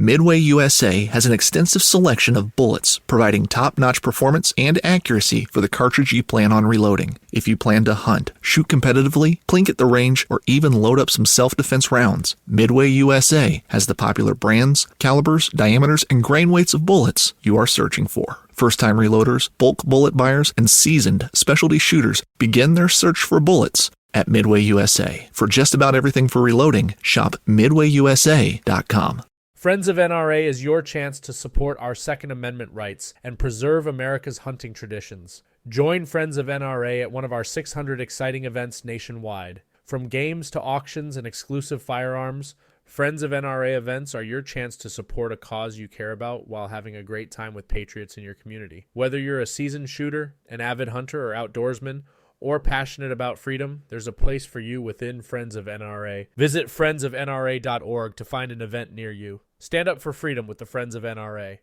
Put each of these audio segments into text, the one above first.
Midway USA has an extensive selection of bullets, providing top-notch performance and accuracy for the cartridge you plan on reloading. If you plan to hunt, shoot competitively, plink at the range, or even load up some self-defense rounds, Midway USA has the popular brands, calibers, diameters, and grain weights of bullets you are searching for. First-time reloaders, bulk bullet buyers, and seasoned specialty shooters begin their search for bullets at Midway USA. For just about everything for reloading, shop MidwayUSA.com. Friends of NRA is your chance to support our Second Amendment rights and preserve America's hunting traditions. Join Friends of NRA at one of our 600 exciting events nationwide. From games to auctions and exclusive firearms, Friends of NRA events are your chance to support a cause you care about while having a great time with patriots in your community. Whether you're a seasoned shooter, an avid hunter or outdoorsman, or passionate about freedom, there's a place for you within Friends of NRA. Visit friendsofnra.org to find an event near you. Stand up for freedom with the Friends of NRA.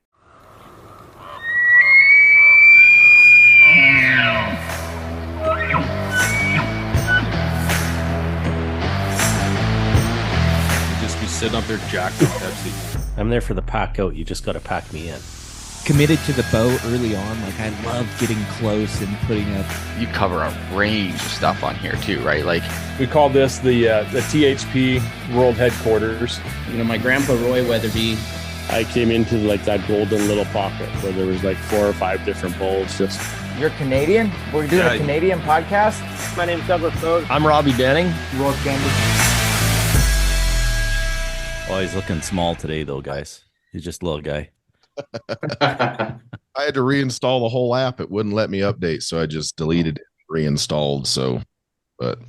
You just be sitting up there jacked with Pepsi. I'm there for the pack out. You just got to pack me in. Committed to the bow early on. Like, I love getting close and putting up. You cover a range of stuff on here too, right? Like, we call this the THP World Headquarters. You know, my grandpa Roy Weatherby. I came into like that golden little pocket where there was like 4 or 5 different bulls. Just You're Canadian? We're doing a Canadian podcast. My name's Douglas Bode. I'm Robbie Denning. Roy Candy. Oh, he's looking small today, though, guys. He's just a little guy. I had to reinstall the whole app. It wouldn't let me update, so I just deleted it, reinstalled. So, but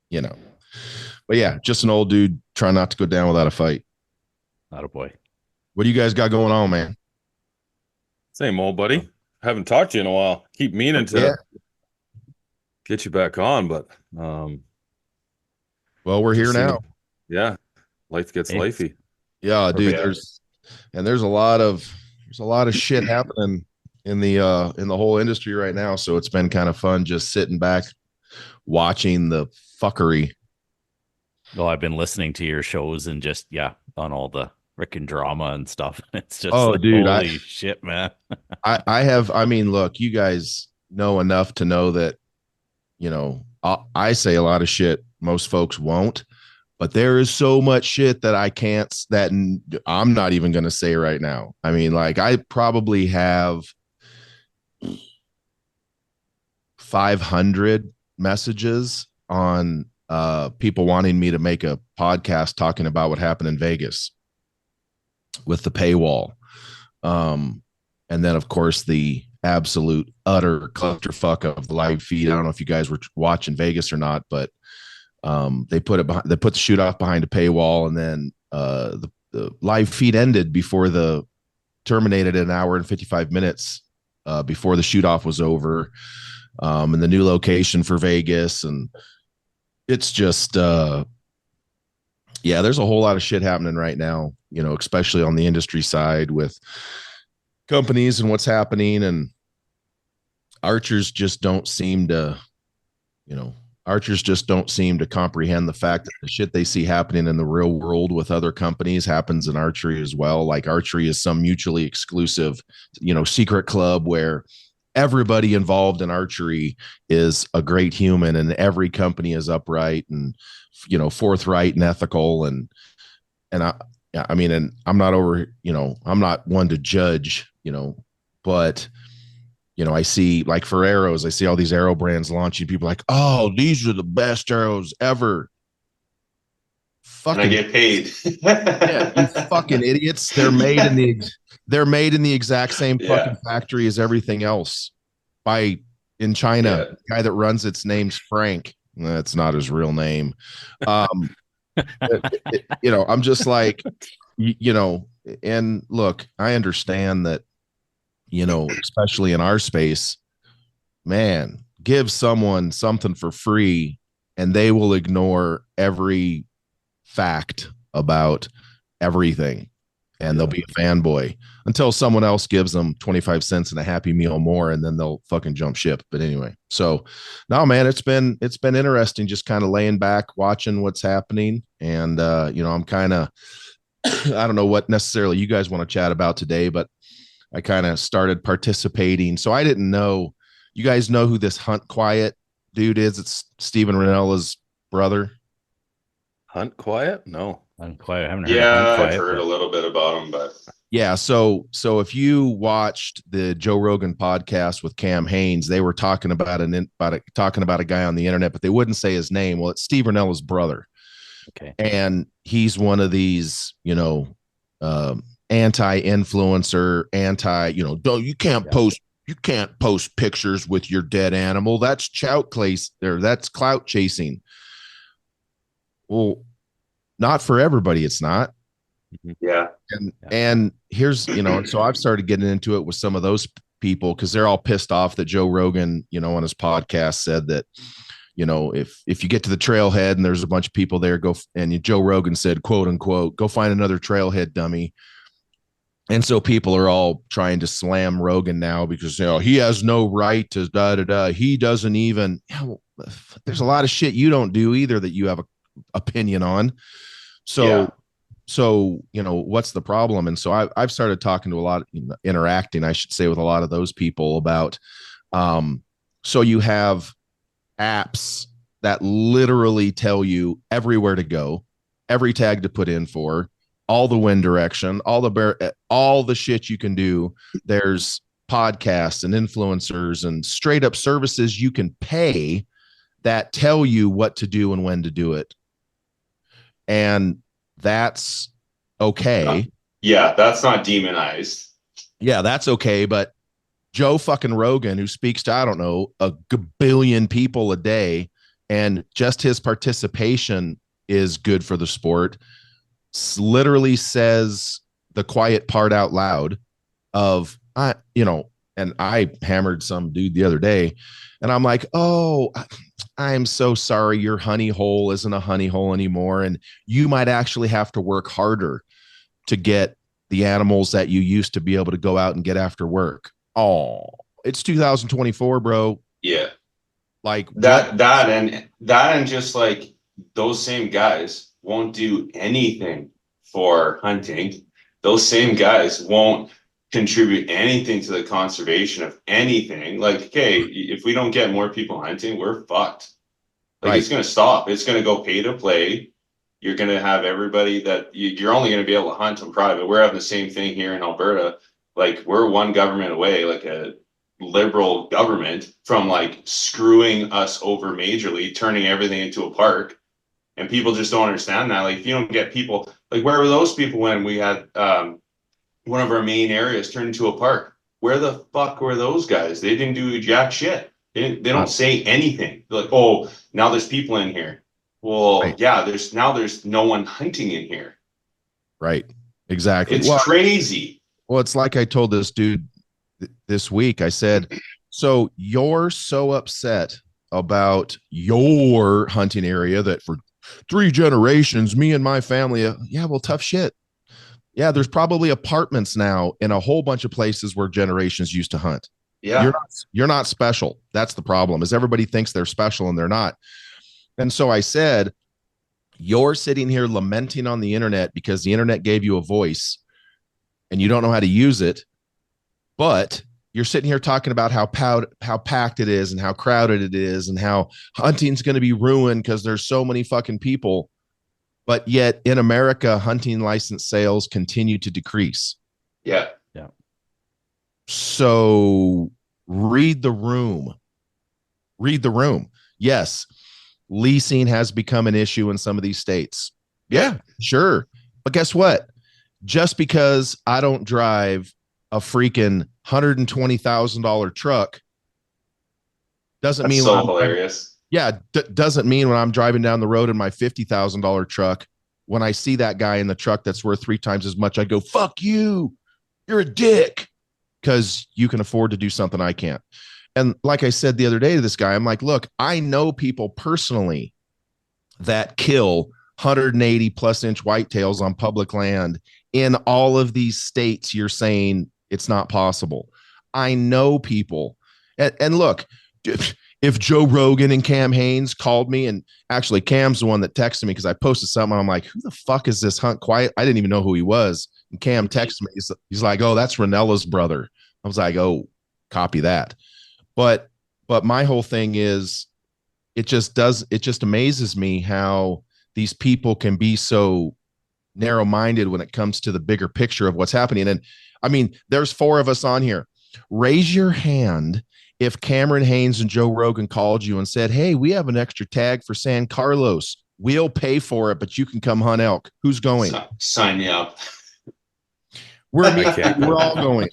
yeah, just an old dude trying not to go down without a fight. Not a boy. What do you guys got going on, man? Same old, buddy. Haven't talked to you in a while. Keep meaning to get you back on, but well, we're here now. Yeah, life gets lifey. Yeah, dude. There's a lot of shit happening in the whole industry right now. So it's been kind of fun just sitting back watching the fuckery. Well, I've been listening to your shows and just on all the frickin' drama and stuff. It's just dude, holy shit, man. I mean, look, you guys know enough to know that, I say a lot of shit most folks won't. But there is so much shit that I'm not even going to say right now. I mean, like, I probably have 500 messages on people wanting me to make a podcast talking about what happened in Vegas with the paywall. And then, of course, the absolute utter clusterfuck of the live feed. I don't know if you guys were watching Vegas or not, but they put the shoot off behind a paywall, and then the live feed ended before terminated an hour and 55 minutes before the shoot off was over, and the new location for Vegas. And it's just, there's a whole lot of shit happening right now, especially on the industry side with companies and what's happening. And archers just don't seem to, comprehend the fact that the shit they see happening in the real world with other companies happens in archery as well. Like, archery is some mutually exclusive, secret club where everybody involved in archery is a great human, and every company is upright and, forthright and ethical. And I mean, and I'm not I'm not one to judge, but I see, like, for arrows, I see all these arrow brands launching. People like, oh, these are the best arrows ever. Fucking, and I get paid. Yeah, you fucking idiots. They're made in the exact same fucking factory as everything else in China. Yeah. The guy that runs its name's Frank. That's not his real name. I'm just like, and look, I understand that, especially in our space, man, give someone something for free and they will ignore every fact about everything. And they'll be a fanboy until someone else gives them 25 cents and a Happy Meal more, and then they'll fucking jump ship. But anyway, so no, man, it's been interesting just kind of laying back, watching what's happening. And, I'm kind of, I don't know what necessarily you guys want to chat about today, but I kind of started participating. So I didn't know. You guys know who this Hunt Quiet dude is? It's Steven Ranella's brother. Hunt Quiet? No. Hunt Quiet. I haven't heard of Hunt Quiet. I've heard a little bit about him, but yeah. So if you watched the Joe Rogan podcast with Cam Haines, they were talking about a guy on the internet, but they wouldn't say his name. Well, it's Steve Ranella's brother. Okay. And he's one of these, anti-influencer, you can't post pictures with your dead animal. That's that's clout chasing. Well, not for everybody. It's not. Yeah. And here's, so I've started getting into it with some of those people because they're all pissed off that Joe Rogan, on his podcast said that, if you get to the trailhead and there's a bunch of people there, Joe Rogan said, quote unquote, go find another trailhead, dummy. And so people are all trying to slam Rogan now because, he has no right to He doesn't even, there's a lot of shit you don't do either that you have an opinion on. So what's the problem? And so I've started talking to a lot, interacting, I should say, with a lot of those people about, so you have apps that literally tell you everywhere to go, every tag to put in for, all the wind direction, all the shit you can do. There's podcasts and influencers and straight up services you can pay that tell you what to do and when to do it. And that's okay. Yeah, that's not demonized. Yeah, that's okay. But Joe fucking Rogan, who speaks to, I don't know, a billion people a day, and just his participation is good for the sport, literally says the quiet part out loud of, and I hammered some dude the other day, and I'm like, oh, I'm so sorry. Your honey hole isn't a honey hole anymore. And you might actually have to work harder to get the animals that you used to be able to go out and get after work. Oh, it's 2024, bro. Yeah. Like that and just like those same guys won't do anything for hunting. Those same guys won't contribute anything to the conservation of anything. Like, okay, if we don't get more people hunting, we're fucked. Like, right. It's going to stop. It's going to go pay to play. You're going to have everybody that you're only going to be able to hunt on private. We're having the same thing here in Alberta. Like, we're one government away, like a liberal government, from like screwing us over majorly, turning everything into a park. And people just don't understand that. Like, if you don't get people, like, where were those people when we had one of our main areas turned into a park? Where the fuck were those guys? They didn't do jack shit. They don't say anything. They're like, oh, now there's people in here. Well, right. Yeah, there's no one hunting in here. Right. Exactly. It's crazy. Well, it's like I told this dude this week. I said, so you're so upset about your hunting area that for 3 generations, me and my family, yeah, well, tough shit. Yeah, there's probably apartments now in a whole bunch of places where generations used to hunt. Yeah. You're not special. That's the problem, is everybody thinks they're special and they're not. And so I said, you're sitting here lamenting on the internet because the internet gave you a voice and you don't know how to use it, but you're sitting here talking about how packed it is and how crowded it is and how hunting's going to be ruined because there's so many fucking people. But yet in America, hunting license sales continue to decrease. Yeah. Yeah. So read the room. Read the room. Yes. Leasing has become an issue in some of these states. Yeah, sure. But guess what? Just because I don't drive a freaking $120,000 truck doesn't mean so hilarious. Doesn't mean when I'm driving down the road in my $50,000 truck, when I see that guy in the truck that's worth 3 times as much, I go, fuck you. You're a dick, because you can afford to do something I can't. And like I said the other day to this guy, I'm like, look, I know people personally that kill 180 plus inch whitetails on public land in all of these states. You're saying it's not possible. I know people. And look, if if Joe Rogan and Cam Hanes called me, and actually Cam's the one that texted me because I posted something. I'm like, who the fuck is this Hunt Quiet? I didn't even know who he was. And Cam texted me. He's like, oh, that's Ranella's brother. I was like, oh, copy that. But my whole thing is, it just amazes me how these people can be so narrow-minded when it comes to the bigger picture of what's happening. And I mean, there's 4 of us on here. Raise your hand if Cameron Hanes and Joe Rogan called you and said, hey, we have an extra tag for San Carlos. We'll pay for it, but you can come hunt elk. Who's going? Sign me up. We're all going.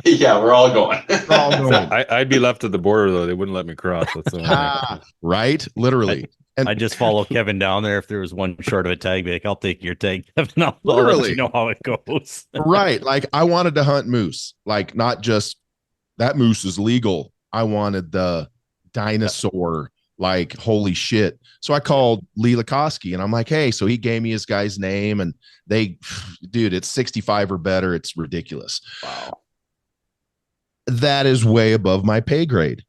Yeah, we're all going. We're all going. I'd be left at the border, though. They wouldn't let me cross. That's the only thing. Right? Literally. And I just follow Kevin down there. If there was one short of a tag, be like, I'll take your tag, Kevin. I'll let you know how it goes. Right. Like, I wanted to hunt moose, like not just that moose is legal. I wanted the dinosaur, like, holy shit. So I called Lee Lakoski and I'm like, hey, so he gave me his guy's name and dude, it's 65 or better. It's ridiculous. Wow. That is way above my pay grade.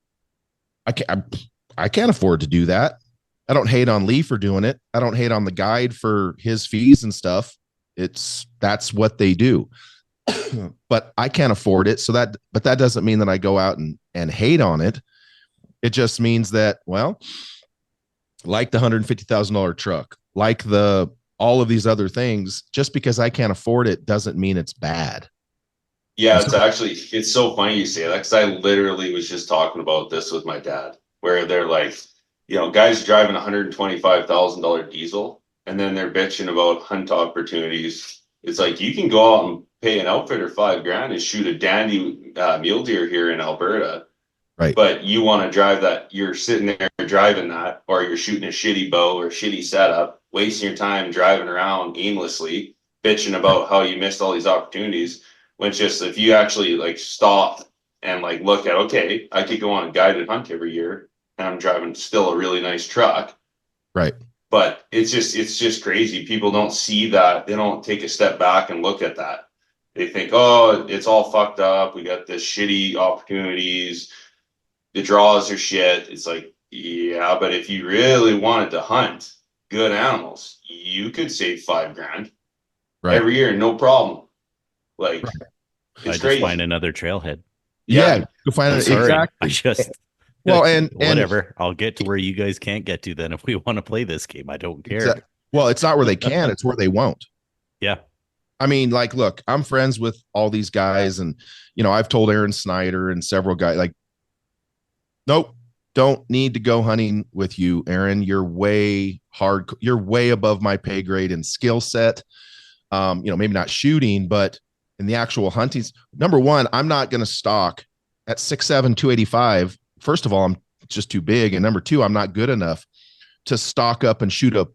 I can't afford to do that. I don't hate on Lee for doing it. I don't hate on the guide for his fees and stuff. That's what they do. But I can't afford it. But that doesn't mean that I go out and hate on it. It just means that, well, like the $150,000 truck, like all of these other things, just because I can't afford it doesn't mean it's bad. Yeah, it's so funny you say that, because I literally was just talking about this with my dad, where they're like, guys driving $125,000 diesel, and then they're bitching about hunt opportunities. It's like, you can go out and pay an outfitter $5,000 and shoot a dandy mule deer here in Alberta. Right. But you want to drive that, you're sitting there driving that, or you're shooting a shitty bow or shitty setup, wasting your time driving around aimlessly, bitching about how you missed all these opportunities. When just, if you actually like stop and like look at, okay, I could go on a guided hunt every year and I'm driving still a really nice truck. Right. But it's just crazy. People don't see that. They don't take a step back and look at that. They think, oh, it's all fucked up. We got this shitty opportunities. The draws are shit. It's like, yeah, but if you really wanted to hunt good animals, you could save $5,000 every year, no problem. Like, I just find another trailhead. Yeah, you find it exactly. I just well, and whatever. I'll get to where you guys can't get to. Then, if we want to play this game, I don't care. Exactly. Well, it's not where they can; it's where they won't. Yeah. I mean, like, look, I'm friends with all these guys, and I've told Aaron Snyder and several guys, like, nope, don't need to go hunting with you, Aaron. You're way above my pay grade and skill set. Maybe not shooting, but in the actual hunting. Number one, I'm not going to stalk at 6'7", 285. First of all, I'm just too big. And number two, I'm not good enough to stalk up and shoot a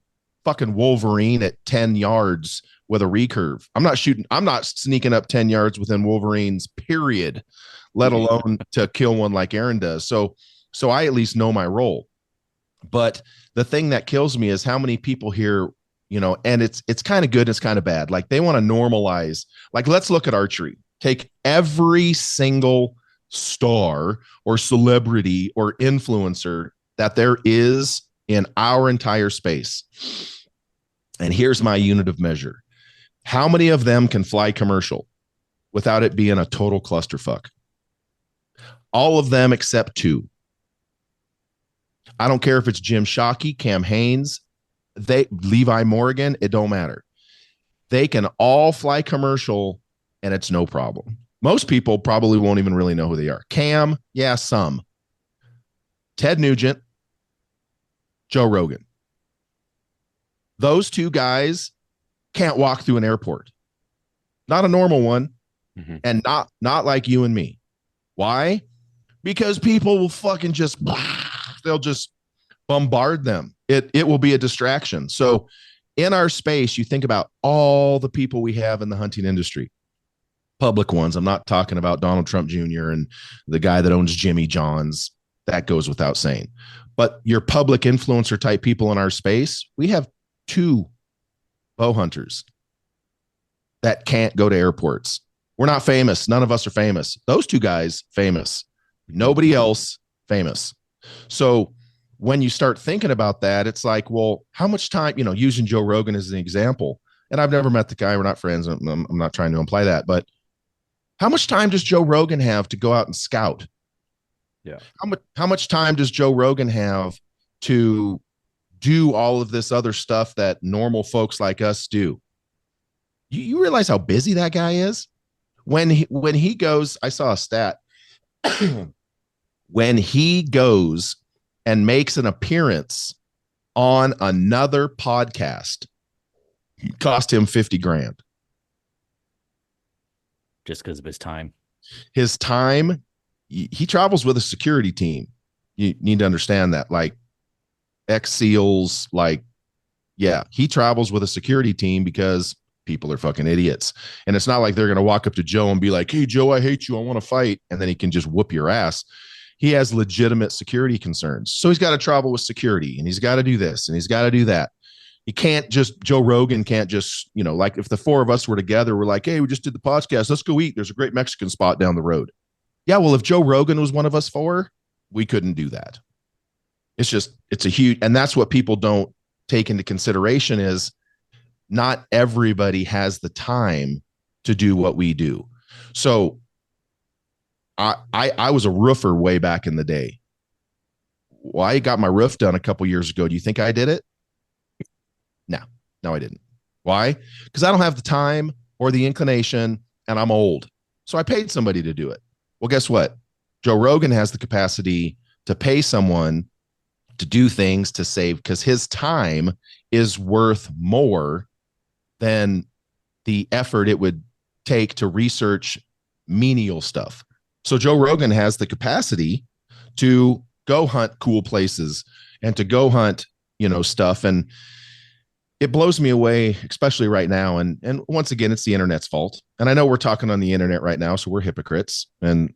fucking Wolverine at 10 yards with a recurve. I'm not sneaking up 10 yards within Wolverines, period, let alone to kill one like Aaron does. So I at least know my role. But the thing that kills me is how many people here, and it's kind of good, it's kind of bad. Like, they want to normalize. Like, let's look at archery. Take every single star or celebrity or influencer that there is in our entire space. And here's my unit of measure. How many of them can fly commercial without it being a total clusterfuck? All of them except 2. I don't care if it's Jim Shockey, Cam Hanes, Levi Morgan, it don't matter. They can all fly commercial and it's no problem. Most people probably won't even really know who they are. Cam, yeah, some. Ted Nugent, Joe Rogan. Those 2 guys can't walk through an airport. Not a normal one, and not like you and me. Why? Because people will fucking they'll just bombard them. It will be a distraction. So in our space, you think about all the people we have in the hunting industry. Public ones. I'm not talking about Donald Trump Jr. and the guy that owns Jimmy John's. That goes without saying. But your public influencer type people in our space, we have 2 bow hunters that can't go to airports. We're not famous. None of us are famous. Those 2 guys, famous. Nobody else, famous. So when you start thinking about that, it's like, well, how much time, using Joe Rogan as an example, and I've never met the guy, we're not friends, I'm not trying to imply that, but how much time does Joe Rogan have to go out and scout? Yeah. How much time does Joe Rogan have to do all of this other stuff that normal folks like us do? You realize how busy that guy is? When he goes, I saw a stat. When he goes and makes an appearance on another podcast, it cost him $50,000. Just because of his time. His time, he travels with a security team. You need to understand that. Like ex-SEALs, he travels with a security team because people are fucking idiots. And it's not like they're going to walk up to Joe and be like, hey, Joe, I hate you, I want to fight. And then he can just whoop your ass. He has legitimate security concerns. So he's got to travel with security, and he's got to do this, and he's got to do that. Joe Rogan can't just, like if the four of us were together, we're like, hey, we just did the podcast, let's go eat. There's a great Mexican spot down the road. Yeah, well, if Joe Rogan was one of us four, we couldn't do that. It's a huge, and that's what people don't take into consideration is not everybody has the time to do what we do. So I was a roofer way back in the day. Well, I got my roof done a couple years ago. Do you think I did it? No, I didn't. Why? Because I don't have the time or the inclination, and I'm old. So I paid somebody to do it. Well, guess what? Joe Rogan has the capacity to pay someone to do things to save, because his time is worth more than the effort it would take to research menial stuff. So Joe Rogan has the capacity to go hunt cool places and to go hunt, stuff. And it blows me away, especially right now. And once again, it's the internet's fault. And I know we're talking on the internet right now, so we're hypocrites. And,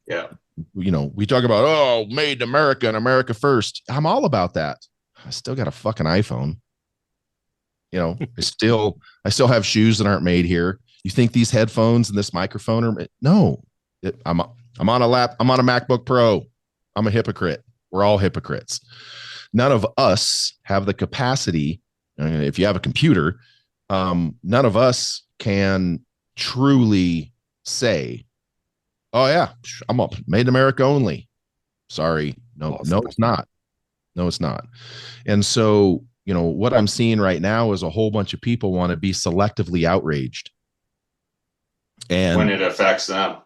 we talk about, made in America and America first. I'm all about that. I still got a fucking iPhone. I still have shoes that aren't made here. You think these headphones and this microphone are, no, I'm on a MacBook Pro. I'm a hypocrite. We're all hypocrites. None of us have the capacity. If you have a computer, none of us can truly say, oh yeah, I'm up made in America only. Sorry. No, it's not. No, it's not. And so, what I'm seeing right now is a whole bunch of people want to be selectively outraged. And when it affects them.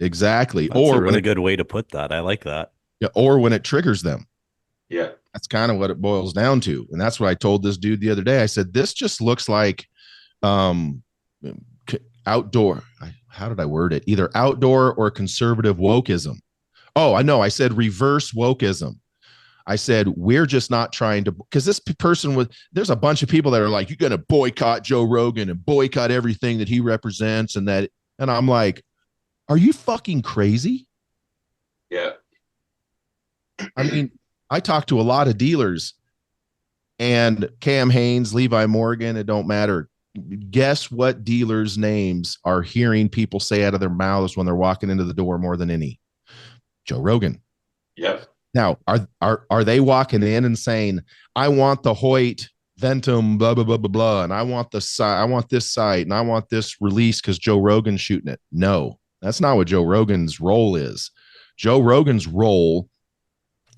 Exactly. That's a really good way to put that. I like that. Yeah. Or when it triggers them. Yeah. That's kind of what it boils down to. And that's what I told this dude the other day. I said, this just looks like outdoor. How did I word it? Either outdoor or conservative wokeism. Oh, I know. I said reverse wokeism. I said, we're just not trying to, because this person there's a bunch of people that are like, you're going to boycott Joe Rogan and boycott everything that he represents. And I'm like, are you fucking crazy? Yeah. I mean, I talk to a lot of dealers, and Cam Haynes, Levi Morgan, it don't matter. Guess what dealers' names are hearing people say out of their mouths when they're walking into the door more than any? Joe Rogan. Yep. Now, are they walking in and saying, I want the Hoyt Ventum, blah, blah, blah, blah, blah, and I want this site, and I want this release because Joe Rogan's shooting it? No, that's not what Joe Rogan's role is. Joe Rogan's role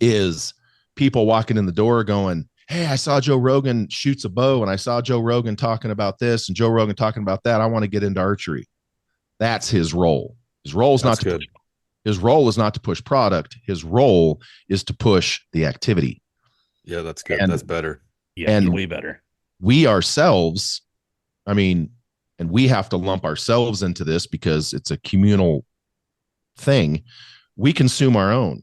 is people walking in the door going, hey, I saw Joe Rogan shoots a bow, and I saw Joe Rogan talking about this and Joe Rogan talking about that. I want to get into archery. That's his role. His role is his role is not to push product. His role is to push the activity. Yeah, that's good. That's better. Yeah, and way better. We ourselves, and we have to lump ourselves into this because it's a communal thing. We consume our own.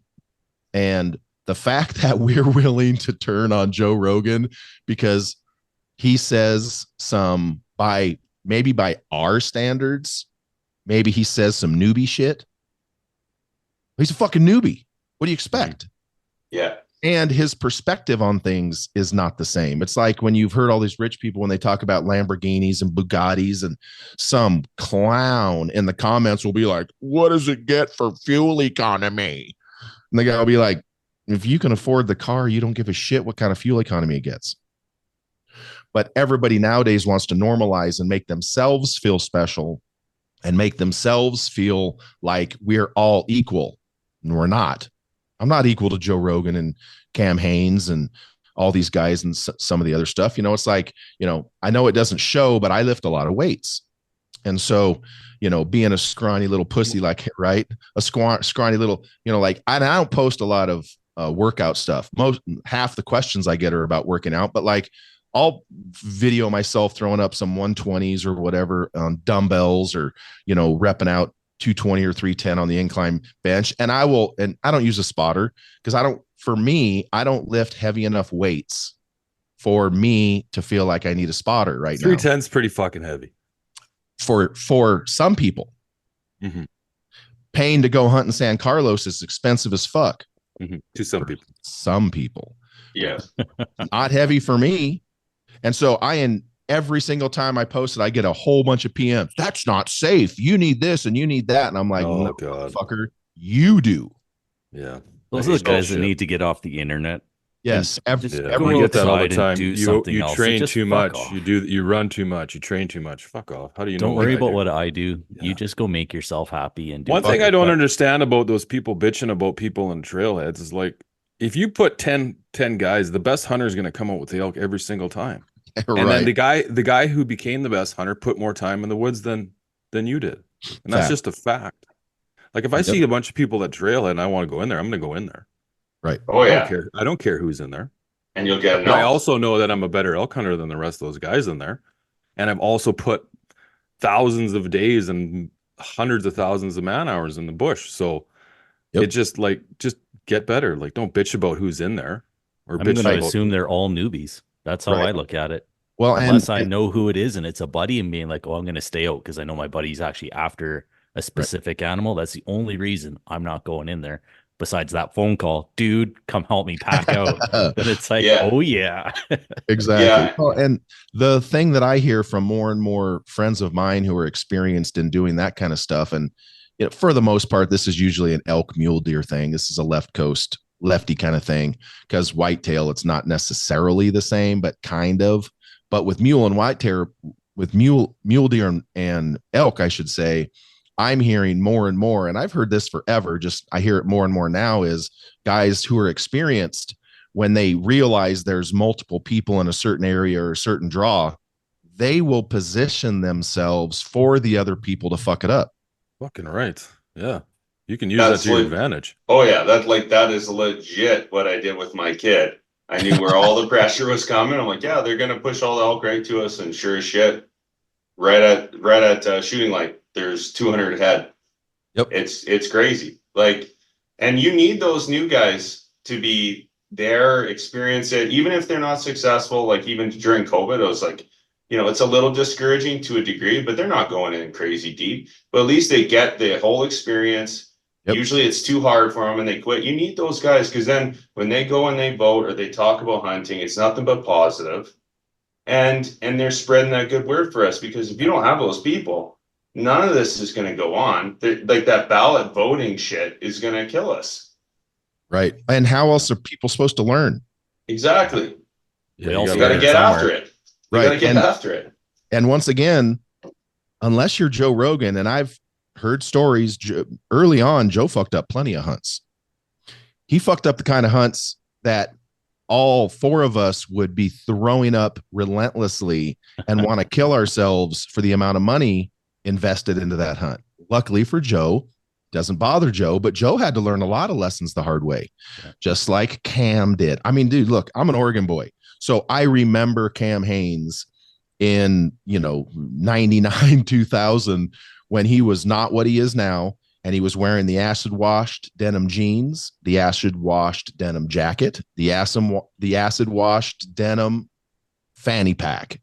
And the fact that we're willing to turn on Joe Rogan because he says maybe by our standards, maybe he says some newbie shit. He's a fucking newbie. What do you expect? Yeah. And his perspective on things is not the same. It's like when you've heard all these rich people when they talk about Lamborghinis and Bugattis, and some clown in the comments will be like, what does it get for fuel economy? And the guy will be like, If you can afford the car, you don't give a shit what kind of fuel economy it gets. But everybody nowadays wants to normalize and make themselves feel special and make themselves feel like we're all equal. And we're not. I'm not equal to Joe Rogan and Cam Hanes and all these guys and some of the other stuff. It's like, I know it doesn't show, but I lift a lot of weights. And so, being a scrawny little pussy, like, right, a scrawny little, like, I don't post a lot of workout stuff. Half the questions I get are about working out, but like, I'll video myself throwing up some 120s or whatever on dumbbells, or repping out 220 or 310 on the incline bench. And I don't use a spotter because I don't lift heavy enough weights for me to feel like I need a spotter right now. 310 is pretty fucking heavy for some people. Mm-hmm. Paying to go hunt in San Carlos is expensive as fuck. Mm-hmm. To some people. Yes. Not heavy for me. And so every single time I post it, I get a whole bunch of PMs. That's not safe. You need this and you need that. And I'm like, oh, no, God. Fucker, you do. Yeah. Those are the guys that need to get off the internet. Yes. We get that all the time. You train too much. You run too much. You train too much. Fuck off. How do you know? Don't worry about what I do. Yeah. You just go make yourself happy and do one thing I don't understand about those people bitching about people in trailheads is like, if you put 10 guys, the best hunter is going to come out with the elk every single time. Right. And then the guy who became the best hunter put more time in the woods than you did. And that's just a fact. Like, if I see a bunch of people that trailhead and I want to go in there, I'm going to go in there. Right. Oh, yeah. I don't care who's in there. And you'll get But I also know that I'm a better elk hunter than the rest of those guys in there. And I've also put thousands of days and hundreds of thousands of man hours in the bush. So it's just get better. Like, don't bitch about who's in there. Or I'm going to assume they're all newbies. That's how I look at it. Well, unless I know who it is and it's a buddy and being like, oh, I'm going to stay out because I know my buddy's actually after a specific animal. That's the only reason I'm not going in there. Besides that phone call, dude, come help me pack out. Then it's like, oh yeah. Exactly. Yeah. Well, and the thing that I hear from more and more friends of mine who are experienced in doing that kind of stuff, and for the most part, this is usually an elk mule deer thing. This is a left coast lefty kind of thing, because whitetail, it's not necessarily the same, but kind of. But with mule and whitetail, with mule deer and elk, I should say, I'm hearing more and more, and I've heard this forever, just I hear it more and more now, is guys who are experienced, when they realize there's multiple people in a certain area or a certain draw, they will position themselves for the other people to fuck it up. Fucking right. Yeah. You can use that to your advantage. Oh yeah. That is legit what I did with my kid. I knew where all the pressure was coming. I'm like, yeah, they're going to push all the elk right to us. And sure as shit, right at shooting light, there's 200 head. Yep. It's crazy. Like, and you need those new guys to be there, experience it, even if they're not successful. Like, even during COVID, I was like, it's a little discouraging to a degree, but they're not going in crazy deep. But at least they get the whole experience. Yep. Usually it's too hard for them and they quit. You need those guys, because then when they go and they vote or they talk about hunting, it's nothing but positive. And they're spreading that good word for us, because if you don't have those people, none of this is going to go on. Like, that ballot voting shit is going to kill us. Right. And how else are people supposed to learn? Exactly. Yeah, you got to get after it. You got to get after it. And once again, unless you're Joe Rogan, and I've heard stories early on, Joe fucked up plenty of hunts. He fucked up the kind of hunts that all four of us would be throwing up relentlessly and want to kill ourselves for the amount of money invested into that hunt. Luckily for Joe, doesn't bother Joe, but Joe had to learn a lot of lessons the hard way, just like Cam did. I mean, dude, look, I'm an Oregon boy. So I remember Cam Hanes in, 99, 2000, when he was not what he is now. And he was wearing the acid washed denim jeans, the acid washed denim jacket, the acid washed denim fanny pack.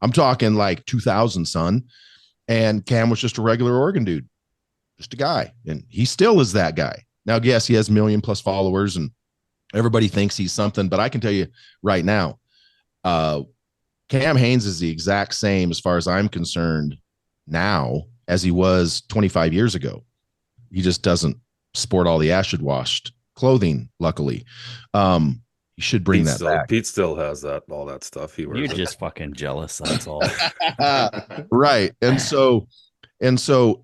I'm talking like 2000, son. And Cam was just a regular Oregon dude, just a guy. And he still is that guy. Now, yes, he has 1 million+ followers and everybody thinks he's something, but I can tell you right now, Cam Hanes is the exact same, as far as I'm concerned, now as he was 25 years ago. He just doesn't sport all the acid washed clothing, luckily. You should bring that back. Pete still has all that stuff. He wears. You're just fucking jealous. That's all. Right. And so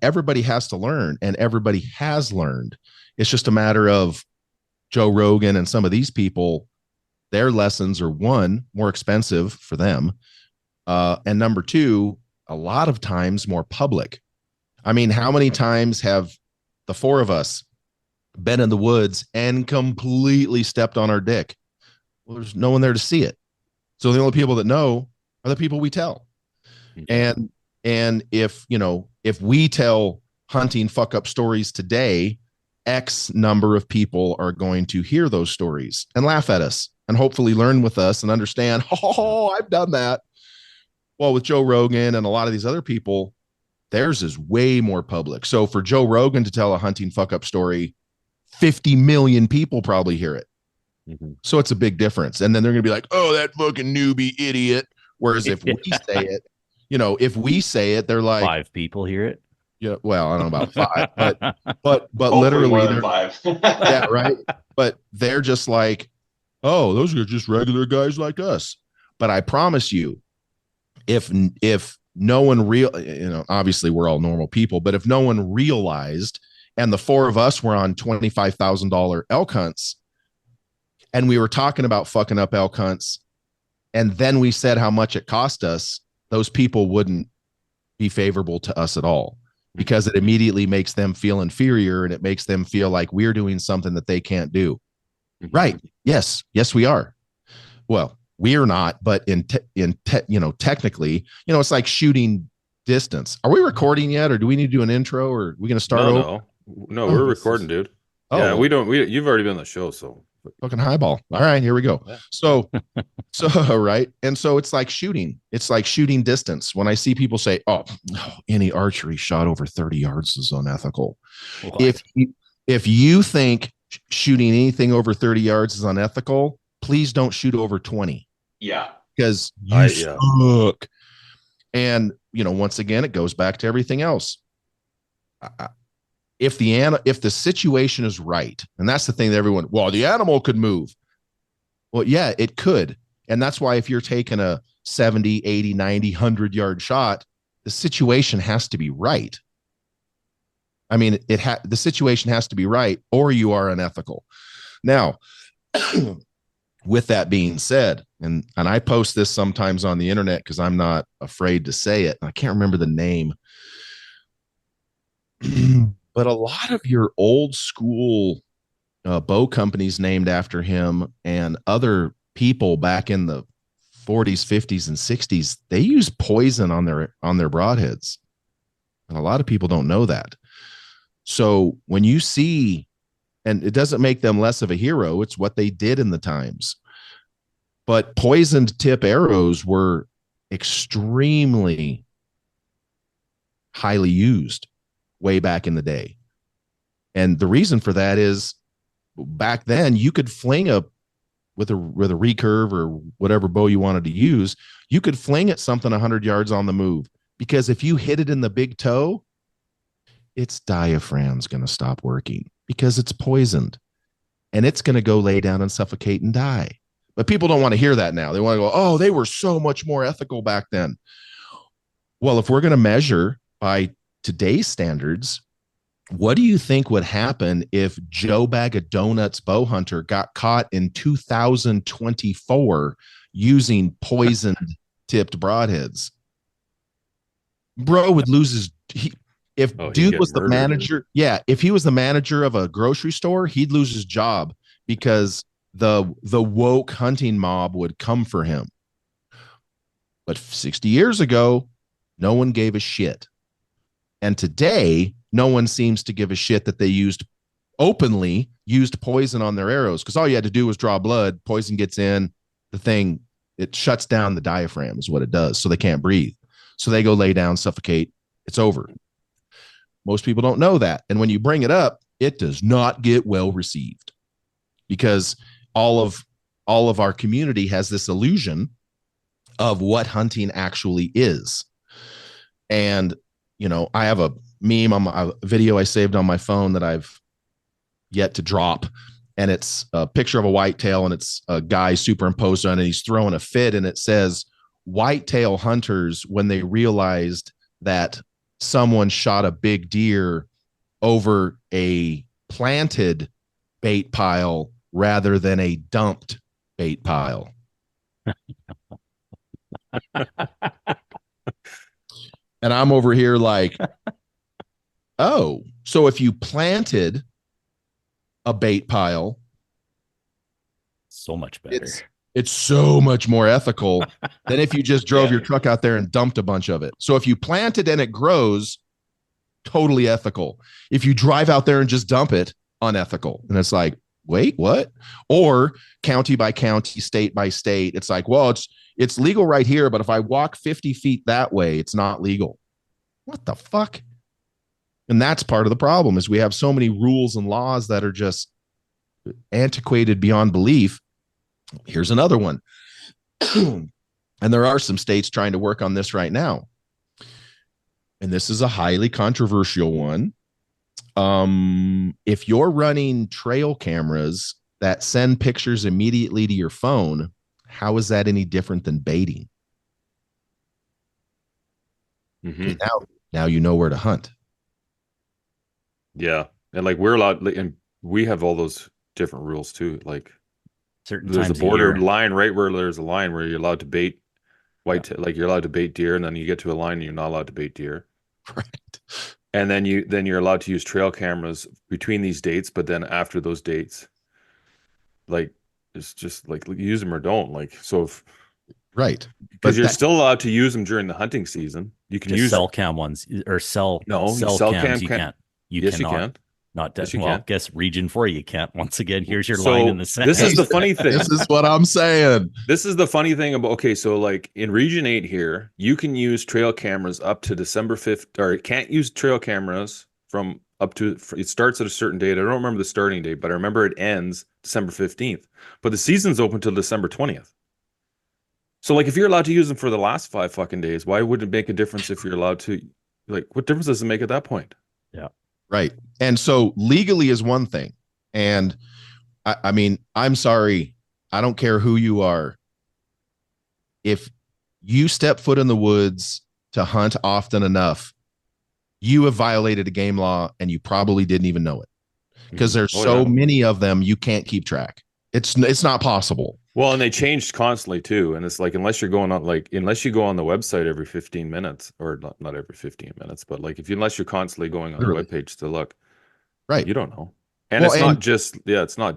everybody has to learn, and everybody has learned. It's just a matter of Joe Rogan and some of these people, their lessons are, one, more expensive for them. And number two, a lot of times more public. I mean, how many times have the four of us been in the woods and completely stepped on our dick? Well, there's no one there to see it. So the only people that know are the people we tell. And if we tell hunting fuck up stories today, X number of people are going to hear those stories and laugh at us and hopefully learn with us and understand, oh, I've done that. Well, with Joe Rogan and a lot of these other people, theirs is way more public. So for Joe Rogan to tell a hunting fuck up story, 50 million people probably hear it. Mm-hmm. So it's a big difference. And then they're going to be like, oh, that fucking newbie idiot. Whereas if we say it, if we say it, they're like 5 people hear it. Yeah, well, I don't know about 5, but literally they're 5. Yeah, right. But they're just like, oh, those are just regular guys like us. But I promise you, if no one obviously we're all normal people, but if no one realized, and the four of us were on $25,000 elk hunts, and we were talking about fucking up elk hunts, and then we said how much it cost us, those people wouldn't be favorable to us at all, because it immediately makes them feel inferior, and it makes them feel like we're doing something that they can't do. Right. Yes, we are. Well, we're not, but technically, it's like shooting distance. Are we recording yet, or do we need to do an intro, or are we going to start over? No, we're recording, dude. Oh, yeah, you've already been on the show, so fucking highball. All right, here we go. Yeah. So right. And so it's like shooting. It's like shooting distance. When I see people say, oh, any archery shot over 30 yards is unethical. What? If you think shooting anything over 30 yards is unethical, please don't shoot over 20. Yeah. Because you suck. And, once again, it goes back to everything else. If the situation is right, and that's the thing that everyone, well, the animal could move. Well, yeah, it could. And that's why if you're taking a 70, 80, 90, 100-yard shot, the situation has to be right. I mean, the situation has to be right, or you are unethical. Now, with that being said, and I post this sometimes on the internet because I'm not afraid to say it. I can't remember the name. But a lot of your old school bow companies named after him and other people back in the 40s, 50s, and 60s, they use poison on their broadheads. And a lot of people don't know that. So when you see, and it doesn't make them less of a hero, it's what they did in the times. But poisoned tip arrows were extremely highly used way back in the day. And the reason for that is back then you could fling with a recurve or whatever bow you wanted to use, you could fling at something 100 yards on the move, because if you hit it in the big toe, its diaphragm's going to stop working because it's poisoned, and it's going to go lay down and suffocate and die. But people don't want to hear that now. They want to go, oh, they were so much more ethical back then. Well, if we're going to measure by today's standards, what do you think would happen if Joe Bag of Donuts bow hunter got caught in 2024 using poisoned tipped broadheads? Bro would lose his. If dude was the manager, if he was the manager of a grocery store, he'd lose his job because the woke hunting mob would come for him. But 60 years ago, no one gave a shit. And today, no one seems to give a shit that they openly used poison on their arrows, because all you had to do was draw blood, poison gets in, it shuts down the diaphragm is what it does. So they can't breathe. So they go lay down, suffocate. It's over. Most people don't know that. And when you bring it up, it does not get well received, because all of our community has this illusion of what hunting actually is. And, I have a meme on a video I saved on my phone that I've yet to drop. and it's a picture of a whitetail, and it's a guy superimposed on it. He's throwing a fit, and it says whitetail hunters, when they realized that someone shot a big deer over a planted bait pile rather than a dumped bait pile. And I'm over here like, oh, so if you planted a bait pile, so much better. It's so much more ethical than if you just drove your truck out there and dumped a bunch of it. So if you plant it and it grows, totally ethical. If you drive out there and just dump it, unethical. And it's like, wait, what? Or county by county, state by state. It's like, well, it's legal right here, but if I walk 50 feet that way, it's not legal. What the fuck? And that's part of the problem, is we have so many rules and laws that are just antiquated beyond belief. Here's another one. And there are some states trying to work on this right now. And this is a highly controversial one. If you're running trail cameras that send pictures immediately to your phone, how is that any different than baiting? Mm-hmm. Now you know where to hunt. Yeah. And like we're allowed, and we have all those different rules too. Like certain there's a times border line right where there's a line where you're allowed to bait like you're allowed to bait deer, and then you get to a line and you're not allowed to bait deer. Right. And then you're allowed to use trail cameras between these dates, but then after those dates, like it's just like use them or don't. Like so if right. Because you're still allowed to use them during the hunting season. You can use cell cam ones or cell cams. You can't. Yes, you can. Not yes, you well, can. Guess region 4 you can't. Once again, here's your line in the sand. This is the funny thing. This is what I'm saying. This is the funny thing about, okay, so like in region 8 here, you can use trail cameras up to December 5th, or can't use trail cameras from up to, it starts at a certain date. I don't remember the starting date, but I remember it ends December 15th. But the season's open till December 20th. So like if you're allowed to use them for the last 5 fucking days, why would it make a difference if you're allowed to, like what difference does it make at that point? Yeah. Right. And so legally is one thing. And I mean, I'm sorry. I don't care who you are. If you step foot in the woods to hunt often enough, you have violated a game law and you probably didn't even know it, because there's many of them you can't keep track. It's not possible. Well, and they changed constantly too. And it's like, unless you go on the website every 15 minutes, or not every 15 minutes, but like unless you're constantly going on the webpage to look, right, you don't know. And it's not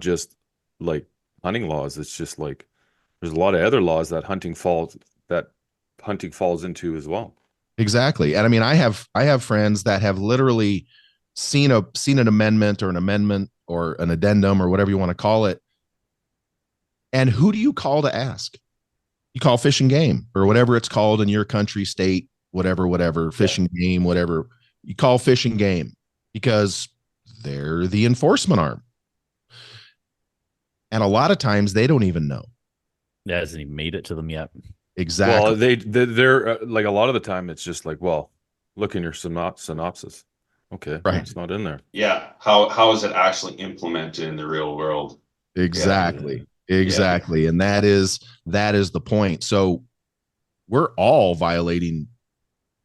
just like hunting laws. It's just like, there's a lot of other laws that hunting falls into as well. Exactly. And I mean, I have friends that have literally seen an amendment or an addendum or whatever you want to call it. And who do you call to ask? You call Fish and Game, or whatever it's called in your country, state, whatever, Fish and Game, whatever. You call Fish and Game because they're the enforcement arm. And a lot of times they don't even know. It hasn't even made it to them yet. Exactly. Well, they're like, a lot of the time it's just like, well, look in your synopsis. Okay. Right. It's not in there. Yeah. How is it actually implemented in the real world? Exactly. Yeah. Exactly. Yeah. And that is the point. So we're all violating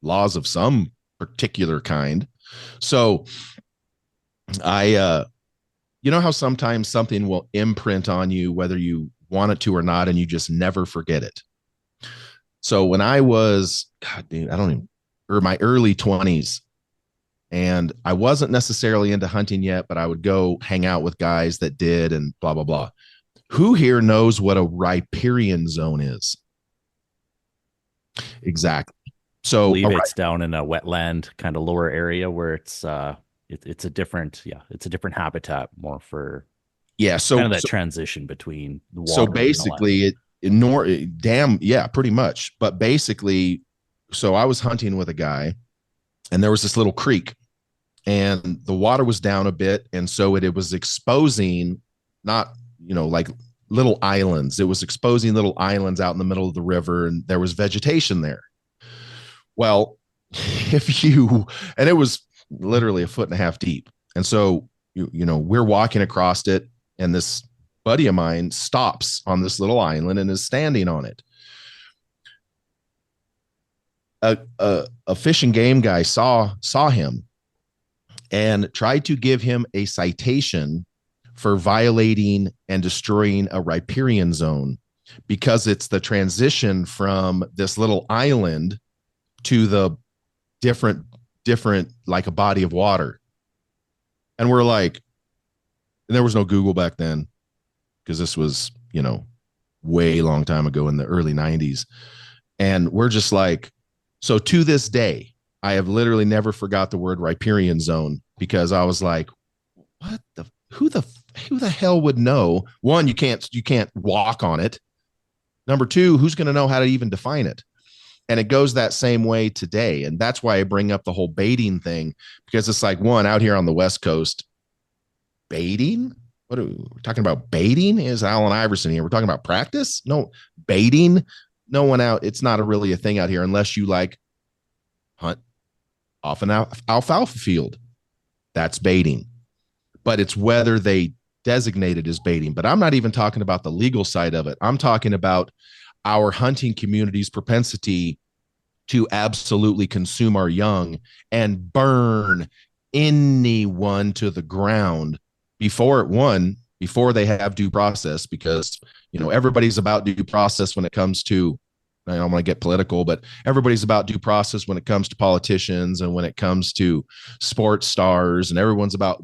laws of some particular kind. So you know how sometimes something will imprint on you, whether you want it to or not, and you just never forget it. So when I was, my early 20s, and I wasn't necessarily into hunting yet, but I would go hang out with guys that did, and blah, blah, blah. Who here knows what a riparian zone is? Exactly. So I believe it's down in a wetland kind of lower area where it's a different habitat more for so kind of that transition between the water. So basically pretty much. But basically, so I was hunting with a guy, and there was this little creek, and the water was down a bit, and so it was exposing not like little islands. It was exposing little islands out in the middle of the river, and there was vegetation there. Well, and it was literally 1.5 feet deep. And so, we're walking across it, And this buddy of mine stops on this little island and is standing on it. A fish and game guy saw him and tried to give him a citation for violating and destroying a riparian zone, because it's the transition from this little island to the different like a body of water. And we're like, and there was no Google back then, because this was, way long time ago in the early 90s. And we're just like, so to this day, I have literally never forgot the word riparian zone, because I was like, who the hell would know? One, you can't walk on it. Number two, who's going to know how to even define it? And it goes that same way today. And that's why I bring up the whole baiting thing, because it's like, one, out here on the West Coast, baiting? What are we talking about? Baiting? Is Allen Iverson here? We're talking about practice? No, baiting. No one out. It's not really a thing out here unless you like hunt off an alfalfa field. That's baiting. But it's whether they designate it as baiting. But I'm not even talking about the legal side of it. I'm talking about our hunting community's propensity to absolutely consume our young and burn anyone to the ground before they have due process, because everybody's about due process when it comes to, I don't want to get political, but everybody's about due process when it comes to politicians and when it comes to sports stars, and everyone's about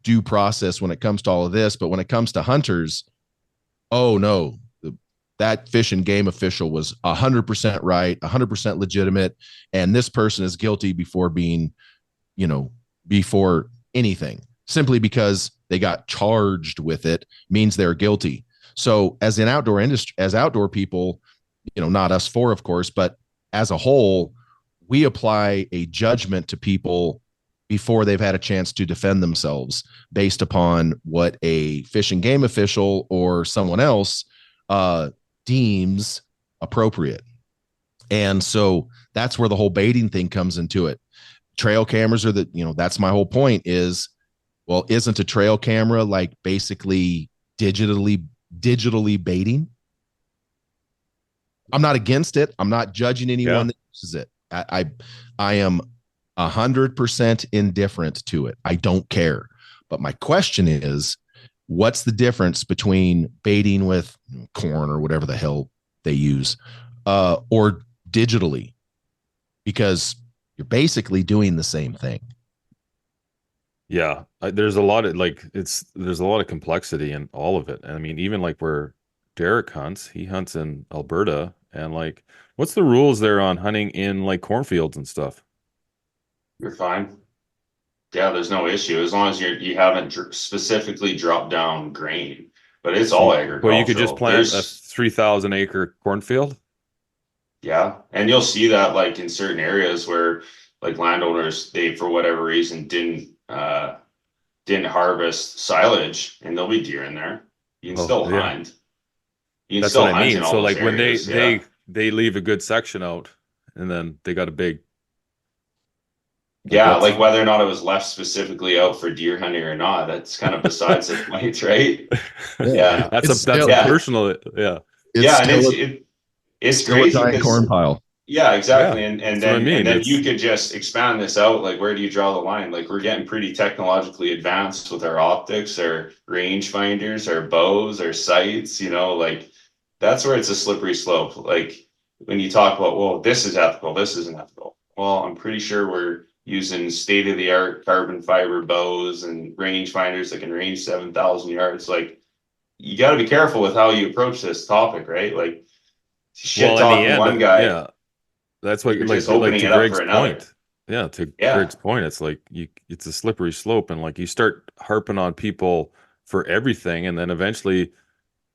due process when it comes to all of this. But when it comes to hunters, oh no, that fish and game official was 100% right, 100% legitimate, and this person is guilty before being, before anything, simply because they got charged with it means they're guilty. So as an outdoor industry, as outdoor people, not us four, of course, but as a whole, we apply a judgment to people before they've had a chance to defend themselves based upon what a fish and game official or someone else deems appropriate. And so that's where the whole baiting thing comes into it. Trail cameras are that's my whole point is, well, isn't a trail camera like basically digitally baiting? I'm not against it. I'm not judging anyone that uses it. I am 100% indifferent to it. I don't care. But my question is, what's the difference between baiting with corn or whatever the hell they use, or digitally? Because you're basically doing the same thing. Yeah, there's a lot of there's a lot of complexity in all of it. And I mean, even like where Derek hunts, he hunts in Alberta, and like, what's the rules there on hunting in like cornfields and stuff? You're fine. Yeah, there's no issue as long as you haven't specifically dropped down grain. But it's all agricultural. Well, you could just plant a 3,000 acre cornfield. Yeah, and you'll see that like in certain areas where like landowners, they for whatever reason didn't harvest silage, and there'll be deer in there. You can still hunt. You can That's still what I hunt mean. in all So those like when areas, they leave a good section out, and then they got a big. Yeah, like whether or not it was left specifically out for deer hunting or not, that's kind of besides the point, right? Yeah, that's a personal. Yeah, it's still crazy. A giant corn pile. Yeah, exactly. And then I mean. And then you could just expand this out. Like, where do you draw the line? Like, we're getting pretty technologically advanced with our optics, our range finders, our bows, our sights. Like that's where it's a slippery slope. Like when you talk about, well, this is ethical, this isn't ethical. Well, I'm pretty sure we're using state-of-the-art carbon fiber bows and range finders that can range 7,000 yards. Like, you got to be careful with how you approach this topic, right? Like, shit talking one guy. Yeah, that's what like to Greg's point. Yeah, to Greg's point, it's like it's a slippery slope, and like you start harping on people for everything, and then eventually,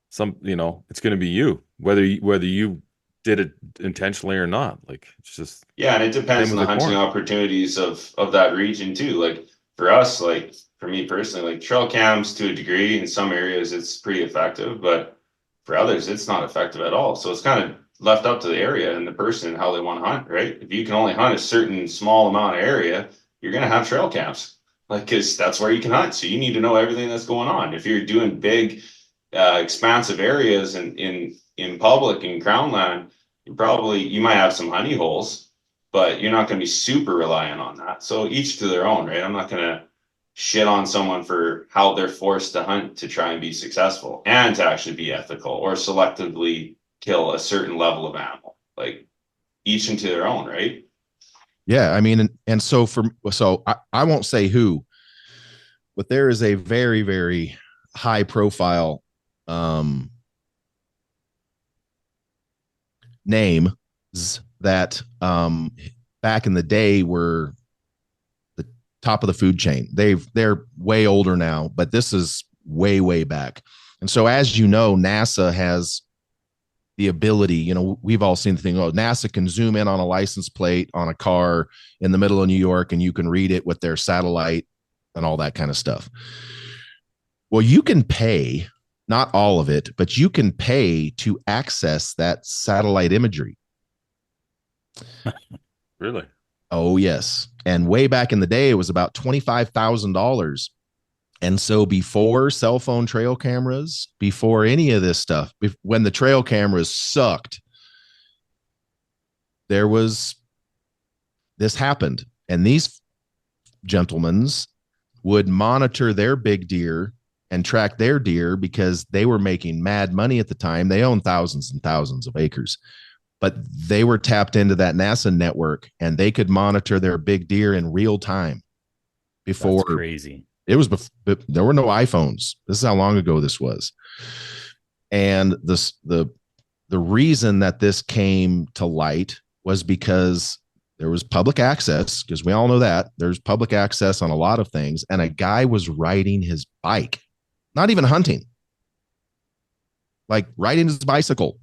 it's going to be you, whether you did it intentionally or not. Like, it's just and it depends on the hunting opportunities of that region too. Like for us, like for me personally, like trail cams to a degree in some areas it's pretty effective, but for others it's not effective at all. So it's kind of left up to the area and the person and how they want to hunt, right? If you can only hunt a certain small amount of area, you're going to have trail cams. Like, because that's where you can hunt. So you need to know everything that's going on. If you're doing big, expansive areas in public and crown land, you might have some honey holes, but you're not going to be super reliant on that. So each to their own, right? I'm not going to shit on someone for how they're forced to hunt to try and be successful and to actually be ethical or selectively kill a certain level of animal. Like, each into their own, right? Yeah, I mean, and so I won't say who, but there is a very, very high profile names that back in the day were the top of the food chain. They're way older now, but this is way, way back. And so, as you know, NASA has the ability, we've all seen the thing. Oh, NASA can zoom in on a license plate on a car in the middle of New York, and you can read it with their satellite and all that kind of stuff. Well, you can pay, not all of it, but you can pay to access that satellite imagery. Really? Oh, yes. And way back in the day, it was about $25,000. And so before cell phone trail cameras, before any of this stuff, when the trail cameras sucked, this happened. And these gentlemen would monitor their big deer and track their deer because they were making mad money at the time. They own thousands and thousands of acres, but they were tapped into that NASA network and they could monitor their big deer in real time. Before That's crazy. It was there were no iPhones. This is how long ago this was. And the reason that this came to light was because there was public access, because we all know that there's public access on a lot of things. And a guy was riding his bike, not even hunting, like riding his bicycle,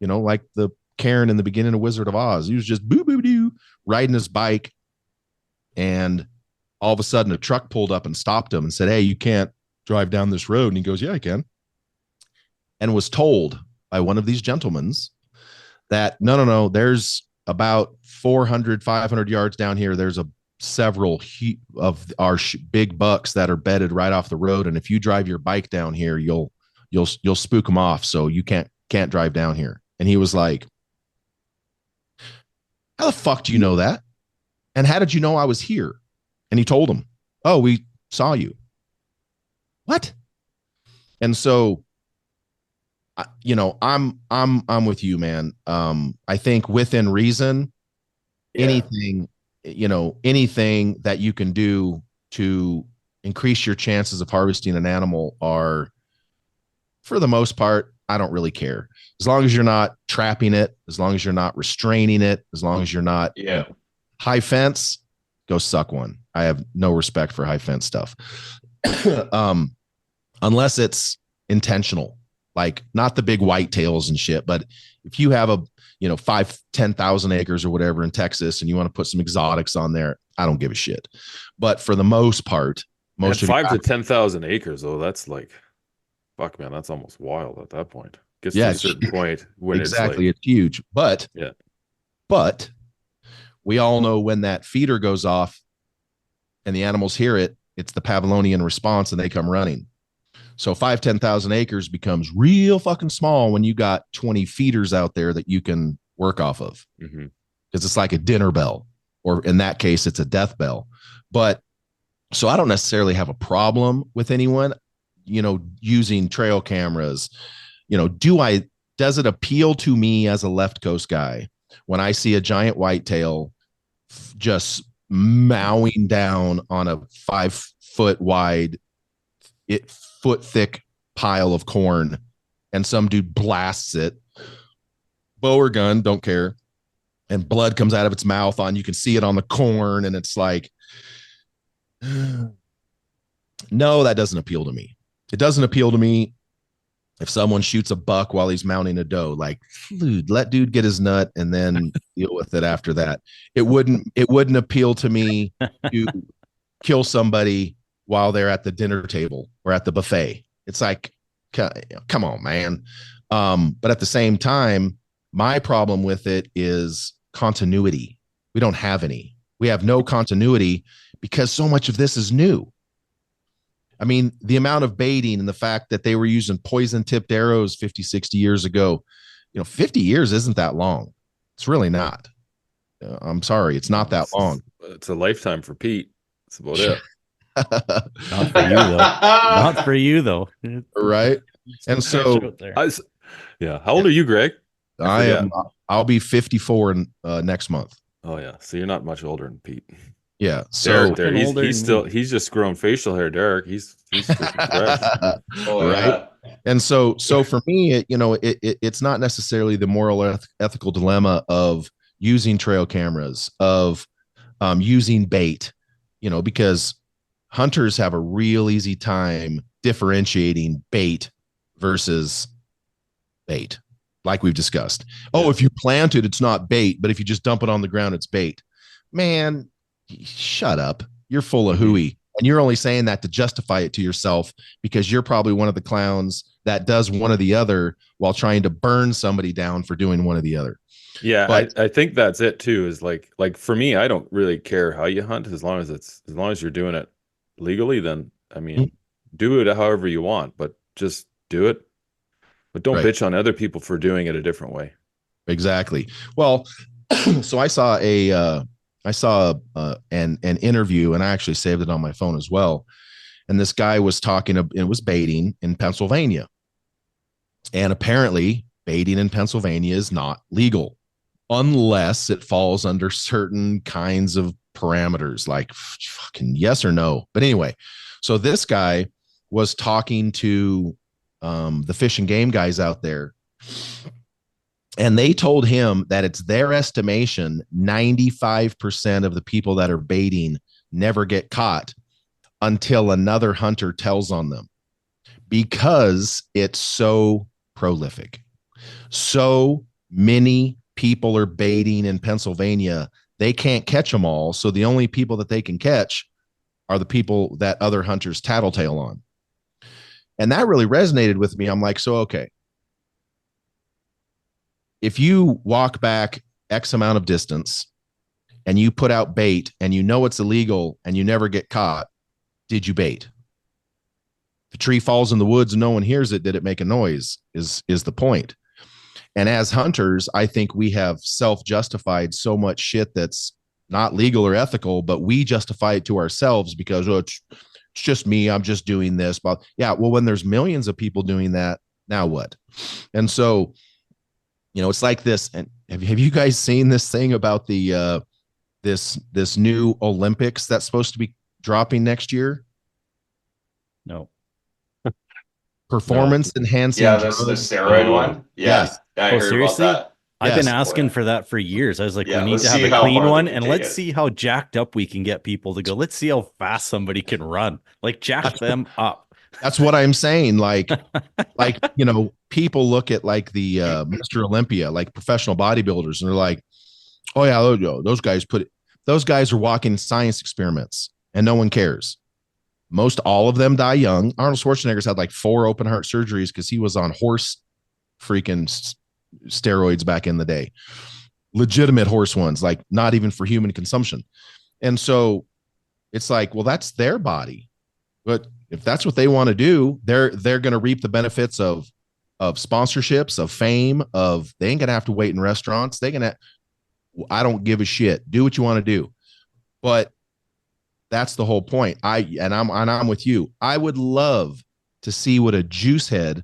like the Karen in the beginning of Wizard of Oz. He was just boo-boo-doo riding his bike. And all of a sudden a truck pulled up and stopped him and said, "Hey, you can't drive down this road." And he goes, "Yeah, I can." And was told by one of these gentlemen that no, there's about 400, 500 yards down here. There's several of our big bucks that are bedded right off the road. And if you drive your bike down here, you'll spook them off. So you can't drive down here. And he was like, "How the fuck do you know that? And how did you know I was here?" And he told him, "Oh, we saw you." What? And so, I'm with you, man. I think within reason, anything that you can do to increase your chances of harvesting an animal are, for the most part, I don't really care. As long as you're not trapping it, as long as you're not restraining it, as long as you're not high fence, go suck one. I have no respect for high fence stuff. Unless it's intentional, like not the big whitetails and shit. But if you have 10,000 acres or whatever in Texas and you want to put some exotics on there, I don't give a shit. But for the most part, most of 5 to 10,000 acres though, that's like, fuck man, that's almost wild at that point. Gets to a certain point when exactly it's huge. But we all know when that feeder goes off and the animals hear it, it's the Pavlovian response and they come running. So 10,000 acres becomes real fucking small when you got 20 feeders out there that you can work off of. Because it's like a dinner bell, or in that case, it's a death bell. But so I don't necessarily have a problem with anyone, using trail cameras. Does it appeal to me as a left coast guy when I see a giant whitetail just mowing down on a 5 foot wide, foot thick pile of corn, and some dude blasts it, bow or gun, don't care, and blood comes out of its mouth you can see it on the corn, and it's like, no, that doesn't appeal to me. It doesn't appeal to me if someone shoots a buck while he's mounting a doe. Like, dude, let dude get his nut and then deal with it after that. It wouldn't appeal to me to kill somebody while they're at the dinner table or at the buffet. It's like, come on, man. But at the same time, my problem with it is continuity. We don't have any. We have no continuity because so much of this is new. I mean, the amount of baiting and the fact that they were using poison tipped arrows 50, 60 years ago, 50 years isn't that long. It's really not. I'm sorry. It's not that long. It's a lifetime for Pete. That's about it. Not for you, though. Not for you, though. Right. And so, how old are you, Greg? I'll be 54 next month. Oh, yeah. So you're not much older than Pete. Yeah. So he's just growing facial hair, Derek. He's freaking fresh. Right. And so for me, it's not necessarily the moral ethical dilemma of using trail cameras, of using bait, because hunters have a real easy time differentiating bait versus bait, like we've discussed. Oh, if you plant it, it's not bait, but if you just dump it on the ground, it's bait. Man, shut up. You're full of hooey. And you're only saying that to justify it to yourself because you're probably one of the clowns that does one or the other while trying to burn somebody down for doing one or the other. Yeah, but I think that's it too, is like for me, I don't really care how you hunt as long as you're doing it legally, then I mean, do it however you want, but just do it. But don't bitch on other people for doing it a different way. Exactly. Well, so I saw an interview, and I actually saved it on my phone as well. And this guy was talking, it was baiting in Pennsylvania. And apparently baiting in Pennsylvania is not legal unless it falls under certain kinds of parameters, like fucking yes or no. But anyway, so this guy was talking to the fish and game guys out there, and they told him that it's their estimation 95% of the people that are baiting never get caught until another hunter tells on them, because it's so prolific. So many people are baiting in Pennsylvania, they can't catch them all. So the only people that they can catch are the people that other hunters tattletale on. And that really resonated with me. I'm like, so, okay, if you walk back X amount of distance and you put out bait and it's illegal and you never get caught, did you bait? If a tree falls in the woods and no one hears it, did it make a noise? Is the point. And as hunters, I think we have self-justified so much shit that's not legal or ethical, but we justify it to ourselves because it's just me, I'm just doing this. But yeah, well, when there's millions of people doing that, now what? And so, it's like this. And have you guys seen this thing about the this new Olympics that's supposed to be dropping next year? No. Performance enhancing. Yeah, that's the steroid one. Yeah. I heard seriously? about that. I've been asking for that for years. I was like, we need to have a clean one, and let's see how jacked up we can get people to go. Let's see how fast somebody can run. Like, jack them up. That's what I'm saying. Like, people look at like the Mr. Olympia, like professional bodybuilders, and they're like, oh yeah, those guys are walking science experiments, and no one cares. Most all of them die young. Arnold Schwarzenegger's had like 4 open heart surgeries because he was on horse freaking steroids back in the day. Legitimate horse ones, like not even for human consumption. And so it's like, well, that's their body. But if that's what they want to do, they're going to reap the benefits of sponsorships, of fame, of they ain't going to have to wait in restaurants. I don't give a shit. Do what you want to do. But that's the whole point. I'm with you. I would love to see what a juice head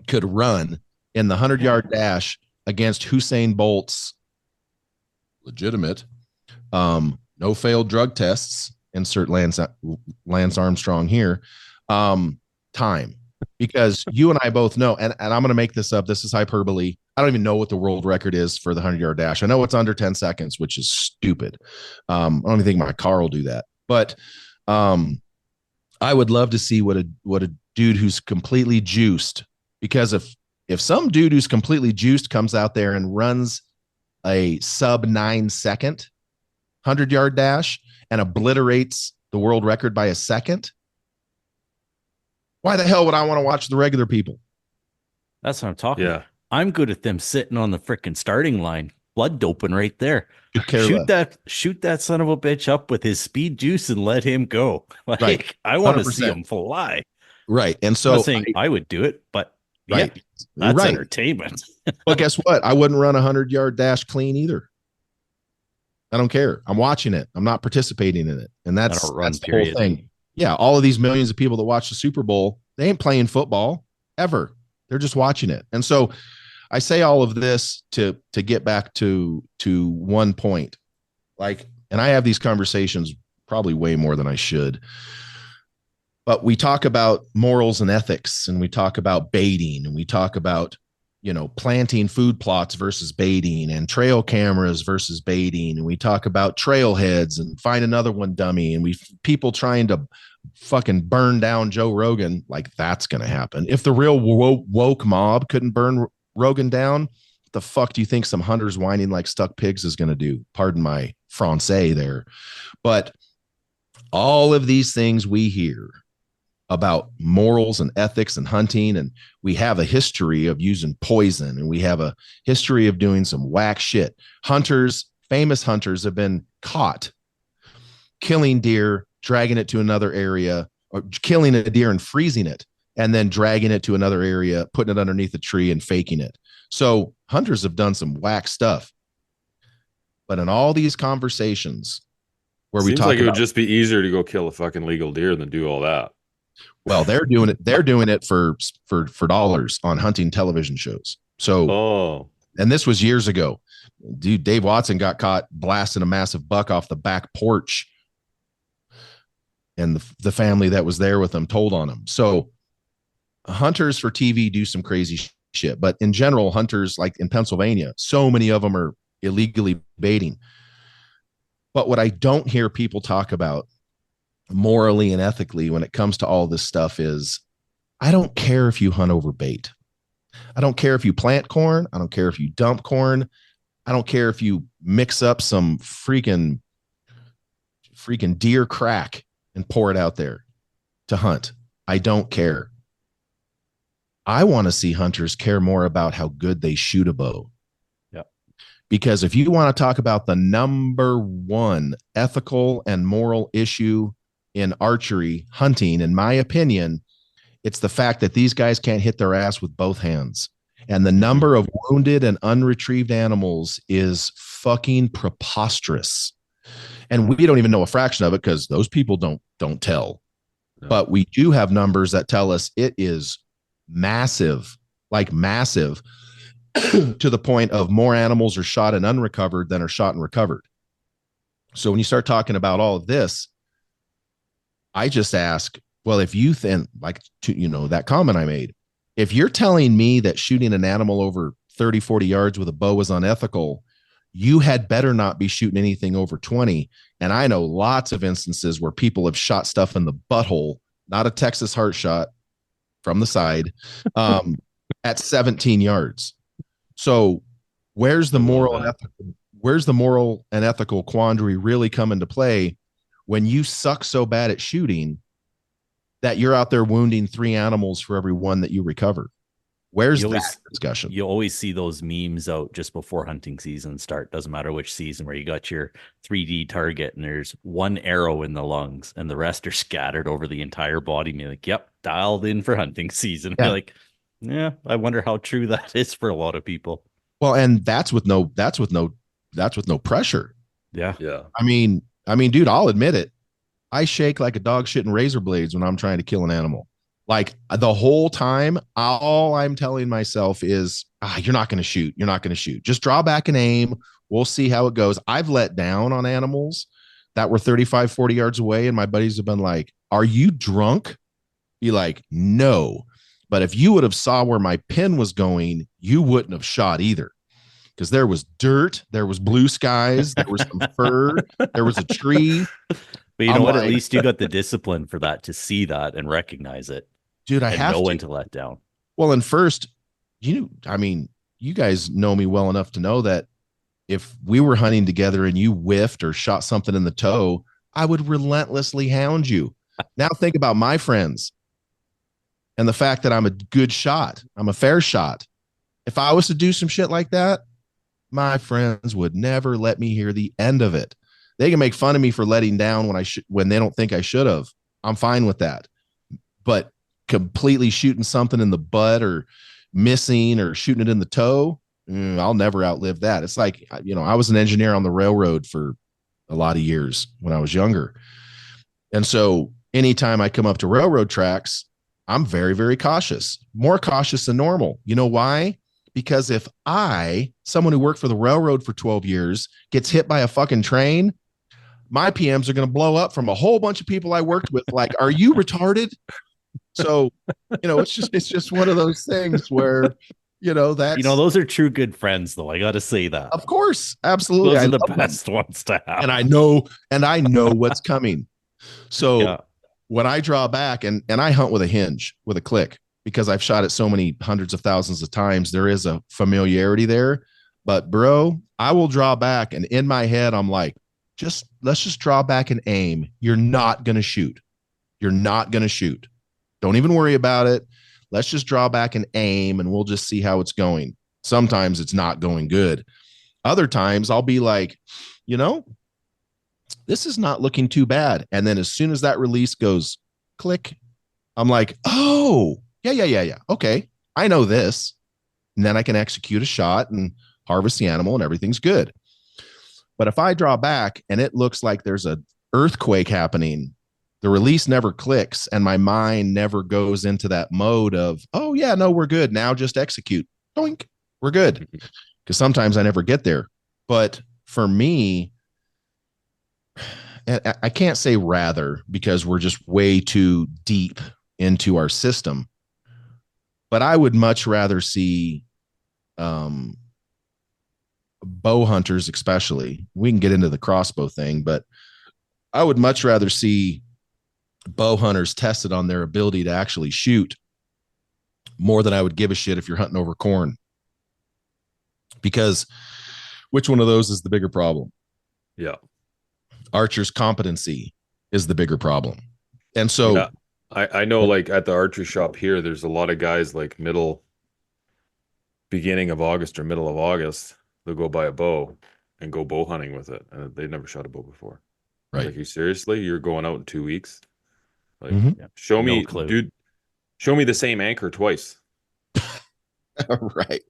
could run in the 100-yard dash against Usain Bolt's legitimate, no failed drug tests, insert Lance Armstrong here, time. Because you and I both know, and I'm going to make this up. This is hyperbole. I don't even know what the world record is for the 100-yard dash. I know it's under 10 seconds, which is stupid. I don't even think my car will do that. But I would love to see what a dude who's completely juiced, because if some dude who's completely juiced comes out there and runs a sub 9 second 100-yard dash and obliterates the world record by a second, why the hell would I want to watch the regular people? That's what I'm talking about. I'm good at them sitting on the freaking starting line, blood doping right there. Shoot that son of a bitch up with his speed juice and let him go. Like, right. I want to see him fly. Right. And so I'm not saying I would do it, but right. Yeah, that's entertainment. But guess what? I wouldn't run 100-yard dash clean either. I don't care. I'm watching it. I'm not participating in it. And that's the whole thing. Yeah. All of these millions of people that watch the Super Bowl, they ain't playing football ever. They're just watching it. And so I say all of this to get back to one point. Like, and I have these conversations probably way more than I should. But we talk about morals and ethics, and we talk about baiting, and we talk about, planting food plots versus baiting, and trail cameras versus baiting. And we talk about trailheads and find another one dummy. And people trying to fucking burn down Joe Rogan. Like, that's going to happen. If the real woke mob couldn't burn Rogan down, what the fuck do you think some hunters whining like stuck pigs is going to do? Pardon my Francais there. But all of these things we hear about morals and ethics and hunting, and we have a history of using poison, and we have a history of doing some whack shit. Famous hunters have been caught killing deer, dragging it to another area, or killing a deer and freezing it, and then dragging it to another area, putting it underneath a tree and faking it. So hunters have done some whack stuff. But in all these conversations where we talk like it would just be easier to go kill a fucking legal deer than do all that. Well, they're doing it. They're doing it for dollars on hunting television shows. So, and this was years ago. Dude, Dave Watson got caught blasting a massive buck off the back porch, and the family that was there with him told on him. So, hunters for TV do some crazy shit, but in general, hunters, like in Pennsylvania, so many of them are illegally baiting. But what I don't hear people talk about morally and ethically when it comes to all this stuff is, I don't care if you hunt over bait. I don't care if you plant corn. I don't care if you dump corn. I don't care if you mix up some freaking deer crack and pour it out there to hunt. I don't care. I want to see hunters care more about how good they shoot a bow. Yep. Because if you want to talk about the number one ethical and moral issue in archery hunting, in my opinion, it's the fact that these guys can't hit their ass with both hands. And the number of wounded and unretrieved animals is fucking preposterous. And we don't even know a fraction of it because those people don't tell. No. But we do have numbers that tell us it is massive, like massive, to the point of more animals are shot and unrecovered than are shot and recovered. So when you start talking about all of this, I just ask, well, if you think, like, that comment I made, if you're telling me that shooting an animal over 30, 40 yards with a bow is unethical, you had better not be shooting anything over 20. And I know lots of instances where people have shot stuff in the butthole, not a Texas heart shot from the side, at 17 yards. So where's the moral and ethical quandary really come into play when you suck so bad at shooting that you're out there wounding 3 animals for every one that you recover? Where's that discussion? You always see those memes out just before hunting season start. Doesn't matter which season, where you got your 3D target and there's one arrow in the lungs and the rest are scattered over the entire body. And you're like, yep, dialed in for hunting season. Yeah. You're like, yeah, I wonder how true that is for a lot of people. Well, and that's with no pressure. Yeah. Yeah. I mean, dude, I'll admit it. I shake like a dog shitting razor blades when I'm trying to kill an animal. Like, the whole time, all I'm telling myself is, you're not going to shoot. You're not going to shoot. Just draw back and aim. We'll see how it goes. I've let down on animals that were 35, 40 yards away. And my buddies have been like, are you drunk? Be like, no. But if you would have saw where my pin was going, you wouldn't have shot either. Because there was dirt, there was blue skies, there was some fur, there was a tree. But you know what? At least you got the discipline for that, to see that and recognize it. Dude, I have know when to let down. Well, and first, you guys know me well enough to know that if we were hunting together and you whiffed or shot something in the toe, I would relentlessly hound you. Now think about my friends and the fact that I'm a good shot. I'm a fair shot. If I was to do some shit like that, my friends would never let me hear the end of it. They can make fun of me for letting down when they don't think I should have. I'm fine with that. But completely shooting something in the butt or missing or shooting it in the toe, I'll never outlive that. It's like, I was an engineer on the railroad for a lot of years when I was younger. And so anytime I come up to railroad tracks, I'm very, very cautious, more cautious than normal. You know why? Because if someone who worked for the railroad for 12 years, gets hit by a fucking train, my PMs are going to blow up from a whole bunch of people I worked with. Like, are you retarded? So, it's just one of those things where, those are true good friends, though. I got to say that. Of course. Absolutely. Those are the best ones to have. And I know what's coming. So when I draw back and I hunt with a hinge, with a click, because I've shot it so many hundreds of thousands of times, there is a familiarity there. But bro, I will draw back, and in my head, I'm like, let's just draw back and aim. You're not going to shoot. You're not going to shoot. Don't even worry about it. Let's just draw back and aim, and we'll just see how it's going. Sometimes it's not going good. Other times I'll be like, this is not looking too bad. And then as soon as that release goes click, I'm like, oh, yeah. Okay, I know this. And then I can execute a shot and harvest the animal and everything's good. But if I draw back and it looks like there's an earthquake happening, the release never clicks and my mind never goes into that mode of, oh yeah, no, we're good. Now just execute. Doink, we're good. Because sometimes I never get there. But for me, and I can't say rather, because we're just way too deep into our system, but I would much rather see bow hunters, especially, we can get into the crossbow thing, but I would much rather see bow hunters tested on their ability to actually shoot more than I would give a shit if you're hunting over corn. Because which one of those is the bigger problem? Yeah. Archer's competency is the bigger problem. And so I know, like at the archery shop here, there's a lot of guys like beginning of August or middle of August, they'll go buy a bow and go bow hunting with it. And they've never shot a bow before. Right. Like, you seriously? You're going out in 2 weeks? Like, show me the same anchor twice. Right.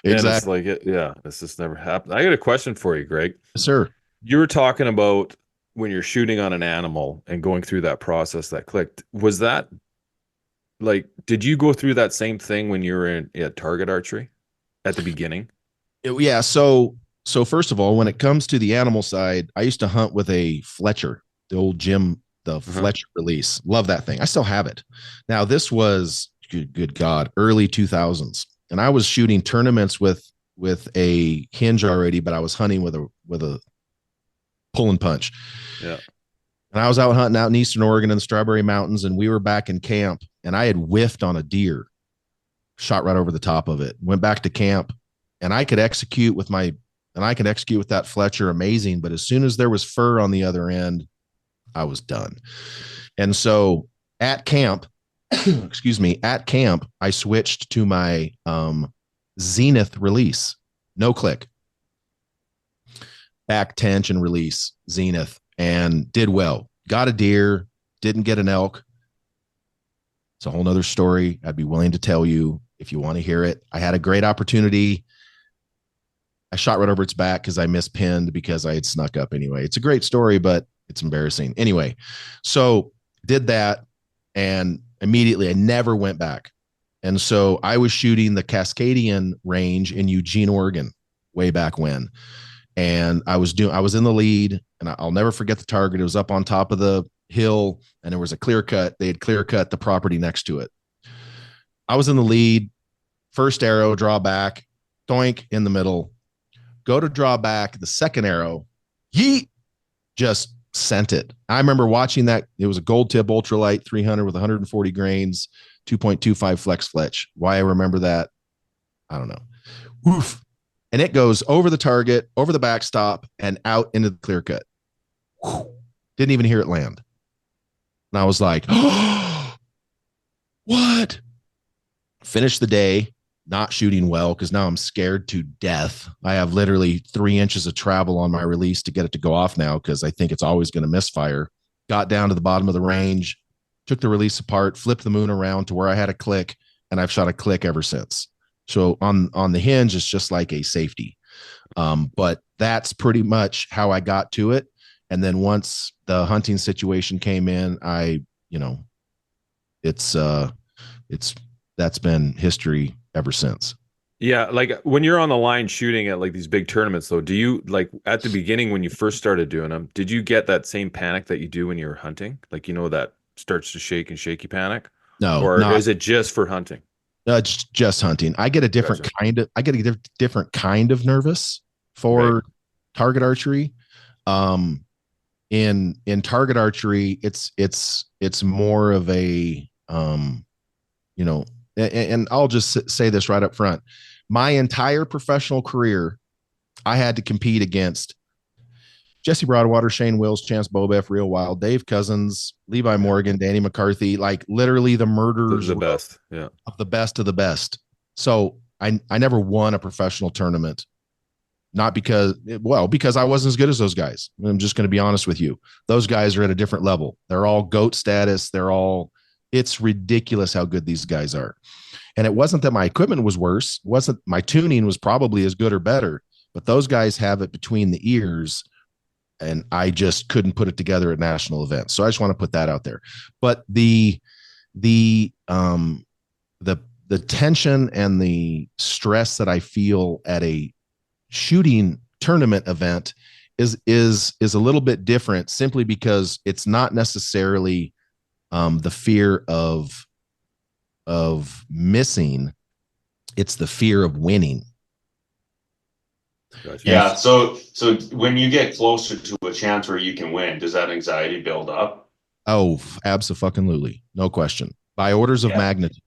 And Exactly. it's like, this just never happened. I got a question for you, Greg. Sir. You were talking about when you're shooting on an animal and going through that process that clicked. Was that like, did you go through that same thing when you were at target archery at the beginning? Yeah. So first of all, when it comes to the animal side, I used to hunt with a Fletcher, the old Jim, the Fletcher release. Love that thing. I still have it. Now, this was good God, early 2000s. And I was shooting tournaments with a hinge already, but I was hunting with a pull and punch. Yeah. And I was out hunting out in Eastern Oregon in the Strawberry Mountains, and we were back in camp, and I had whiffed on a deer, shot right over the top of it, went back to camp, and I could execute with that Fletcher amazing. But as soon as there was fur on the other end, I was done. And so at camp, I switched to my Zenith release, no click, back tension release, Zenith, and did well. Got a deer, didn't get an elk. It's a whole nother story. I'd be willing to tell you if you want to hear it. I had a great opportunity. I shot right over its back because I mispinned because I had snuck up anyway. It's a great story, but it's embarrassing. Anyway, so did that, and immediately I never went back. And so I was shooting the Cascadian range in Eugene, Oregon, way back when. And I was in the lead, and I'll never forget the target. It was up on top of the hill, and there was a clear cut. They had clear cut the property next to it. I was in the lead, first arrow, draw back, doink, in the middle, go to draw back, the second arrow, yeet, just sent it. I remember watching that. It was a gold tip ultralight 300 with 140 grains, 2.25 flex fletch. Why I remember that, I don't know. Woof. And it goes over the target, over the backstop, and out into the clear cut. Whew. Didn't even hear it land. And I was like, oh, what? Finished the day, not shooting well because now I'm scared to death. I have literally 3 inches of travel on my release to get it to go off now because I think it's always going to misfire. Got down to the bottom of the range, took the release apart, flipped the moon around to where I had a click, and I've shot a click ever since. So on the hinge, it's just like a safety. But that's pretty much how I got to it. And then once the hunting situation came in, that's been history ever since. Yeah, like when you're on the line shooting at like these big tournaments though, do you, like at the beginning when you first started doing them, did you get that same panic that you do when you're hunting? Like, that starts to shake and shaky panic? No, or is it just for hunting? It's just hunting. I get a different different kind of nervous for target archery. In target archery, it's more of a and I'll just say this right up front. My entire professional career, I had to compete against Jesse Broadwater, Shane Wills, Chance Bobeff, Real Wild, Dave Cousins, Levi Morgan, Danny McCarthy, like literally the murderers, the best, of the best of the best. So I never won a professional tournament, not because I wasn't as good as those guys. I'm just going to be honest with you. Those guys are at a different level. They're all GOAT status. It's ridiculous how good these guys are. And it wasn't that my equipment was worse. Wasn't my tuning was probably as good or better, but those guys have it between the ears. And I just couldn't put it together at national events. So I just want to put that out there. But the tension and the stress that I feel at a shooting tournament event is a little bit different, simply because it's not necessarily the fear of missing. It's the fear of winning. Gotcha. Yeah. So when you get closer to a chance where you can win, does that anxiety build up? Oh, absolutely. No question. By orders of magnitude.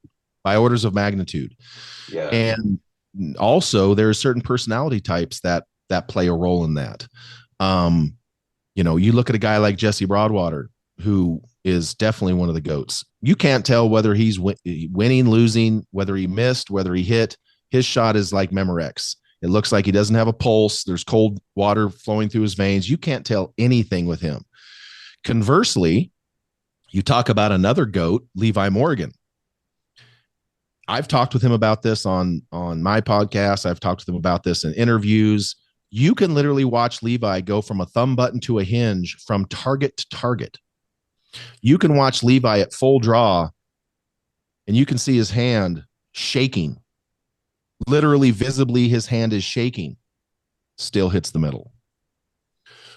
Yeah. And also there are certain personality types that play a role in that. You look at a guy like Jesse Broadwater, who is definitely one of the GOATs. You can't tell whether he's winning, losing, whether he missed, whether he hit. His shot is like Memorex. It looks like he doesn't have a pulse. There's cold water flowing through his veins. You can't tell anything with him. Conversely, you talk about another GOAT, Levi Morgan. I've talked with him about this on my podcast. I've talked with him about this in interviews. You can literally watch Levi go from a thumb button to a hinge from target to target. You can watch Levi at full draw, and you can see his hand shaking. Literally, visibly, his hand is shaking. Still hits the middle.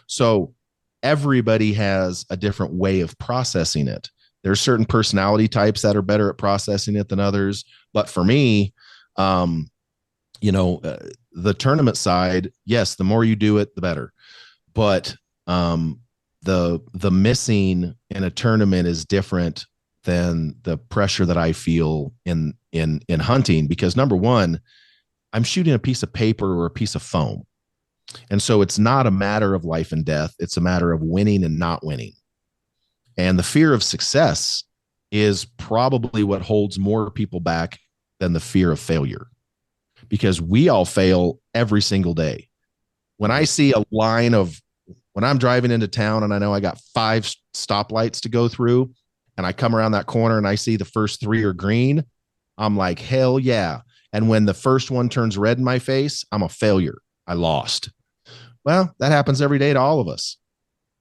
So everybody has a different way of processing it. There's certain personality types that are better at processing it than others. But for me, the tournament side, yes, the more you do it, the better. But the missing in a tournament is different than the pressure that I feel in hunting, because number one, I'm shooting a piece of paper or a piece of foam. And so it's not a matter of life and death. It's a matter of winning and not winning. And the fear of success is probably what holds more people back than the fear of failure, because we all fail every single day. When I see a line of, when I'm driving into town and I know I got 5 stoplights to go through, and I come around that corner and I see the first 3 are green, I'm like, hell yeah. And when the first one turns red in my face, I'm a failure. I lost. Well, that happens every day to all of us.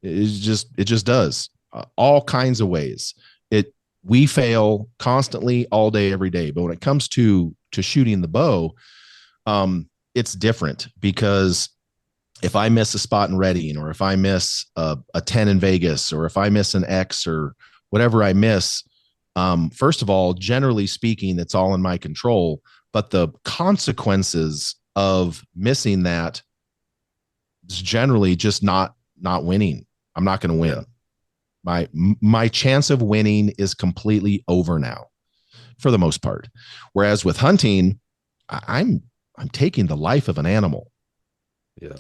It just does. All kinds of ways. We fail constantly, all day, every day. But when it comes to shooting the bow, it's different, because if I miss a spot in Reading, or if I miss a 10 in Vegas, or if I miss an X or whatever I miss, first of all, generally speaking, it's all in my control. But the consequences of missing that is generally just not winning. I'm not going to win. My chance of winning is completely over now, for the most part. Whereas with hunting, I'm taking the life of an animal. Yeah.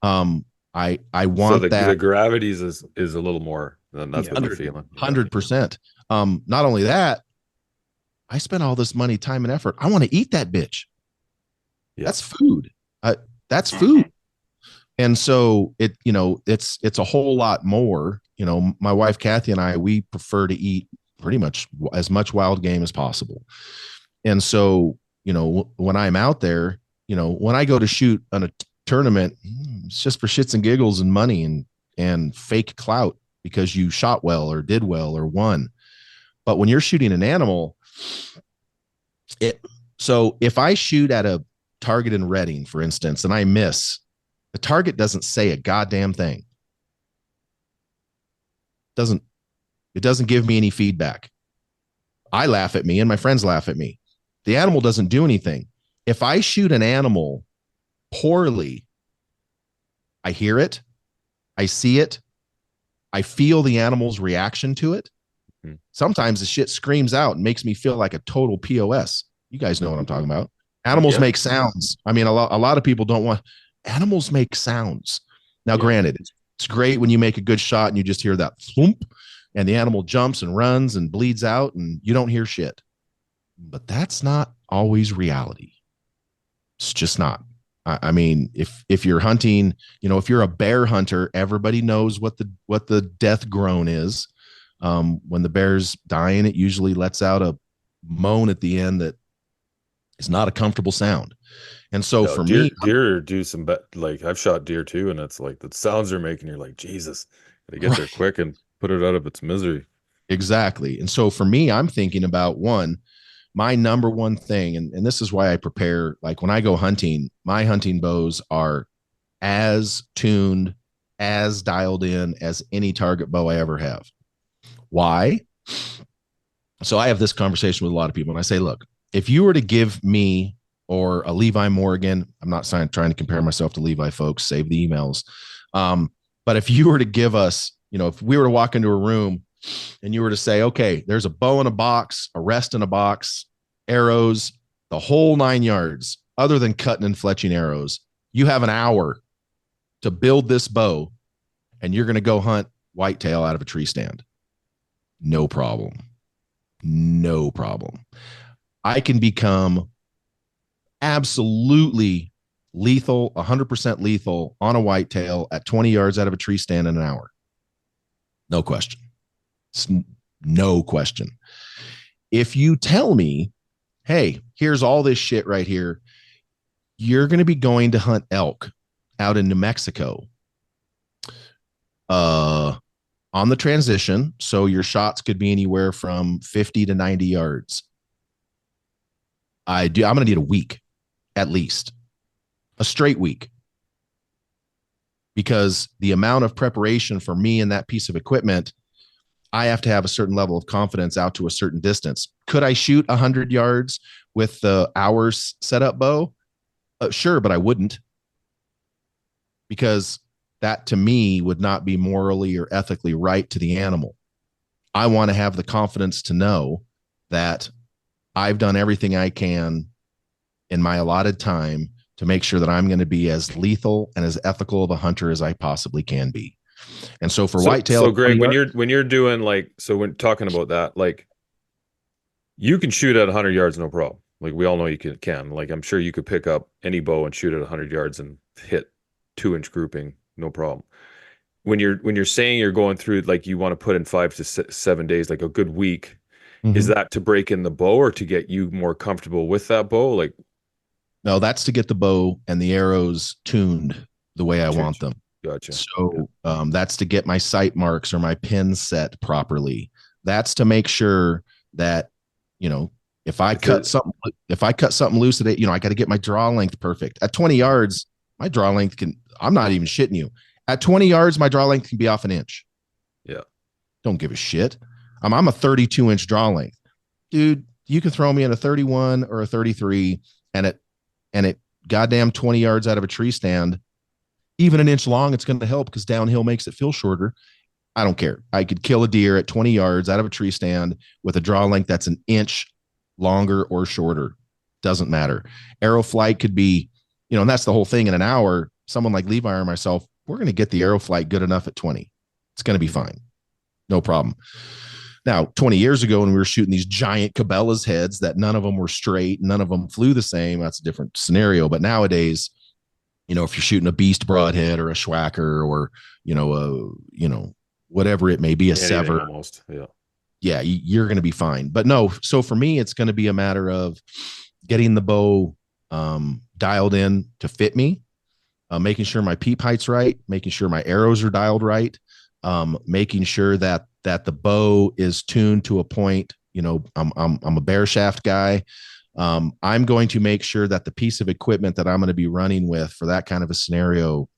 I want that. The gravities is a little more than that's what they're feeling. 100%. Not only that, I spent all this money, time, and effort. I want to eat that bitch. Yeah. That's food. That's food. And so it's a whole lot more. My wife Kathy and I, we prefer to eat pretty much as much wild game as possible. And so, when I'm out there, when I go to shoot on a tournament, it's just for shits and giggles and money and fake clout because you shot well or did well or won. But when you're shooting an animal, so if I shoot at a target in Reading, for instance, and I miss, the target doesn't say a goddamn thing. It doesn't give me any feedback. I laugh at me and my friends laugh at me. The animal doesn't do anything. If I shoot an animal poorly, I hear it, I see it, I feel the animal's reaction to it. Sometimes the shit screams out and makes me feel like a total POS. You guys know what I'm talking about. Animals make sounds. I mean, a lot of people don't want animals make sounds. Now, granted, it's great when you make a good shot and you just hear that thump and the animal jumps and runs and bleeds out and you don't hear shit. But that's not always reality. It's just not. I mean, if you're hunting, if you're a bear hunter, everybody knows what the death groan is. When the bear's dying, it usually lets out a moan at the end that is not a comfortable sound. And so for me, deer do some like I've shot deer too, and it's like the sounds they're making, you're like, Jesus, they get there quick and put it out of its misery. Exactly. And so for me, I'm thinking about my number one thing, and this is why I prepare, like when I go hunting, my hunting bows are as tuned, as dialed in as any target bow I ever have. Why? So I have this conversation with a lot of people and I say, look, if you were to give me or a Levi Morgan, I'm not trying to compare myself to Levi, folks, save the emails. But if you were to give us, if we were to walk into a room and you were to say, okay, there's a bow in a box, a rest in a box, arrows, the whole 9 yards, other than cutting and fletching arrows, you have an hour to build this bow and you're going to go hunt whitetail out of a tree stand. No problem. No problem. I can become absolutely lethal, 100% lethal on a whitetail at 20 yards out of a tree stand in an hour. No question. No question. If you tell me, hey, here's all this shit right here, you're going to be going to hunt elk out in New Mexico on the transition, so your shots could be anywhere from 50 to 90 yards. I'm going to need a week, at least. A straight week. Because the amount of preparation for me and that piece of equipment, I have to have a certain level of confidence out to a certain distance. Could I shoot 100 yards with the hours setup bow? Sure, but I wouldn't. Because that to me would not be morally or ethically right to the animal. I want to have the confidence to know that I've done everything I can in my allotted time to make sure that I'm going to be as lethal and as ethical of a hunter as I possibly can be. And so for whitetail, so Greg, when you're doing when talking about that, like you can shoot at 100 yards, no problem. Like we all know you can. Like I'm sure you could pick up any bow and shoot at 100 yards and hit 2-inch grouping, no problem. When you're saying you're going through, like you want to put in 5 to 7 days, like a good week, is that to break in the bow or to get you more comfortable with that bow? Like, no, that's to get the bow and the arrows tuned the way I want them. Gotcha. So that's to get my sight marks or my pin set properly. That's to make sure that, if I cut something loose at it, I got to get my draw length perfect. At 20 yards, my draw length I'm not even shitting you. At 20 yards, my draw length can be off an inch. Yeah. Don't give a shit. I'm a 32-inch draw length. Dude, you can throw me in a 31 or a 33 and it goddamn 20 yards out of a tree stand, even an inch long, it's going to help because downhill makes it feel shorter. I don't care. I could kill a deer at 20 yards out of a tree stand with a draw length that's an inch longer or shorter. Doesn't matter. Arrow flight could be, and that's the whole thing. In an hour, someone like Levi or myself, we're going to get the arrow flight good enough at 20. It's going to be fine. No problem. Now, 20 years ago, when we were shooting these giant Cabela's heads that none of them were straight, none of them flew the same, that's a different scenario. But nowadays, if you're shooting a beast broadhead or a Schwacker or, whatever it may be, a Sever, almost. Yeah, you're going to be fine. But no, so for me, it's going to be a matter of getting the bow dialed in to fit me, making sure my peep height's right, making sure my arrows are dialed right, making sure that the bow is tuned to a point. I'm a bear shaft guy. I'm going to make sure that the piece of equipment that I'm going to be running with for that kind of a scenario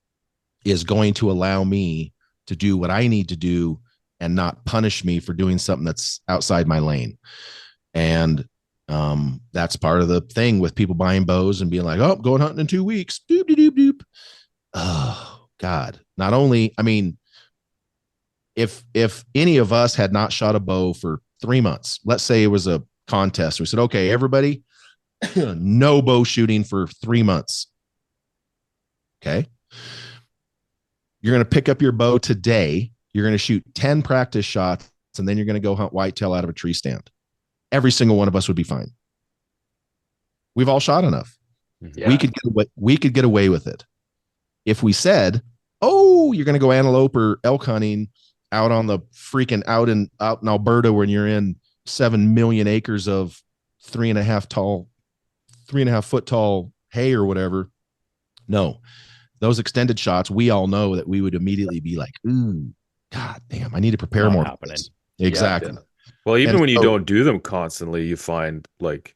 is going to allow me to do what I need to do and not punish me for doing something that's outside my lane. And that's part of the thing with people buying bows and being like, oh, going hunting in 2 weeks. Doop, doop, doop, doop. Oh, God. Not only, if any of us had not shot a bow for 3 months, let's say it was a contest, we said, okay, everybody, no bow shooting for 3 months. Okay. You're going to pick up your bow today. You're going to shoot 10 practice shots, and then you're going to go hunt whitetail out of a tree stand. Every single one of us would be fine. We've all shot enough. Yeah. We could get away with it. If we said, oh, you're going to go antelope or elk hunting out on the freaking out in Alberta when you're in 7 million acres of 3.5 foot tall hay or whatever. No, those extended shots, we all know that we would immediately be like, ooh, God damn, I need to prepare more. Exactly. Yeah. Well, even when you don't do them constantly, you find like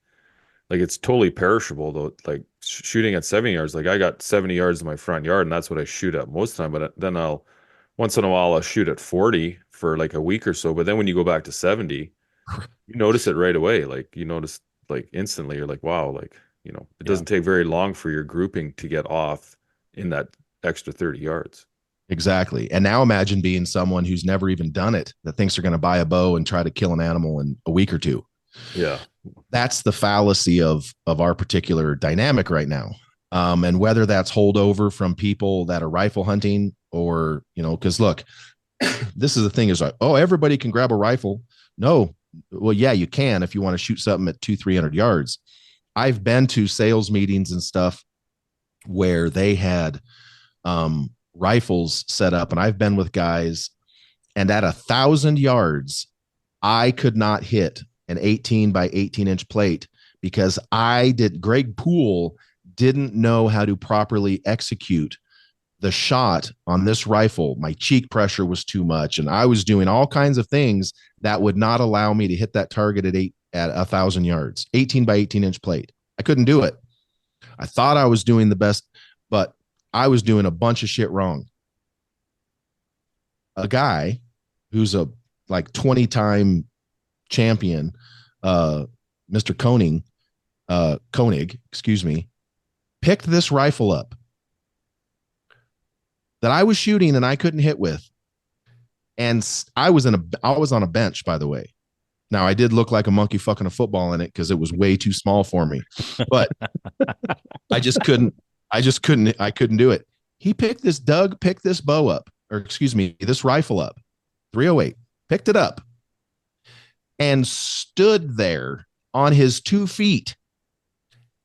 it's totally perishable though. Like shooting at 70 yards, like I got 70 yards in my front yard and that's what I shoot at most of the time. But then once in a while I'll shoot at 40 for like a week or so. But then when you go back to 70, you notice it right away. Like you notice like instantly, you're like, wow, like, it doesn't take very long for your grouping to get off in that extra 30 yards. Exactly. And now imagine being someone who's never even done it, that thinks they're going to buy a bow and try to kill an animal in a week or two. Yeah. That's the fallacy of our particular dynamic right now. And whether that's holdover from people that are rifle hunting or, because look, this is the thing is like, oh, everybody can grab a rifle. No. Well, yeah, you can if you want to shoot something at 200-300 yards. I've been to sales meetings and stuff where they had rifles set up, and I've been with guys, and at 1,000 yards, I could not hit an 18 by 18 inch plate because Greg Poole didn't know how to properly execute the shot on this rifle. My cheek pressure was too much, and I was doing all kinds of things that would not allow me to hit that target at 1,000 yards, 18 by 18 inch plate. I couldn't do it. I thought I was doing the best, but I was doing a bunch of shit wrong. A guy who's a 20-time champion, Mr. Koenig, picked this rifle up that I was shooting and I couldn't hit with. And I was on a bench, by the way. Now I did look like a monkey fucking a football in it because it was way too small for me, but I couldn't do it. Doug picked this bow up, this rifle up, 308, picked it up and stood there on his 2 feet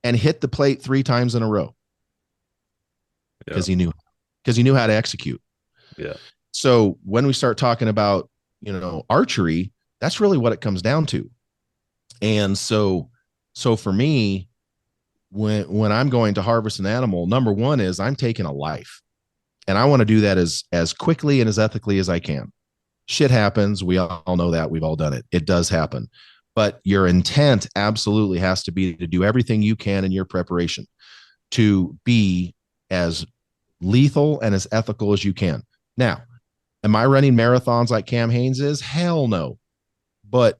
and hit the plate 3 times in a row because he knew how to execute. Yeah. So when we start talking about, archery, that's really what it comes down to. And so for me, when I'm going to harvest an animal, number one is I'm taking a life, and I want to do that as quickly and as ethically as I can. Shit happens. We all know that. We've all done it. It does happen. But your intent absolutely has to be to do everything you can in your preparation to be as lethal and as ethical as you can. Now, am I running marathons like Cam Hanes is? Hell no. But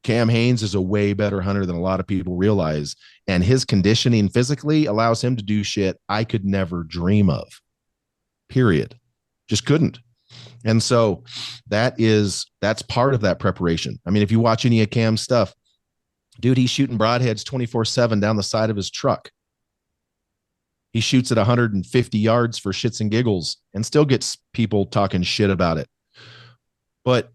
Cam Hanes is a way better hunter than a lot of people realize. And his conditioning physically allows him to do shit I could never dream of. Period. Just couldn't. And so that's part of that preparation. I mean, if you watch any of Cam's stuff, dude, he's shooting broadheads 24/7 down the side of his truck. He shoots at 150 yards for shits and giggles and still gets people talking shit about it. But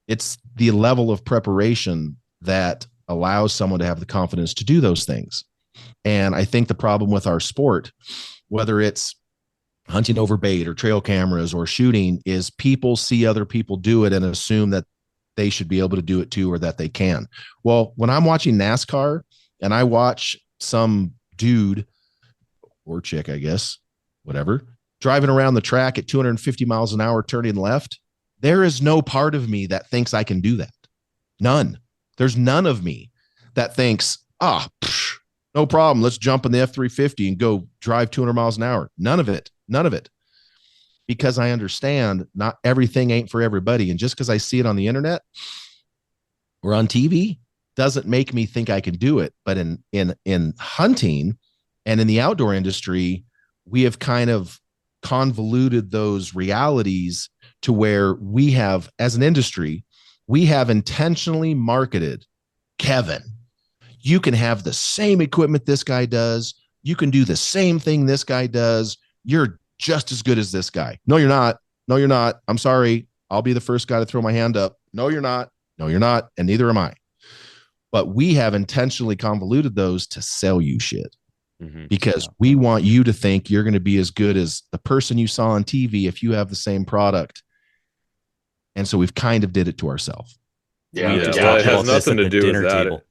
It's the level of preparation that allows someone to have the confidence to do those things. And I think the problem with our sport, whether it's hunting over bait or trail cameras or shooting, is people see other people do it and assume that they should be able to do it too, or that they can. Well, when I'm watching NASCAR and I watch some dude or chick, I guess, whatever, driving around the track at 250 miles an hour, turning left, there is no part of me that thinks I can do that. None. There's none of me that thinks, no problem. Let's jump in the F-350 and go drive 200 miles an hour. None of it. None of it. Because I understand not everything ain't for everybody. And just because I see it on the internet or on TV doesn't make me think I can do it. But in hunting and in the outdoor industry, we have kind of convoluted those realities to where we have, as an industry, we have intentionally marketed, Kevin, you can have the same equipment this guy does. You can do the same thing this guy does. You're just as good as this guy. No, you're not. No, you're not. I'm sorry. I'll be the first guy to throw my hand up. No, you're not. No, you're not. And neither am I. But we have intentionally convoluted those to sell you shit because we want you to think you're going to be as good as the person you saw on TV if you have the same product. And so we've kind of did it to ourselves. Well, it has nothing to do with that.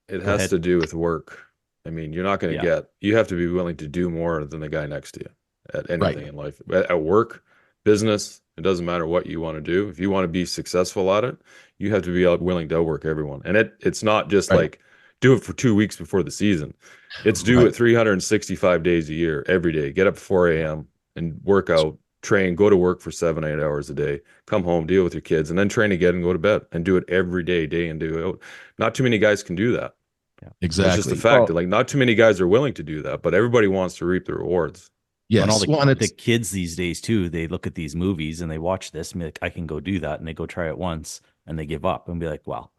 It has to do with work. I mean, you're not going to you have to be willing to do more than the guy next to you at anything in life. At work, business, it doesn't matter what you want to do. If you want to be successful at it, you have to be willing to outwork everyone. And it's not just like do it for 2 weeks before the season. It's do it 365 days a year, every day. Get up at 4 a.m. and work out, train, go to work for 7-8 hours a day, come home, deal with your kids, and then train again and go to bed and do it every day, day in, day out. Not too many guys can do that. Yeah, exactly. It's just the fact that like not too many guys are willing to do that, but everybody wants to reap the rewards. Yes. And all the kids these days too, they look at these movies and they watch this and be like, I can go do that. And they go try it once and they give up and be like, wow.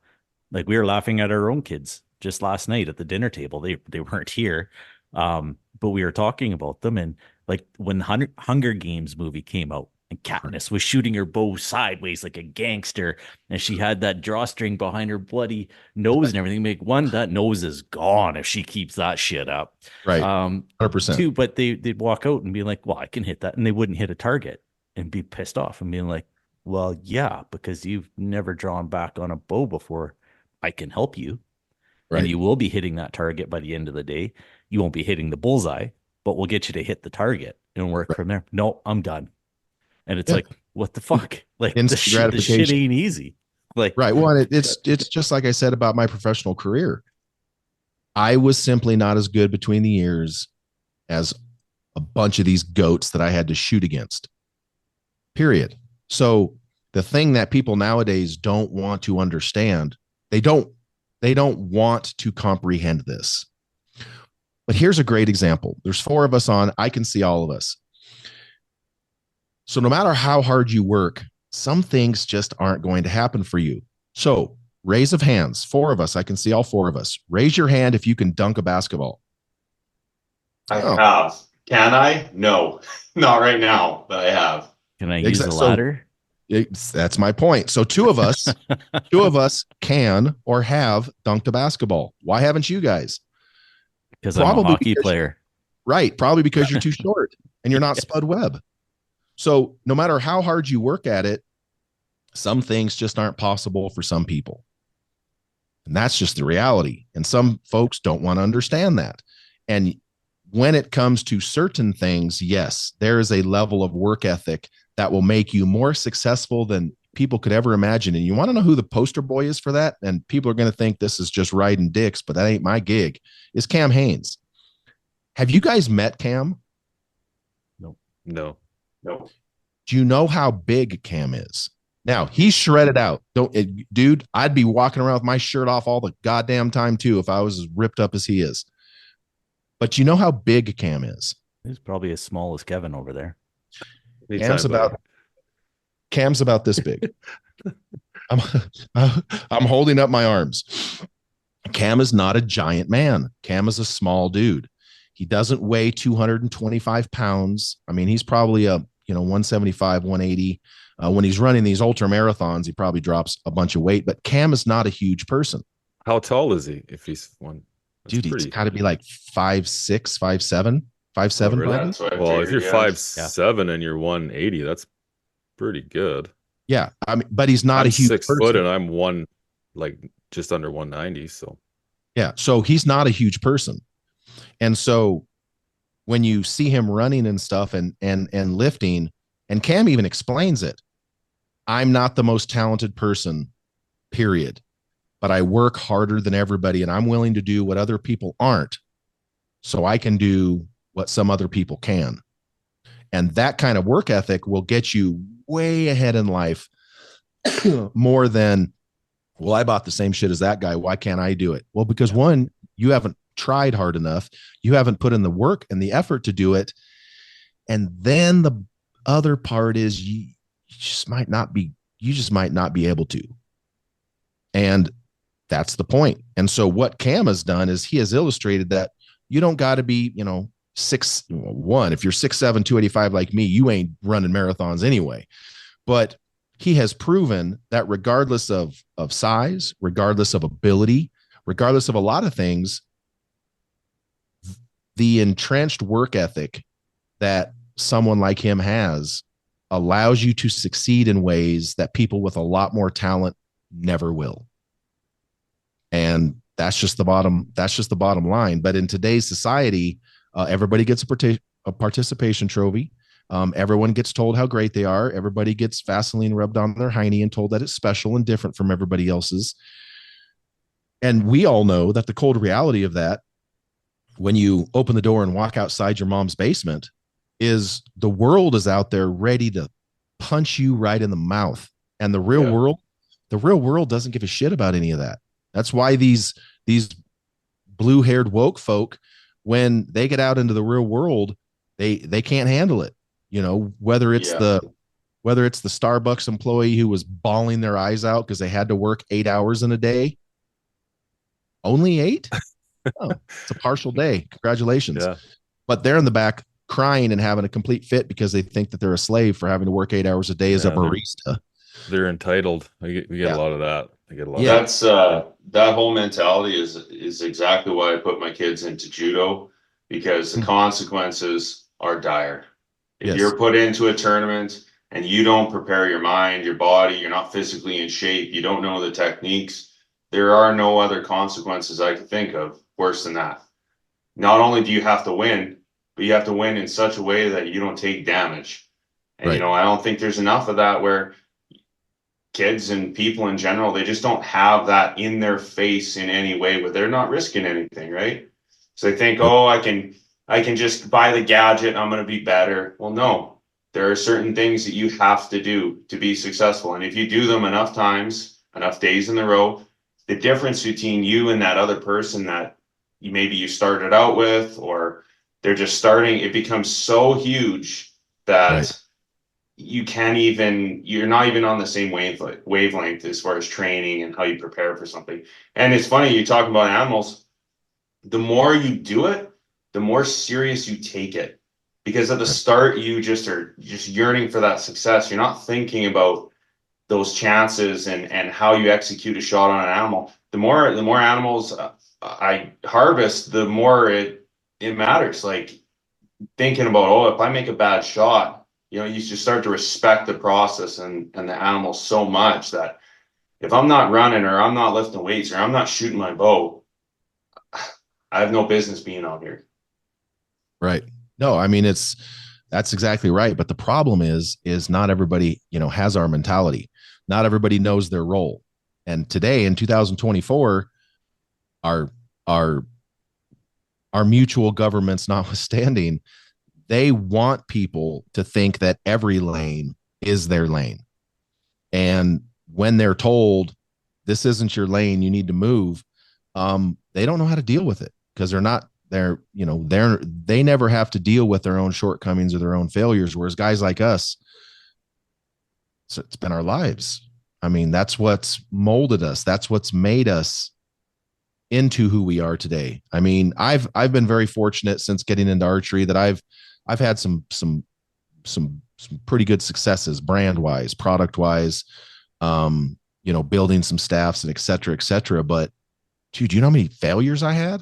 Like we were laughing at our own kids just last night at the dinner table. They weren't here. But we were talking about them, and like when the Hunger Games movie came out and Katniss was shooting her bow sideways like a gangster, and she had that drawstring behind her bloody nose and everything. Like one, that nose is gone if she keeps that shit up. Right. 100%. Two, but they'd walk out and be like, well, I can hit that. And they wouldn't hit a target and be pissed off and being like, well, yeah, because you've never drawn back on a bow before. I can help you. Right. And you will be hitting that target by the end of the day. You won't be hitting the bullseye, but we'll get you to hit the target and work from there. No, I'm done. And it's like, what the fuck? Like the shit ain't easy. Like, right. Well, it's just like I said about my professional career. I was simply not as good between the ears as a bunch of these goats that I had to shoot against. Period. So the thing that people nowadays don't want to understand, they don't want to comprehend this. But here's a great example. There's 4 of us on. I can see all of us. So no matter how hard you work, some things just aren't going to happen for you. So raise of hands, 4 of us. I can see all 4 of us. Raise your hand if you can dunk a basketball. I have. Can I? No, not right now, but I have. Can I use a ladder? That's my point. So 2 of us, 2 of us can or have dunked a basketball. Why haven't you guys? Because I'm a hockey player. Right. Probably because you're too short and you're not Spud Webb. So no matter how hard you work at it, some things just aren't possible for some people. And that's just the reality. And some folks don't want to understand that. And when it comes to certain things, yes, there is a level of work ethic that will make you more successful than people could ever imagine. And you want to know who the poster boy is for that? And people are going to think this is just riding dicks, but that ain't my gig. Is Cam Haines. Have you guys met Cam? No. Do you know how big Cam is? Now, he's shredded out. Dude, I'd be walking around with my shirt off all the goddamn time too if I was as ripped up as he is. But you know how big Cam is? He's probably as small as Kevin over there. Cam's about this big. I'm holding up my arms. Cam is not a giant man. Cam is a small dude. He doesn't weigh 225 pounds. I mean, he's probably a 175, 180. When he's running these ultra marathons, he probably drops a bunch of weight, but Cam is not a huge person. How tall is he if he's one? Dude, he's got to be like 5'6", 5'7", 5'7", really? probably. Well, if you're 5'7" and you're 180, that's pretty good. Yeah, I mean, but he's not a huge 6 person. foot and I'm just under 190. So yeah, so he's not a huge person, and so when you see him running and stuff and lifting, and Cam even explains it, I'm not the most talented person, period, but I work harder than everybody, and I'm willing to do what other people aren't, so I can do what some other people can. And that kind of work ethic will get you way ahead in life more than, well, I bought the same shit as that guy. Why can't I do it? Well, because one, you haven't tried hard enough. You haven't put in the work and the effort to do it. And then the other part is you just might not be able to. And that's the point. And so what Cam has done is he has illustrated that you don't got to be, 6'1". If you're 6'7", 285 like me, you ain't running marathons anyway. But he has proven that regardless of size, regardless of ability, regardless of a lot of things, the entrenched work ethic that someone like him has allows you to succeed in ways that people with a lot more talent never will. And that's just the bottom line. But in today's society, everybody gets a participation trophy. Everyone gets told how great they are. Everybody gets Vaseline rubbed on their hiney and told that it's special and different from everybody else's. And we all know that the cold reality of that, when you open the door and walk outside your mom's basement, is the world is out there ready to punch you right in the mouth. And the real world doesn't give a shit about any of that. That's why these blue-haired woke folk, when they get out into the real world, they can't handle it. Whether it's the Starbucks employee who was bawling their eyes out because they had to work 8 hours in a day. Only 8? Oh, it's a partial day. Congratulations. Yeah. But they're in the back crying and having a complete fit because they think that they're a slave for having to work 8 hours a day as a barista. They're entitled. We get a lot of that. That's that whole mentality is exactly why I put my kids into judo, because the consequences are dire. If you're put into a tournament and you don't prepare your mind, your body, you're not physically in shape, you don't know the techniques, there are no other consequences I can think of worse than that. Not only do you have to win, but you have to win in such a way that you don't take damage. And, I don't think there's enough of that where kids and people in general, they just don't have that in their face in any way where they're not risking anything, right? So they think, oh, I can just buy the gadget, I'm going to be better. Well, no, there are certain things that you have to do to be successful. And if you do them enough times, enough days in a row, the difference between you and that other person that maybe you started out with, or they're just starting, it becomes so huge that you're not even on the same wavelength as far as training and how you prepare for something. And it's funny, you talk about animals, the more you do it, the more serious you take it, because at the start you just are just yearning for that success. You're not thinking about those chances and how you execute a shot on an animal. The more animals I harvest, the more it matters. Like thinking about, oh, if I make a bad shot, you just start to respect the process and the animal so much that if I'm not running or I'm not lifting weights or I'm not shooting my bow, I have no business being out here. Right. No, I mean, that's exactly right. But the problem is not everybody, has our mentality. Not everybody knows their role. And today in 2024, our mutual governments notwithstanding, they want people to think that every lane is their lane. And when they're told this isn't your lane, you need to move, they don't know how to deal with it because they never have to deal with their own shortcomings or their own failures. Whereas guys like us, it's been our lives. I mean, that's what's molded us. That's what's made us into who we are today. I mean, I've been very fortunate since getting into archery that I've had some some pretty good successes, brand wise, product wise, building some staffs and et cetera, et cetera. But dude, do you know how many failures I had?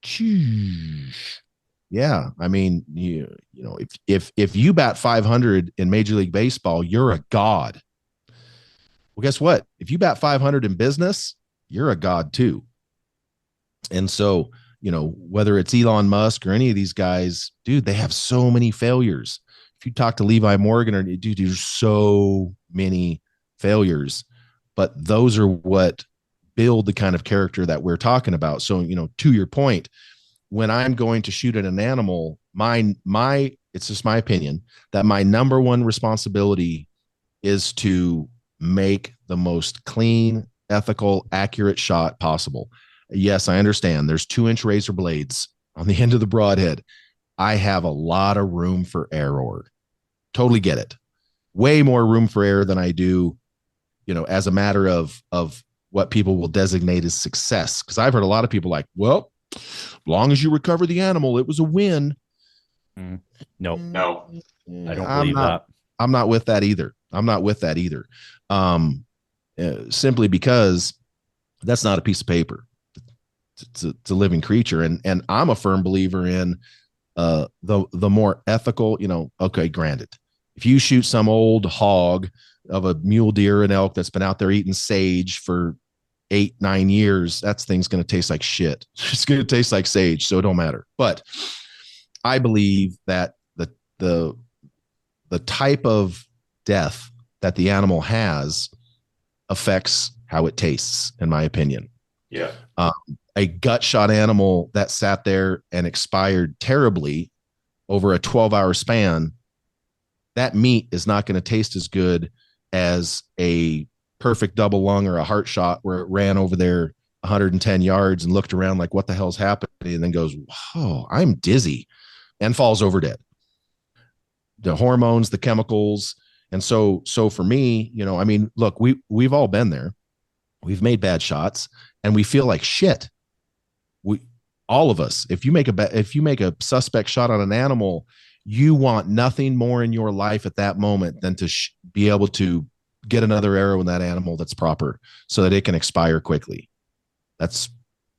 Jeez. Yeah. I mean, if you bat 500 in Major League Baseball, you're a god. Well, guess what? If you bat 500 in business, you're a god too. And so, whether it's Elon Musk or any of these guys, dude, they have so many failures. If you talk to Levi Morgan, or dude, there's so many failures, but those are what build the kind of character that we're talking about. So, to your point, when I'm going to shoot at an animal, it's just my opinion that my number one responsibility is to make the most clean, ethical, accurate shot possible. Yes, I understand there's 2-inch razor blades on the end of the broadhead. I have a lot of room for error. Totally get it. Way more room for error than I do, as a matter of what people will designate as success. Because I've heard a lot of people like, well, as long as you recover the animal, it was a win. No, I don't I'm believe that. I'm not with that either. Simply because that's not a piece of paper. It's a living creature. And I'm a firm believer in the more ethical, okay, granted, if you shoot some old hog of a mule deer and elk that's been out there eating sage for 8-9 years, that thing's going to taste like shit. It's going to taste like sage. So it don't matter. But I believe that the type of death that the animal has affects how it tastes, in my opinion. Yeah. A gut shot animal that sat there and expired terribly over a 12-hour span, that meat is not going to taste as good as a perfect double lung or a heart shot where it ran over there 110 yards and looked around like, what the hell's happening? And then goes, oh, I'm dizzy, and falls over dead. The hormones, the chemicals. And so for me, look, we've all been there. We've made bad shots and we feel like shit. All of us, if you make a suspect shot on an animal, you want nothing more in your life at that moment than to be able to get another arrow in that animal that's proper so that it can expire quickly. That's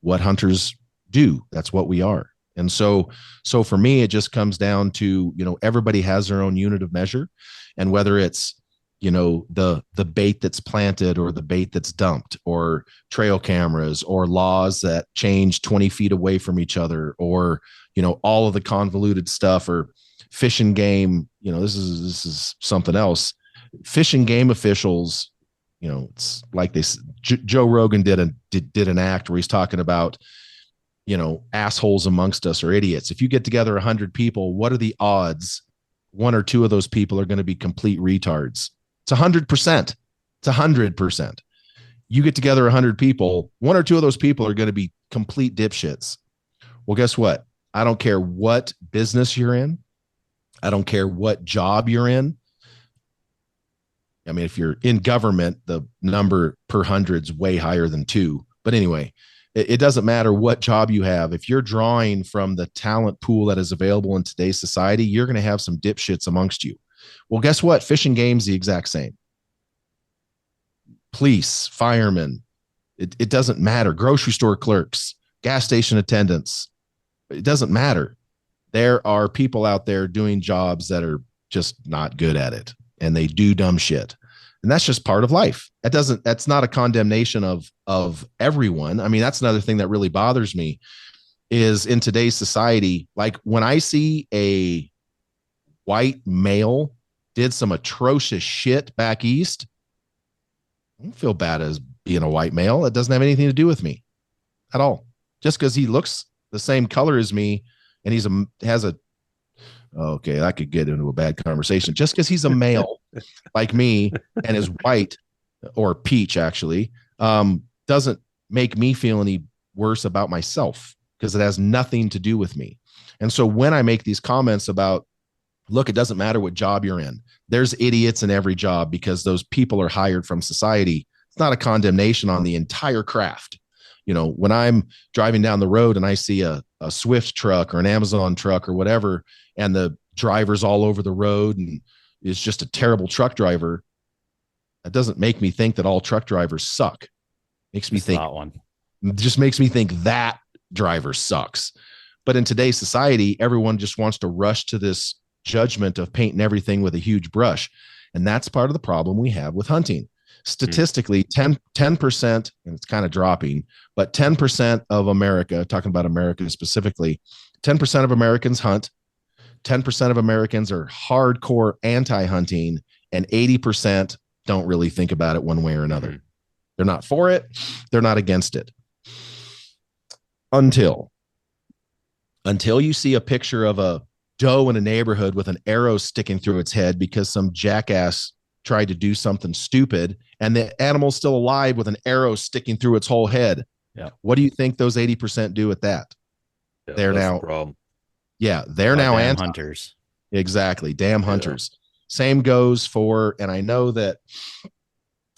what hunters do. That's what we are. And so for me, it just comes down to, everybody has their own unit of measure, and whether it's, the bait that's planted or the bait that's dumped, or trail cameras, or laws that change 20 feet away from each other, or, all of the convoluted stuff, or fish and game, this is something else. Fish and game officials, it's like Joe Rogan did an act where he's talking about, assholes amongst us or idiots. If you get together 100 people, what are the odds 1 or 2 of those people are going to be complete retards? It's 100%. It's 100%. You get together 100 people, 1 or 2 of those people are going to be complete dipshits. Well, guess what? I don't care what business you're in. I don't care what job you're in. I mean, if you're in government, the number per 100's way higher than 2. But anyway, it doesn't matter what job you have. If you're drawing from the talent pool that is available in today's society, you're going to have some dipshits amongst you. Well, guess what? Fish and game's the exact same. Police, firemen, it doesn't matter. Grocery store clerks, gas station attendants, it doesn't matter. There are people out there doing jobs that are just not good at it, and they do dumb shit. And that's just part of life. That's not a condemnation of everyone. I mean, that's another thing that really bothers me is in today's society, like when I see a white male did some atrocious shit back east, I don't feel bad as being a white male. It doesn't have anything to do with me at all. Just because he looks the same color as me and okay, I could get into a bad conversation. Just because he's a male like me and is white or peach actually, doesn't make me feel any worse about myself, because it has nothing to do with me. And so when I make these comments about, look, it doesn't matter what job you're in, there's idiots in every job because those people are hired from society. It's not a condemnation on the entire craft. When I'm driving down the road and I see a Swift truck or an Amazon truck or whatever, and the drivers all over the road and is just a terrible truck driver, that doesn't make me think that all truck drivers suck. Makes me Just think that one. just makes me think that driver sucks. But in today's society, everyone just wants to rush to this judgment of painting everything with a huge brush. And that's part of the problem we have with hunting. Statistically, 10%, and it's kind of dropping, but 10% of America, talking about America specifically, 10% of Americans hunt, 10% of Americans are hardcore anti-hunting, and 80% don't really think about it one way or another. They're not for it. They're not against it. Until you see a picture of a doe in a neighborhood with an arrow sticking through its head because some jackass tried to do something stupid, and the animal's still alive with an arrow sticking through its whole head. Yeah. What do you think those 80% do with that? Yeah, they're now the problem. Yeah, they're now hunters. Exactly, damn hunters. Same goes for, and I know that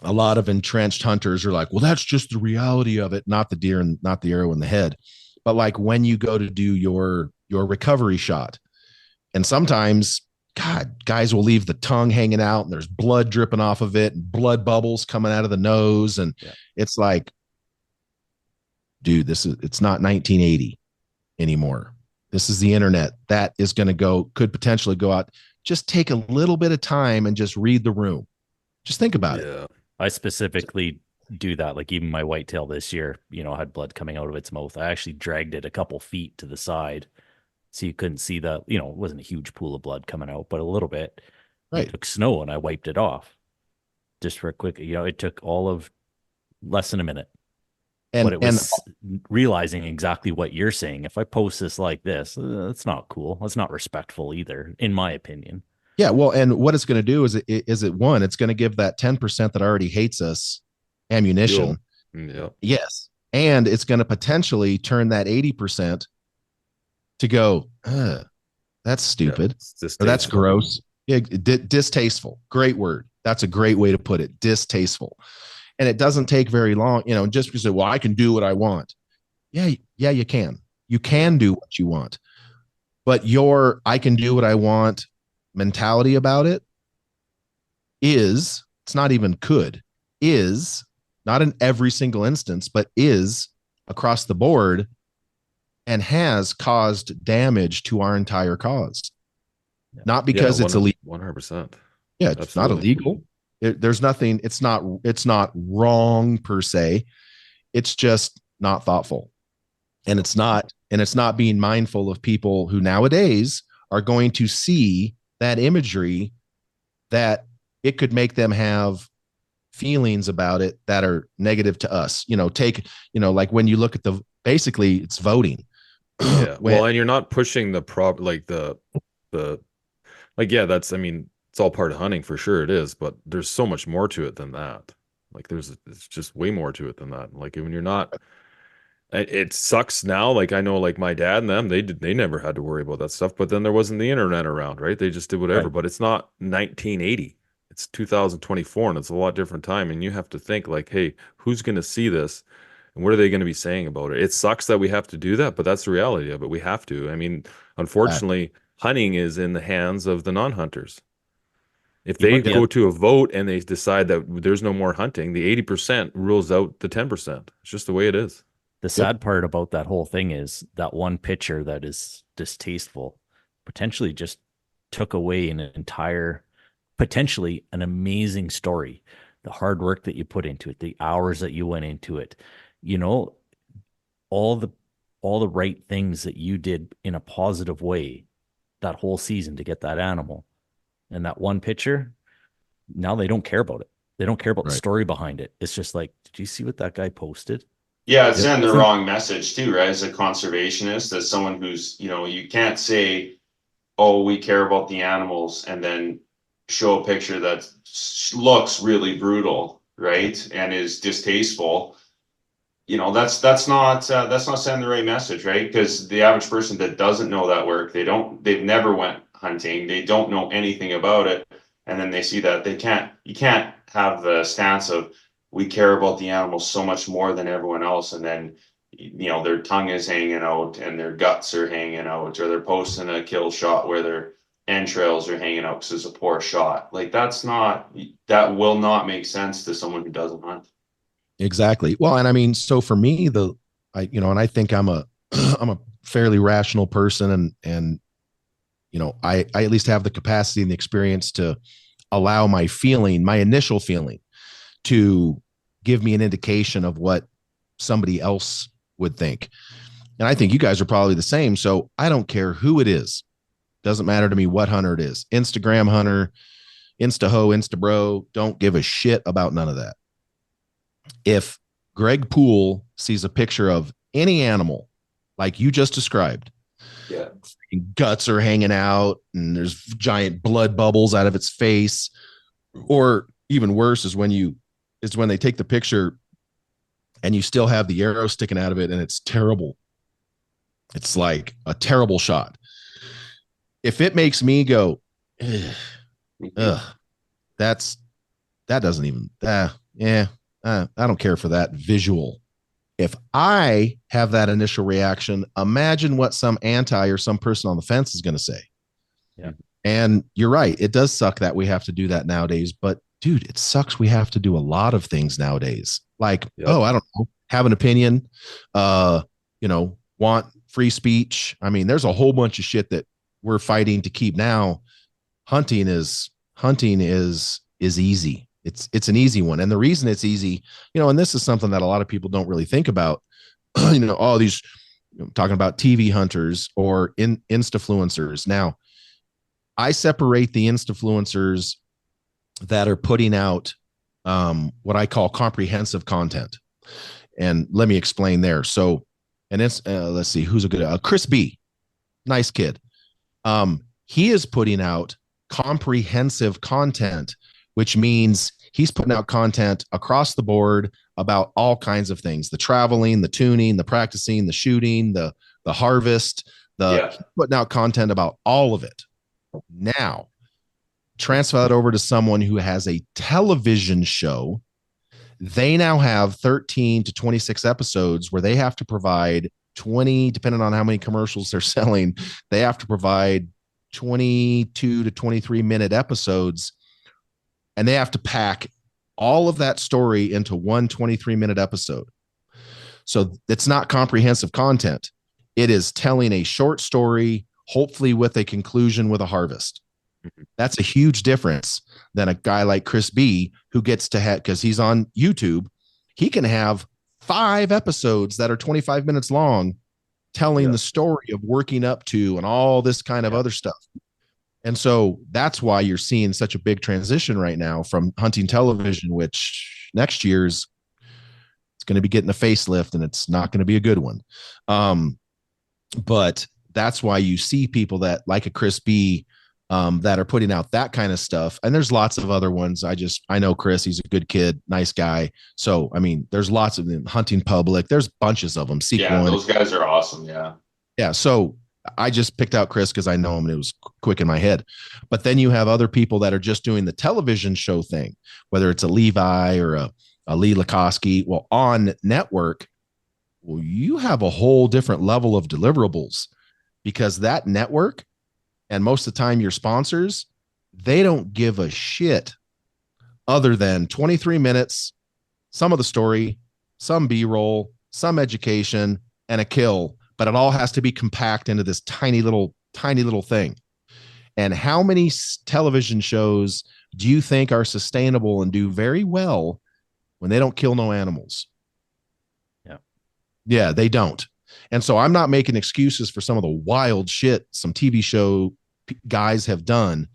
a lot of entrenched hunters are like, well, that's just the reality of it, not the deer and not the arrow in the head. But like when you go to do your recovery shot, and sometimes, God, guys will leave the tongue hanging out and there's blood dripping off of it and blood bubbles coming out of the nose. And it's like, dude, it's not 1980 anymore. This is the internet. That is going to could potentially go out. Just take a little bit of time and just read the room. Just think about it. I specifically do that. Like even my whitetail this year, had blood coming out of its mouth. I actually dragged it a couple feet to the side so you couldn't see it wasn't a huge pool of blood coming out, but a little bit. Right. It took snow and I wiped it off just for a quick, it took all of less than a minute. But it was realizing exactly what you're saying. If I post this like this, it's not cool. It's not respectful either, in my opinion. Yeah, well, and what it's going to do is it's going to give that 10% that already hates us ammunition. Yeah. Yes. And it's going to potentially turn that 80% to go, that's stupid. Or that's gross. Yeah, distasteful. Great word. That's a great way to put it. Distasteful. And it doesn't take very long, just because, well, I can do what I want. Yeah, you can. You can do what you want. But I can do what I want mentality about it it's not even is not in every single instance, but is across the board and has caused damage to our entire cause. Not because it's illegal. 100%. Yeah, it's Absolutely. not illegal. There's nothing. It's not wrong per se. It's just not thoughtful, and it's not being mindful of people who nowadays are going to see that imagery, that it could make them have feelings about it that are negative to us. Like when you look at basically it's voting. Yeah. Well, and you're not pushing that's it's all part of hunting for sure, it is, but there's so much more to it than that. Like it's just way more to it than that. Like when you're not, it sucks now. Like I know, like my dad and them, they never had to worry about that stuff, but then there wasn't the internet around, right? They just did whatever, but it's not 1980. It's 2024 and it's a lot different time. And you have to think like, hey, who's going to see this? And what are they going to be saying about it? It sucks that we have to do that, but that's the reality of it. We have to. I mean, unfortunately, hunting is in the hands of the non-hunters. If they go to a vote and they decide that there's no more hunting, the 80% rules out the 10%. It's just the way it is. The sad part about that whole thing is that one picture that is distasteful potentially just took away potentially an amazing story. The hard work that you put into it, the hours that you went into it, all the right things that you did in a positive way that whole season to get that animal. And that one picture, now they don't care about it. They don't care about the story behind it. It's just like, did you see what that guy posted? Yeah, it's sending the wrong message too, right? As a conservationist, as someone who's, you can't say, oh, we care about the animals and then show a picture that looks really brutal, right? And is distasteful. That's not sending the right message, right? Because the average person that doesn't know that work, they've never went hunting, they don't know anything about it, and then they see that you can't have the stance of we care about the animals so much more than everyone else, and then their tongue is hanging out and their guts are hanging out, or they're posting a kill shot where entrails are hanging out because it's a poor shot. Like that will not make sense to someone who doesn't hunt. Exactly. Well, and I mean, so for me, and I think I'm a I'm a fairly rational person, and I at least have the capacity and the experience to allow my initial feeling, to give me an indication of what somebody else would think. And I think you guys are probably the same. So I don't care who it is. Doesn't matter to me what hunter it is. Instagram hunter, Insta ho, Insta bro, don't give a shit about none of that. If Greg Poole sees a picture of any animal like you just described, yeah, guts are hanging out and there's giant blood bubbles out of its face, or even worse is when they take the picture and you still have the arrow sticking out of it and it's terrible. It's like a terrible shot. If it makes me go, ugh, that doesn't even, I don't care for that visual. If I have that initial reaction, imagine what some or some person on the fence is going to say. Yeah. And you're right. It does suck that we have to do that nowadays, but dude, it sucks. We have to do a lot of things nowadays. Like, I don't know, have an opinion, want free speech. I mean, there's a whole bunch of shit that we're fighting to keep now. Hunting is easy. It's an easy one. And the reason it's easy, and this is something that a lot of people don't really think about, all these talking about TV hunters or instafluencers. Now, I separate the instafluencers that are putting out what I call comprehensive content. And let me explain there. So, and it's, let's see, who's a good, Chris B, nice kid. He is putting out comprehensive content, which means he's putting out content across the board about all kinds of things: the traveling, the tuning, the practicing, the shooting, the harvest, putting out content about all of it. Now, transfer that over to someone who has a television show. They now have 13 to 26 episodes where they have to provide 20, depending on how many commercials they're selling, they have to provide 22 to 23 minute episodes. And they have to pack all of that story into one 23-minute episode. So it's not comprehensive content. It is telling a short story, hopefully with a conclusion with a harvest. That's a huge difference than a guy like Chris B, who gets to have, because he's on YouTube, he can have 5 episodes that are 25 minutes long telling the story of working up to and all this kind of other stuff. And so that's why you're seeing such a big transition right now from hunting television, which next year's it's going to be getting a facelift and it's not going to be a good one. But that's why you see people that like a Chris B that are putting out that kind of stuff. And there's lots of other ones. I know Chris, he's a good kid, nice guy. So, I mean, there's lots of them. Hunting Public, there's bunches of them. Those guys are awesome. Yeah. Yeah. So I just picked out Chris because I know him and it was quick in my head. But then you have other people that are just doing the television show thing, whether it's a Levi or a Lee Lakosky. Well, on network, you have a whole different level of deliverables, because that network and most of the time your sponsors, they don't give a shit other than 23 minutes, some of the story, some B-roll, some education, and a kill. But it all has to be compact into this tiny little thing. And how many television shows do you think are sustainable and do very well when they don't kill no animals? Yeah, they don't. And so I'm not making excuses for some of the wild shit some TV show guys have done,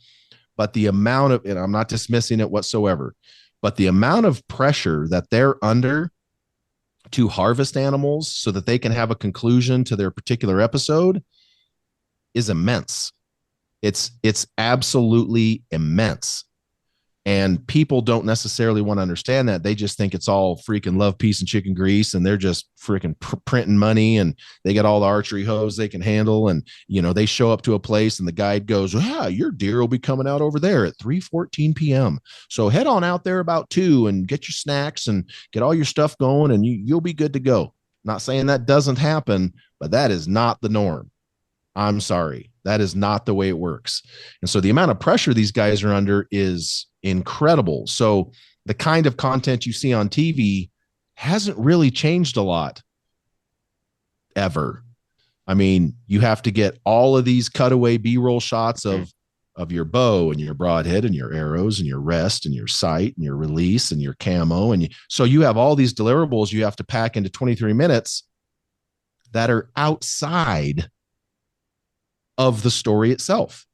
but the amount of, and I'm not dismissing it whatsoever, but the amount of pressure that they're under to harvest animals so that they can have a conclusion to their particular episode is immense. It's absolutely immense. And people don't necessarily want to understand that. They just think it's all freaking love, peace, and chicken grease. And they're just freaking printing money, and they got all the archery hose they can handle. And, they show up to a place and the guide goes, yeah, your deer will be coming out over there at 3:14 p.m. So head on out there about 2 and get your snacks and get all your stuff going, and you'll be good to go. Not saying that doesn't happen, but that is not the norm. I'm sorry. That is not the way it works. And so the amount of pressure these guys are under is incredible. So the kind of content you see on TV hasn't really changed a lot ever. I mean, you have to get all of these cutaway B-roll shots of your bow and your broadhead and your arrows and your rest and your sight and your release and your camo. And so you have all these deliverables you have to pack into 23 minutes that are outside of the story itself,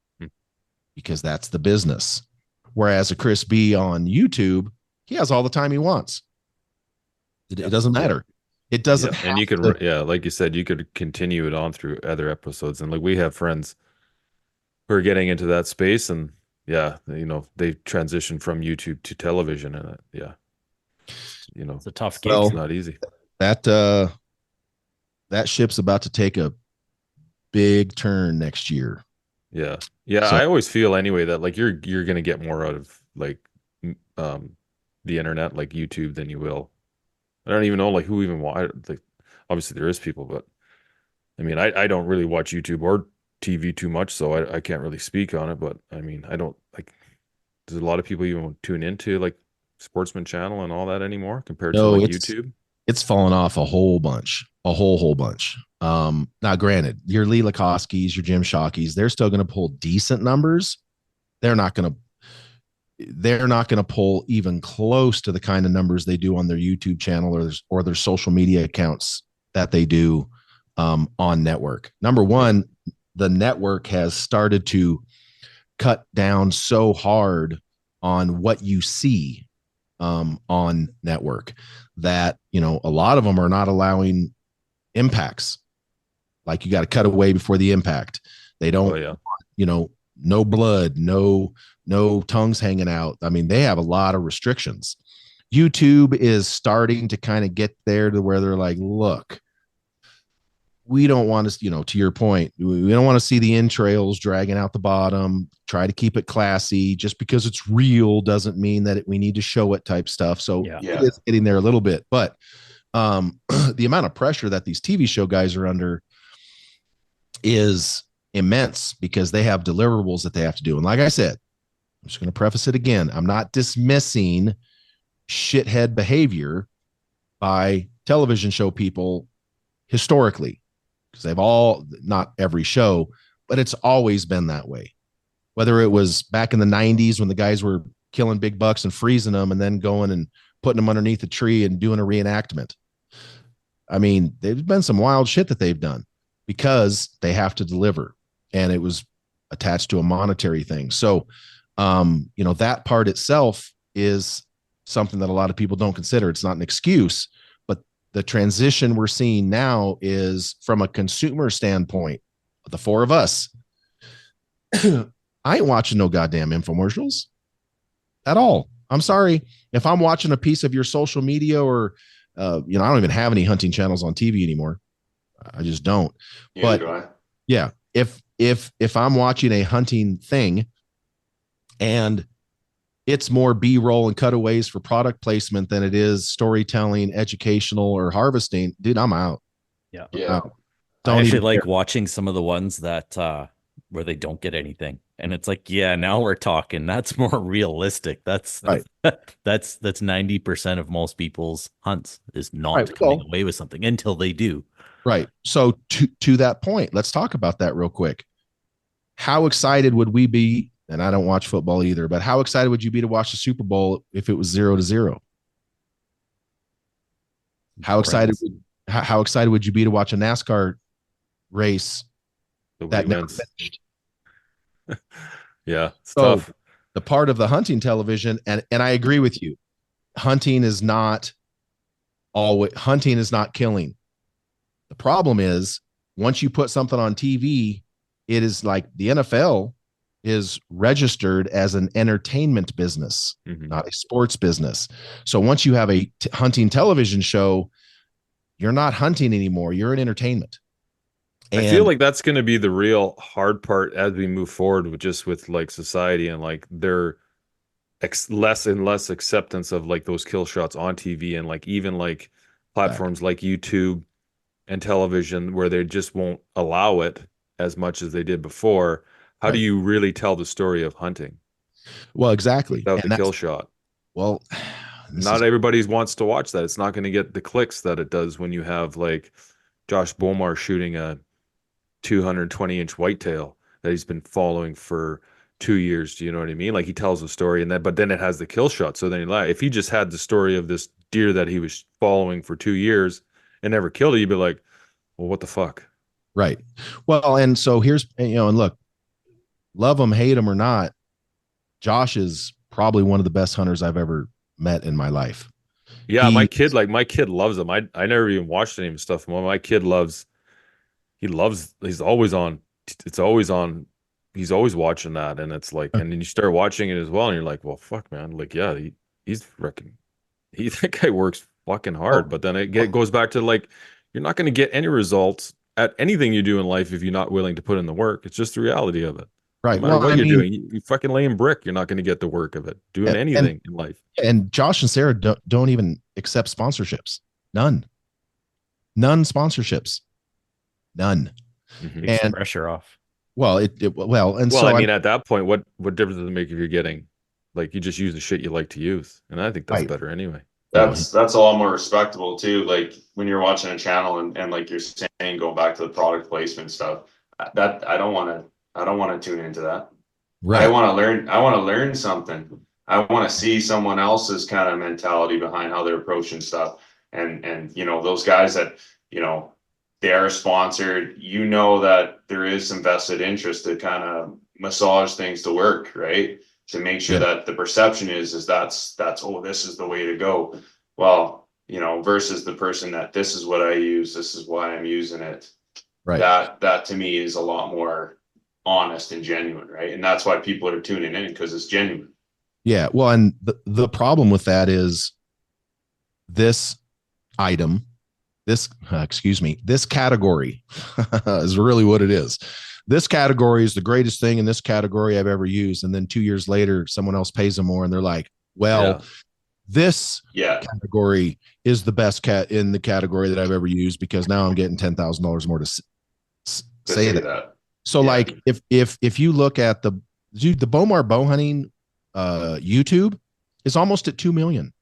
because that's the business. Whereas a Chris B on YouTube, he has all the time he wants. It doesn't matter. It doesn't. And you could, like you said, you could continue it on through other episodes. And like we have friends who are getting into that space, and they transition from YouTube to television, and it's a tough gig. Well, it's not easy. That ship's about to take a big turn next year. Yeah. So, I always feel anyway that like you're going to get more out of like the internet, like YouTube, than you will. I don't even know like who even like, obviously there is people, but I mean, I don't really watch YouTube or TV too much, so I can't really speak on it. But I mean, I don't like. There's a lot of people even tune into like Sportsman Channel and all that anymore compared to like YouTube. It's fallen off a whole bunch, a whole bunch. Now, granted, your Lee Lakowskis, your Jim Shockeys, they're still going to pull decent numbers. They're not going to pull even close to the kind of numbers they do on their YouTube channel or their social media accounts that they do on network. Number one, the network has started to cut down so hard on what you see on network that, a lot of them are not allowing impacts. Like you got to cut away before the impact. They don't, no blood, no tongues hanging out. I mean, they have a lot of restrictions. YouTube is starting to kind of get there to where they're like, look, we don't want to, to your point, we don't want to see the entrails dragging out the bottom. Try to keep it classy. Just because it's real doesn't mean that we need to show it type stuff. So it is getting there a little bit, but the amount of pressure that these TV show guys are under is immense because they have deliverables that they have to do. And like I said, I'm just going to preface it again. I'm not dismissing shithead behavior by television show people historically, because they've all, not every show, but it's always been that way. Whether it was back in the 90s when the guys were killing big bucks and freezing them and then going and putting them underneath a tree and doing a reenactment. I mean, there's been some wild shit that they've done because they have to deliver, and it was attached to a monetary thing. So, that part itself is something that a lot of people don't consider. It's not an excuse, but the transition we're seeing now is from a consumer standpoint. The four of us, I ain't watching no goddamn infomercials at all. I'm sorry. If I'm watching a piece of your social media or, I don't even have any hunting channels on TV anymore. I just don't. Yeah, if I'm watching a hunting thing and it's more B-roll and cutaways for product placement than it is storytelling, educational, or harvesting, dude, I'm out. Yeah. Don't I actually even like care. watching some of the ones that where they don't get anything, and it's like, now we're talking. That's more realistic. That's right. That's 90% of most people's hunts is not coming away with something until they do. Right. So to that point, let's talk about that real quick. How excited would we be? And I don't watch football either, but how excited would you be to watch the Super Bowl if it was 0-0? How excited would you be to watch a NASCAR race that never finished? Yeah, it's so tough. The part of the hunting television, and I agree with you, hunting is not killing. The problem is once you put something on TV, it is like the NFL is registered as an entertainment business, not a sports business. So once you have a hunting television show, you're not hunting anymore. You're in entertainment. I feel like that's going to be the real hard part as we move forward with like society and like their less and less acceptance of like those kill shots on TV and like even like platforms like YouTube and television where they just won't allow it as much as they did before, how do you really tell the story of hunting? Well, exactly. Without the kill shot. Well, not everybody wants to watch that. It's not going to get the clicks that it does when you have like Josh Bomar shooting a 220-inch whitetail that he's been following for 2 years. Do you know what I mean? Like he tells a story but then it has the kill shot. So then if he just had the story of this deer that he was following for 2 years and never killed it, you'd be like, well, what the fuck? Right. Well, and so here's, and look, love him, hate him or not, Josh is probably one of the best hunters I've ever met in my life. Yeah, my kid loves him. I never even watched any of his stuff. My kid he's always on. It's always on. He's always watching that. And it's like, and then you start watching it as well. And you're like, well, fuck, man. Like, yeah, that guy works fucking hard. But then it goes back to like, you're not going to get any results at anything you do in life if you're not willing to put in the work. It's just the reality of it. Right. No matter what you're doing, you fucking laying brick, you're not going to get the work of it. Doing anything in life. And Josh and Sarah don't even accept sponsorships. None sponsorships. None. Takes the pressure off. Well, I mean, at that point, what difference does it make if you're getting, like, you just use the shit you like to use? And I think that's better anyway. That's a lot more respectable too. Like when you're watching a channel and like you're saying, going back to the product placement stuff, that I don't want to tune into that. Right. I want to learn something. I want to see someone else's kind of mentality behind how they're approaching stuff. And those guys that, they are sponsored, that there is some vested interest to kind of massage things to work, right? To make sure that the perception is that's, oh, this is the way to go. Well, versus the person that this is what I use, this is why I'm using it. Right. That to me is a lot more honest and genuine, right? And that's why people are tuning in, because it's genuine. Yeah. Well, and the problem with that is this category is really what it is. This category is the greatest thing in this category I've ever used. And then 2 years later, someone else pays them more and they're like, this category is the best cat in the category that I've ever used, because now I'm getting $10,000 more to say that. So like if you look at the Bomar bow hunting YouTube is almost at 2 million.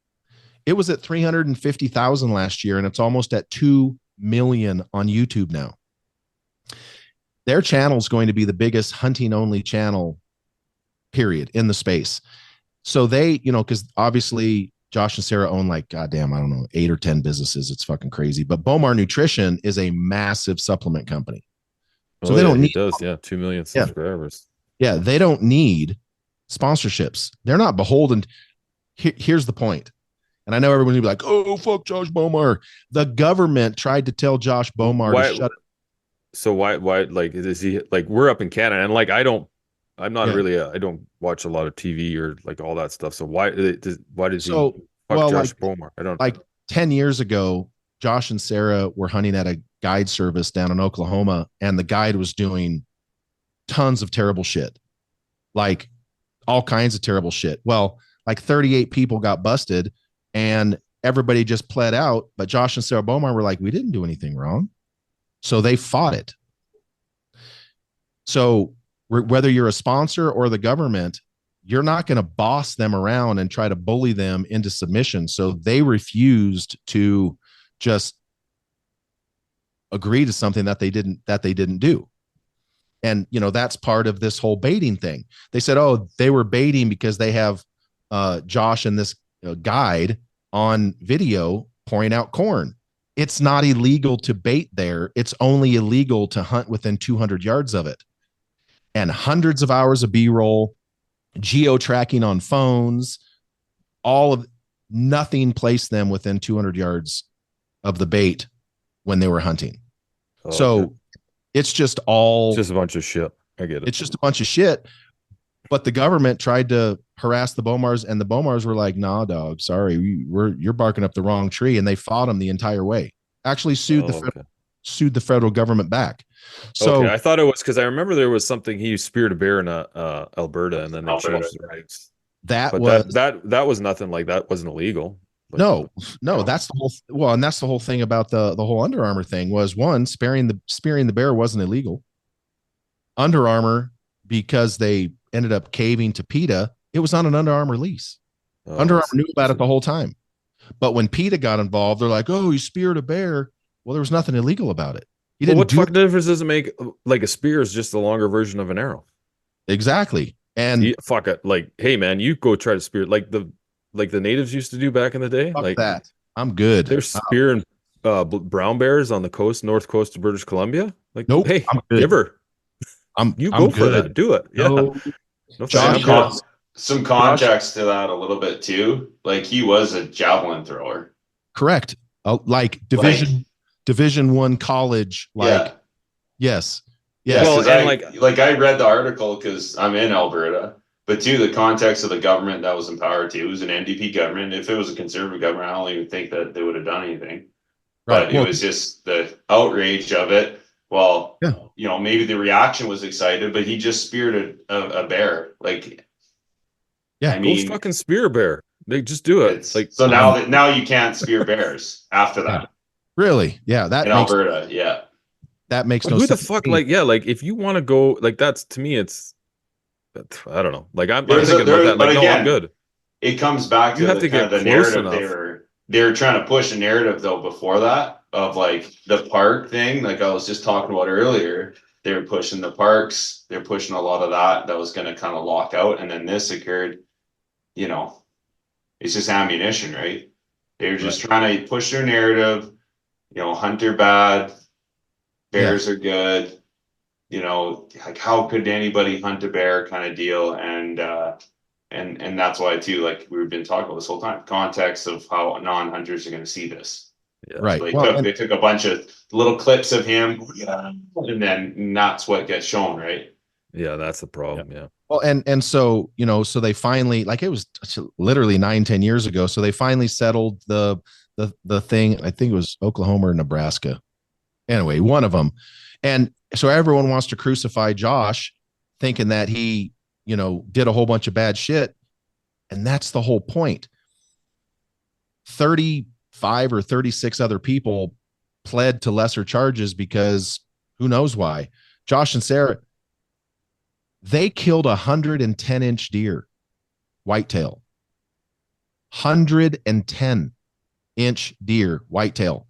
It was at 350,000 last year, and it's almost at 2 million on YouTube now. Their channel is going to be the biggest hunting only channel, period, in the space. So they, because obviously Josh and Sarah own like, goddamn, I don't know, 8 or 10 businesses. It's fucking crazy. But Bomar Nutrition is a massive supplement company. So they don't need 2 million subscribers. Yeah, they don't need sponsorships. They're not beholden. Here's the point. And I know everyone will be like, oh, fuck Josh Bomar. The government tried to tell Josh Bomar to shut up. So why, like, is he, like, we're up in Canada and like, I don't watch a lot of TV or like all that stuff. So why does he fuck Josh Bomar? I don't like 10 years ago, Josh and Sarah were hunting at a guide service down in Oklahoma, and the guide was doing tons of terrible shit, like all kinds of terrible shit. Well, like 38 people got busted and everybody just pled out. But Josh and Sarah Bomar were like, we didn't do anything wrong. So they fought it. So whether you're a sponsor or the government, you're not going to boss them around and try to bully them into submission. So they refused to just agree to something that they didn't do. And, that's part of this whole baiting thing. They said, oh, they were baiting because they have Josh and this guide on video pouring out corn. It's not illegal to bait there. It's only illegal to hunt within 200 yards of it. And hundreds of hours of B-roll, geo-tracking on phones, nothing placed them within 200 yards of the bait when they were hunting. It's just a bunch of shit. I get it. It's just a bunch of shit. But the government tried to harass the Bomars, and the Bomars were like, nah, dog, sorry, you're barking up the wrong tree. And they fought them the entire way. Actually sued the federal government back. So I thought it was because I remember there was something, he speared a bear in Alberta, and then they changed the regs. That was nothing like that. Wasn't illegal. No, that's the whole and that's the whole thing about the whole Under Armour thing was, one, spearing the bear wasn't illegal. Under Armour, because they ended up caving to PETA, it was on an Under Armour lease. Under Armour knew about it the whole time. But when PETA got involved, they're like, oh, he speared a bear. Well, there was nothing illegal about it. He didn't what fucking difference does it make? Like, a spear is just a longer version of an arrow. Exactly. And fuck it. Like, hey man, you go try to spear like the natives used to do back in the day. Fuck like that. I'm good. They're spearing brown bears on the north coast of British Columbia. Like, nope. Hey, I'm good. giver. You go good. for that. Do it. No, yeah. No, some context to that a little bit too. Like, he was a javelin thrower. Correct. Like Division I college. Like, yes. Yeah, well, and like I read the article because I'm in Alberta, but too, the context of the government that was in power too, it was an NDP government. If it was a conservative government, I don't even think that they would have done anything. Right. But it was just the outrage of it. Well, you know, maybe the reaction was excited, but he just speared a bear. Like, yeah, I mean, go fucking spear a bear. They just do it. Like, so now you can't spear bears after that. Really? Yeah, that in Alberta. Yeah. That makes no sense. Who the fuck? Like, yeah, like if you want to go, like, that's to me, it's, I don't know. Like, I'm thinking about that. Like, again, no, I'm good. It comes back to the narrative they were trying to push a narrative though before that of like the park thing. Like I was just talking about earlier, they were pushing the parks. They're pushing a lot of that was going to kind of lock out, and then this occurred. You know, it's just ammunition, right? They were just trying to push their narrative. You know, hunter bad. Bears are good, you know, like how could anybody hunt a bear kind of deal. And that's why too, like we've been talking about this whole time, context of how non-hunters are going to see this. Yeah. Right. So they took a bunch of little clips of him and then that's what gets shown. Right. Yeah. That's the problem. Yeah. Well, and so, you know, so they finally, like, it was literally 9-10 years ago. So they finally settled the thing. I think it was Oklahoma or Nebraska. Anyway, one of them. And so everyone wants to crucify Josh, thinking that he, you know, did a whole bunch of bad shit. And that's the whole point. 35 or 36 other people pled to lesser charges because who knows why. Josh and Sarah, they killed 110-inch deer, whitetail. 110-inch deer, whitetail.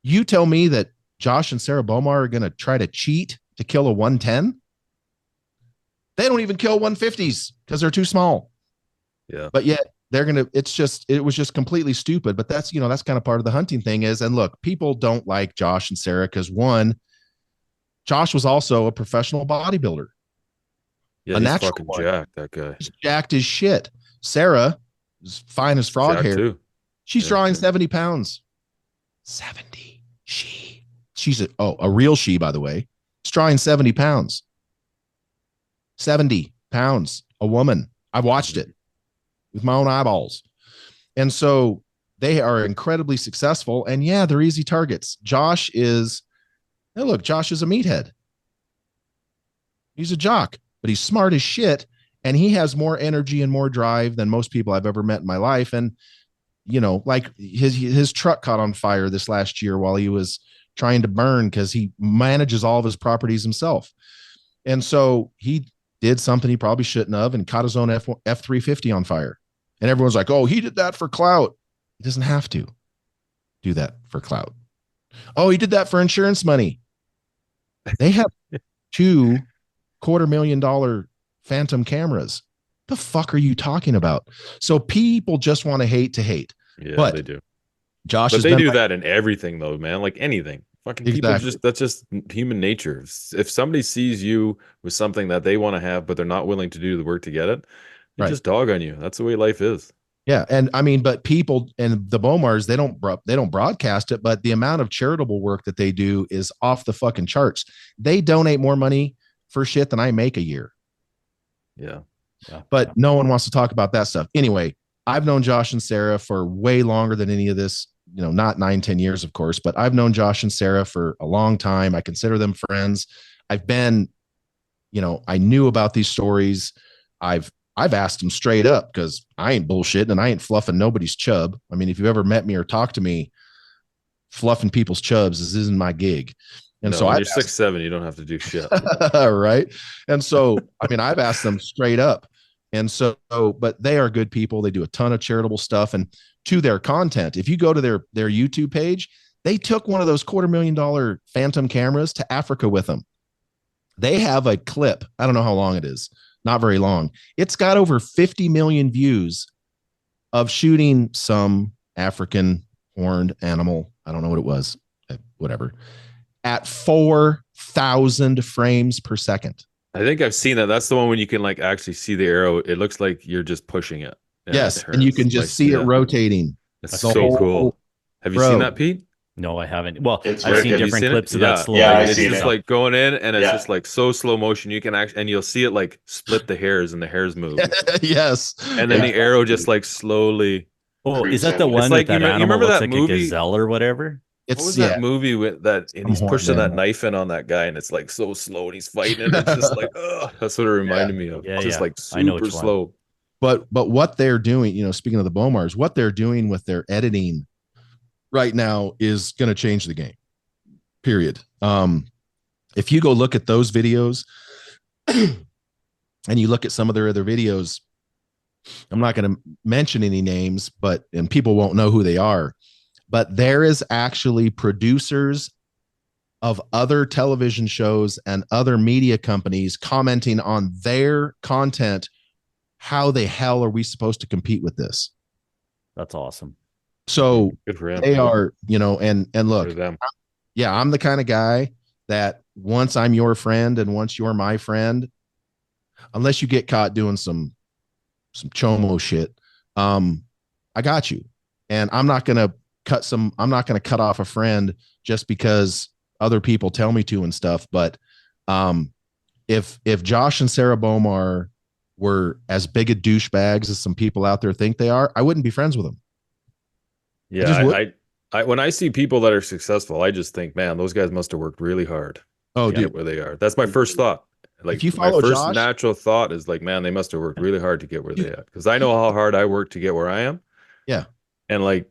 You tell me that Josh and Sarah Bomar are going to try to cheat to kill a 110? They don't even kill 150s because they're too small. Yeah. But yet they're going to, it was just completely stupid. But that's, you know, that's kind of part of the hunting thing is, and look, people don't like Josh and Sarah because one, Josh was also a professional bodybuilder. Yeah, he's fucking jacked, that guy. He's jacked as shit. Sarah is fine as frog jacked hair. Too. She's drawing 70 pounds. 70. She's a real she, by the way. She's drawing 70 pounds. 70 pounds, a woman. I've watched it with my own eyeballs. And so they are incredibly successful. And yeah, they're easy targets. Josh is a meathead. He's a jock, but he's smart as shit. And he has more energy and more drive than most people I've ever met in my life. And, you know, like his truck caught on fire this last year while he was trying to burn because he manages all of his properties himself. And so he did something he probably shouldn't have and caught his own F-350 on fire. And everyone's like, oh, he did that for clout. He doesn't have to do that for clout. Oh, he did that for insurance money. They have $250,000 Phantom cameras. The fuck are you talking about? So people just want to hate. Yeah, but they do. Josh, but they do that in everything though, man. Like anything. Fucking people Exactly. that's just human nature. If somebody sees you with something that they want to have, but they're not willing to do the work to get it, they just dog on you. That's the way life is. Yeah. And I mean, but people and the Bomars, they don't broadcast it, but the amount of charitable work that they do is off the fucking charts. They donate more money for shit than I make a year. Yeah. But no one wants to talk about that stuff. Anyway, I've known Josh and Sarah for way longer than any of this, you know, not 9-10 years, of course, but I've known Josh and Sarah for a long time. I consider them friends. I've been, you know, I knew about these stories. I've asked them straight up because I ain't bullshitting and I ain't fluffing nobody's chub. I mean, if you've ever met me or talked to me, fluffing people's chubs isn't my gig. And no, so when I've you're 6'7", you don't have to do shit. right. And so, I mean, I've asked them straight up. And so, but they are good people. They do a ton of charitable stuff. And to their content, if you go to their YouTube page, they took one of those $250,000 Phantom cameras to Africa with them. They have a clip. I don't know how long it is. Not very long. It's got over 50 million views of shooting some African horned animal. I don't know what it was. Whatever. At 4,000 frames per second. I think I've seen that. That's the one when you can like actually see the arrow. It looks like you're just pushing it. Yes, and you can just see it rotating. That's so cool. Have you seen that, Pete? No, I haven't. Well, It's I've seen have you different seen clips it? of Yeah. that slow. Yeah, It's just like going in, and it's Yeah. just like so slow motion. You can actually, and you'll see it like split the hairs, and the hairs move. Yes, And then the arrow just like slowly. Oh, is that the It's one like, that you animal remember looks that like movie? a gazelle or whatever? What was that movie with that? And he's horned pushing that animal. knife in on that guy, and it's like so slow, and he's fighting it. It's just like, oh, that's what it reminded me of. Yeah, Just yeah. like I know super which one. slow. But what they're doing, you know, speaking of the Bomars, what they're doing with their editing right now is going to change the game. Period. If you go look at those videos and you look at some of their other videos, I'm not going to mention any names, and people won't know who they are, but there is actually producers of other television shows and other media companies commenting on their content. How the hell are we supposed to compete with this? That's awesome. So Good for him. they are, you know, and look, Good for them. yeah, I'm the kind of guy that once I'm your friend and once you're my friend, unless you get caught doing some chomo shit, I got you. And I'm not going to cut off a friend just because other people tell me to and stuff. But if Josh and Sarah Bomar were as big a douchebags as some people out there think they are, I wouldn't be friends with them. Yeah, I when I see people that are successful, I just think, man, those guys must have worked really hard. Oh, to get dude, where they are. That's my first thought. Like, if you my follow first Josh, natural thought is like, man, they must have worked really hard to get where they are. Because I know how hard I worked to get where I am. Yeah, and like,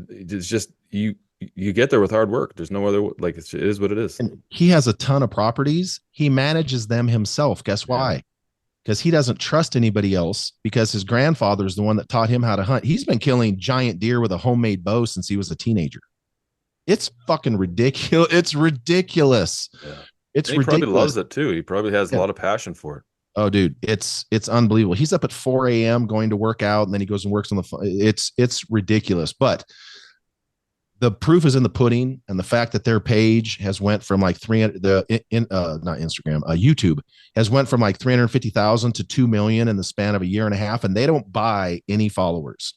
it's just you get there with hard work. There's no other, like, it is what it is. and he has a ton of properties. He manages them himself. Guess why? Because he doesn't trust anybody else, because his grandfather is the one that taught him how to hunt. He's been killing giant deer with a homemade bow since he was a teenager. It's fucking ridiculous. It's ridiculous. Yeah. It's he ridiculous. probably loves it too. He probably has a lot of passion for it. Oh, dude, it's unbelievable. He's up at 4 a.m. going to work out, and then he goes and works on the phone. It's ridiculous. But the proof is in the pudding, and the fact that their page has went from like not Instagram, YouTube has went from like 350,000 to 2 million in the span of a year and a half, and they don't buy any followers,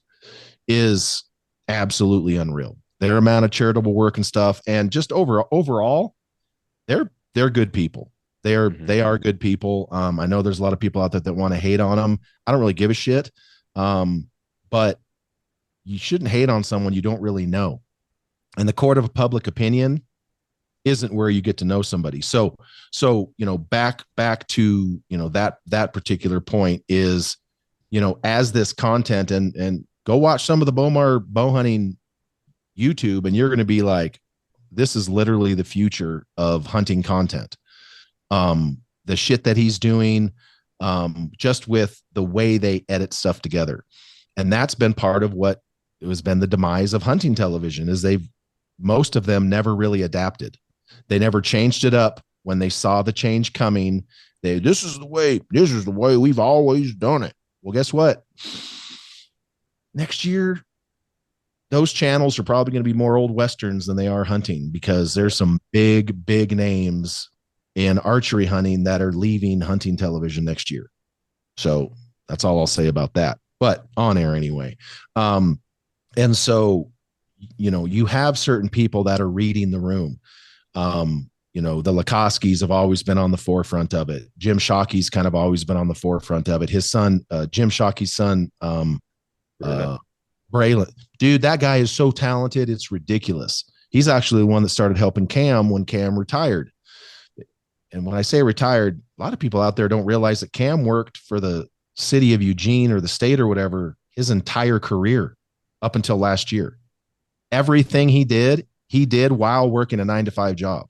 is absolutely unreal. Their amount of charitable work and stuff, and just overall, they're good people. They are good people. I know there's a lot of people out there that want to hate on them. I don't really give a shit. But you shouldn't hate on someone you don't really know. And the court of public opinion isn't where you get to know somebody. So, you know, back to, you know, that particular point is, you know, as this content, and go watch some of the Bomar bow hunting YouTube, and you're going to be like, this is literally the future of hunting content. The shit that he's doing, just with the way they edit stuff together. And that's been part of what has been the demise of hunting television, is most of them never really adapted. They never changed it up when they saw the change coming. This is the way we've always done it. Well, guess what? Next year, those channels are probably going to be more old Westerns than they are hunting, because there's some big names in archery hunting that are leaving hunting television next year. So that's all I'll say about that, but on air anyway. And so, you know, you have certain people that are reading the room. You know, the Lakoskis have always been on the forefront of it. Jim Shockey's kind of always been on the forefront of it. His son, Jim Shockey's son, Braylon, dude, that guy is so talented. It's ridiculous. He's actually the one that started helping Cam when Cam retired. And when I say retired, a lot of people out there don't realize that Cam worked for the city of Eugene or the state or whatever his entire career up until last year. Everything he did while working a 9-to-5 job.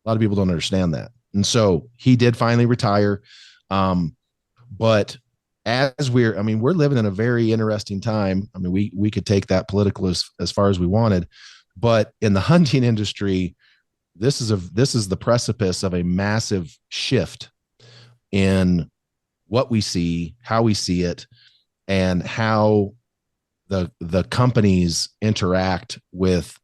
A lot of people don't understand that. And so he did finally retire. But we're living in a very interesting time. I mean, we could take that political as far as we wanted, but in the hunting industry, this is the precipice of a massive shift in what we see, how we see it, and how the companies interact with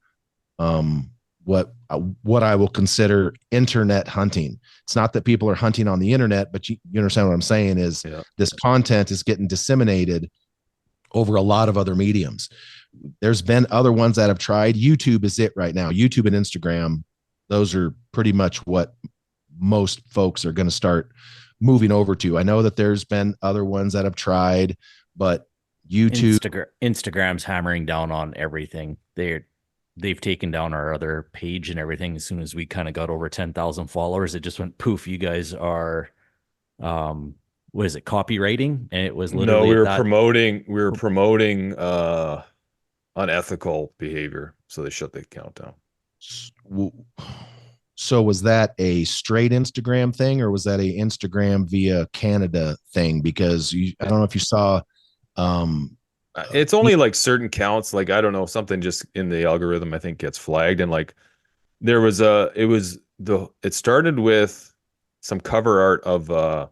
what I will consider internet hunting. It's not that people are hunting on the internet, but you understand what I'm saying is this content is getting disseminated over a lot of other mediums. There's been other ones that have tried. YouTube is it right now. YouTube and Instagram, those are pretty much what most folks are going to start moving over to. I know that there's been other ones that have tried, but YouTube, Instagram's hammering down on everything. They've taken down our other page and everything. As soon as we kind of got over 10,000 followers, it just went poof. You guys are, what is it, copywriting? And it was literally no, we were promoting unethical behavior, so they shut the account down. So was that a straight Instagram thing, or was that a Instagram via Canada thing? Because I don't know if you saw. It's only like certain counts, like I don't know, something just in the algorithm I think gets flagged, and like it started with some cover art of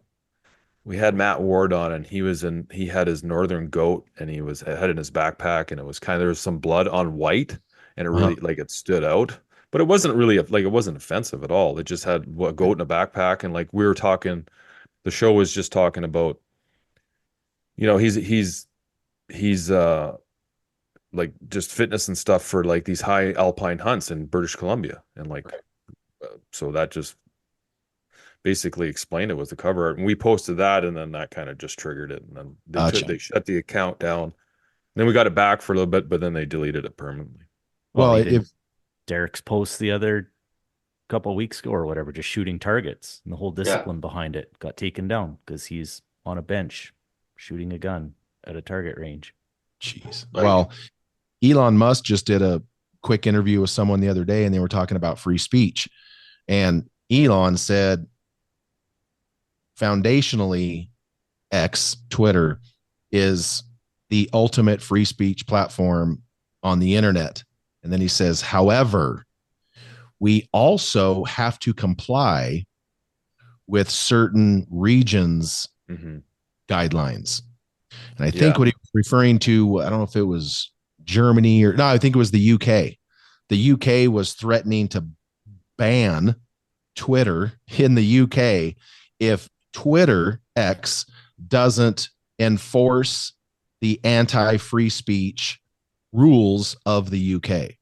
we had Matt Ward on, and he had his northern goat, and he had in his backpack, and it was there was some blood on white, and it really like it stood out, but it wasn't really it wasn't offensive at all. It just had a goat in a backpack, and like the show was just talking about, he's like just fitness and stuff for like these high alpine hunts in British Columbia, and like so that just basically explained it was the cover art, and we posted that, and then that kind of just triggered it, and then they shut the account down. And then we got it back for a little bit, but then they deleted it permanently. Well, if Derek's post the other couple of weeks ago or whatever, just shooting targets, and the whole discipline behind it got taken down because he's on a bench shooting a gun at a target range. Jeez. Well, Elon Musk just did a quick interview with someone the other day, and they were talking about free speech. And Elon said, foundationally, Twitter is the ultimate free speech platform on the internet. And then he says, however, we also have to comply with certain regions' guidelines. And I think what he was referring to, I don't know if it was Germany or no, I think it was the UK. The UK was threatening to ban Twitter in the UK if Twitter X doesn't enforce the anti-free speech rules of the UK.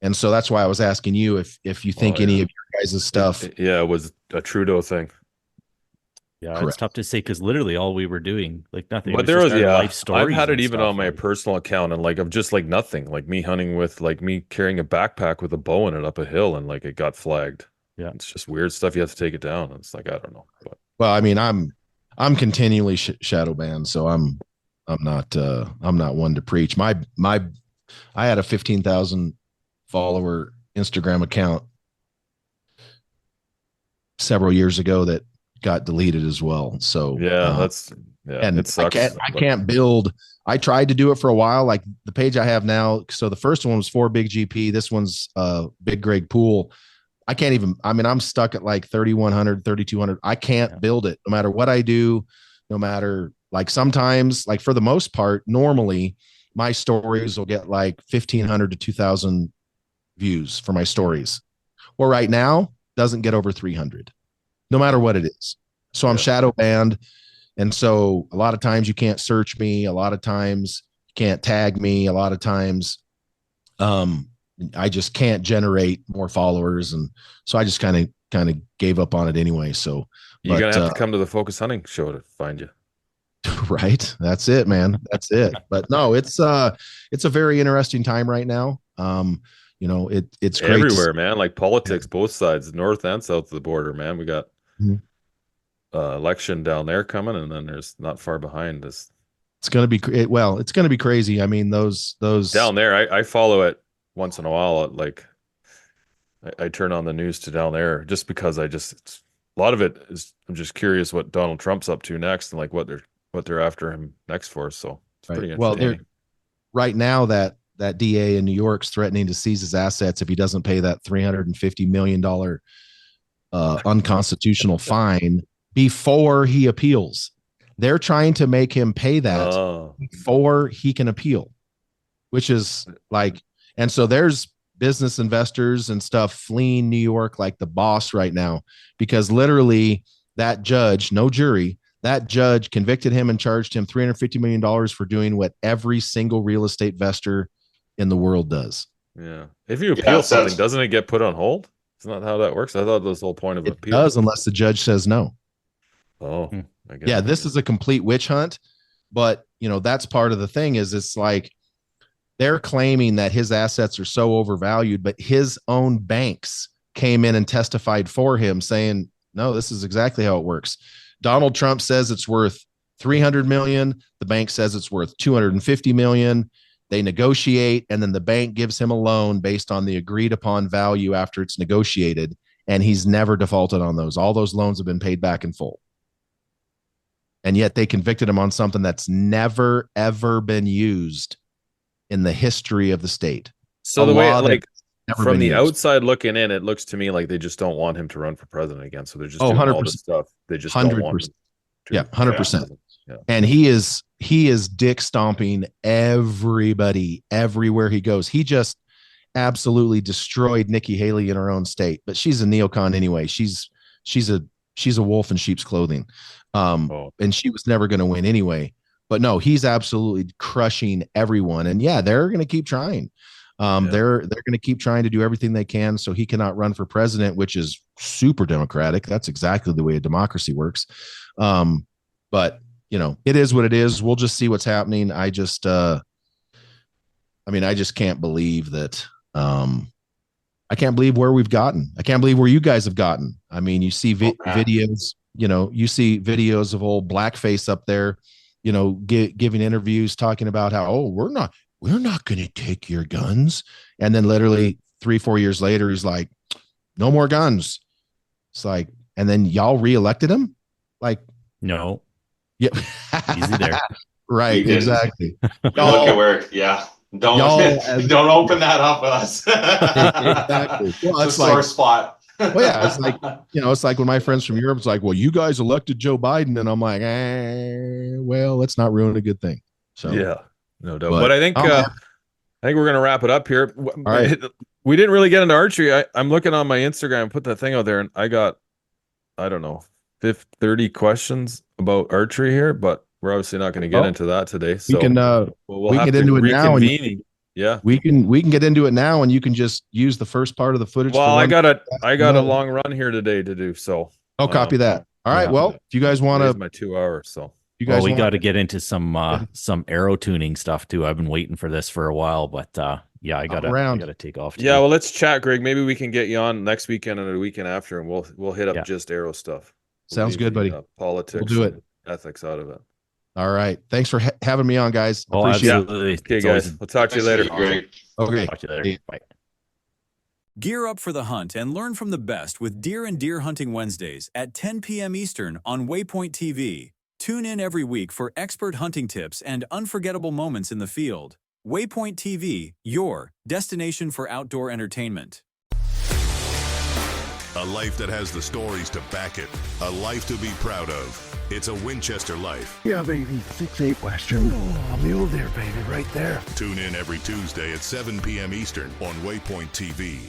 And so that's why I was asking you if you think any of your guys' stuff. It was a Trudeau thing. Yeah, correct. It's tough to say because literally all we were doing, like nothing. But there was life stories. I've had it even on my personal account, and like of just like nothing, like me hunting with like me carrying a backpack with a bow in it up a hill, and like it got flagged. Yeah, it's just weird stuff. You have to take it down. It's like I don't know. But. Well, I mean, I'm continually shadow banned, so I'm not one to preach. I had a 15,000 follower Instagram account several years ago that got deleted as well. So and it sucks. I can't build. I tried to do it for a while, like the page I have now. So the first one was for Big GP. This one's Big Greg Poole. I can't even, I mean, I'm stuck at like 3,100, 3,200. I can't build it no matter what I do, no matter like sometimes, like for the most part, normally my stories will get like 1,500 to 2,000 views for my stories. Well, right now doesn't get over 300, no matter what it is. So I'm shadow banned. And so a lot of times you can't search me. A lot of times you can't tag me. A lot of times I just can't generate more followers. And so I just kind of gave up on it anyway. So you're going to have to come to the Focus Hunting show to find you. Right. That's it, man. That's it. But no, it's a very interesting time right now. It's great everywhere, man. Like politics, both sides, north and south of the border, man. We got election down there coming, and then there's not far behind us. It's going to be it's going to be crazy. I mean, those down there, I follow it once in a while. Like I turn on the news to down there just because it's a lot of it is, I'm just curious what Donald Trump's up to next and like what they're after him next for. So it's pretty interesting. Well, right now that DA in New York's threatening to seize his assets if he doesn't pay that $350 million unconstitutional fine before he appeals. They're trying to make him pay that before he can appeal, which is like, and so there's business investors and stuff fleeing New York like the boss right now, because literally that judge, no jury, that judge convicted him and charged him $350 million for doing what every single real estate investor in the world does. Yeah. If you appeal something, doesn't it get put on hold? It's not how that works. I thought that was the whole point of appeal. It does, unless the judge says no. Oh, I guess. Yeah, this is a complete witch hunt, but that's part of the thing is it's like they're claiming that his assets are so overvalued, but his own banks came in and testified for him saying, no, this is exactly how it works. Donald Trump says it's worth 300 million. The bank says it's worth 250 million. They negotiate, and then the bank gives him a loan based on the agreed upon value after it's negotiated. And he's never defaulted on those. All those loans have been paid back in full. And yet they convicted him on something that's never, ever been used in the history of the state. So the way, like, from the outside looking in, it looks to me like they just don't want him to run for president again. So they're just doing 100%. All this stuff. They just don't want him to. Yeah, 100%. Yeah. And he is dick stomping everybody everywhere he goes. He just absolutely destroyed Nikki Haley in her own state, but she's a neocon anyway. She's a wolf in sheep's clothing. And she was never going to win anyway. But no, he's absolutely crushing everyone. And yeah, they're going to keep trying. They're going to keep trying to do everything they can so he cannot run for president, which is super democratic. That's exactly the way a democracy works. But it is what it is. We'll just see what's happening. I just can't believe that. I can't believe where we've gotten. I can't believe where you guys have gotten. I mean, you see videos, you see videos of old blackface up there, giving interviews talking about how, we're not going to take your guns. And then literally 3-4 years later, he's like, no more guns. It's like, and then y'all reelected him? Like, no. Yeah. Easy there. Right. Exactly. Look at where, don't open that up with us. Exactly. Well, it's a sore spot. Well, yeah, it's like, it's like when my friends from Europe, it's like, well, you guys elected Joe Biden. And I'm like, well, let's not ruin a good thing. So yeah, no doubt. But I think we're going to wrap it up here. All right. We didn't really get into archery. I'm looking on my Instagram, put that thing out there, and I got, I don't know, 30 questions about archery here, but we're obviously not going to get into that today. So we can get into it now. And we can get into it now, and you can just use the first part of the footage. Well, I got a long run here today to do. So copy that. All right. Well, if you guys want to, my 2 hours. So you guys, we got to get into some arrow tuning stuff too. I've been waiting for this for a while, but I gotta take off. Yeah, well, let's chat, Greg. Maybe we can get you on next weekend or the weekend after, and we'll hit up just arrow stuff. Sounds good, buddy. Politics, we'll do it. Ethics out of it. All right. Thanks for having me on, guys. Absolutely. Okay, guys. We'll talk to you later. Great. Okay. Talk to you later. Bye. Gear up for the hunt and learn from the best with Deer and Deer Hunting Wednesdays at 10 p.m. Eastern on Waypoint TV. Tune in every week for expert hunting tips and unforgettable moments in the field. Waypoint TV, your destination for outdoor entertainment. A life that has the stories to back it. A life to be proud of. It's a Winchester life. Yeah, baby. 6'8" Western. Oh, mule deer, baby, right there. Tune in every Tuesday at 7 p.m. Eastern on Waypoint TV.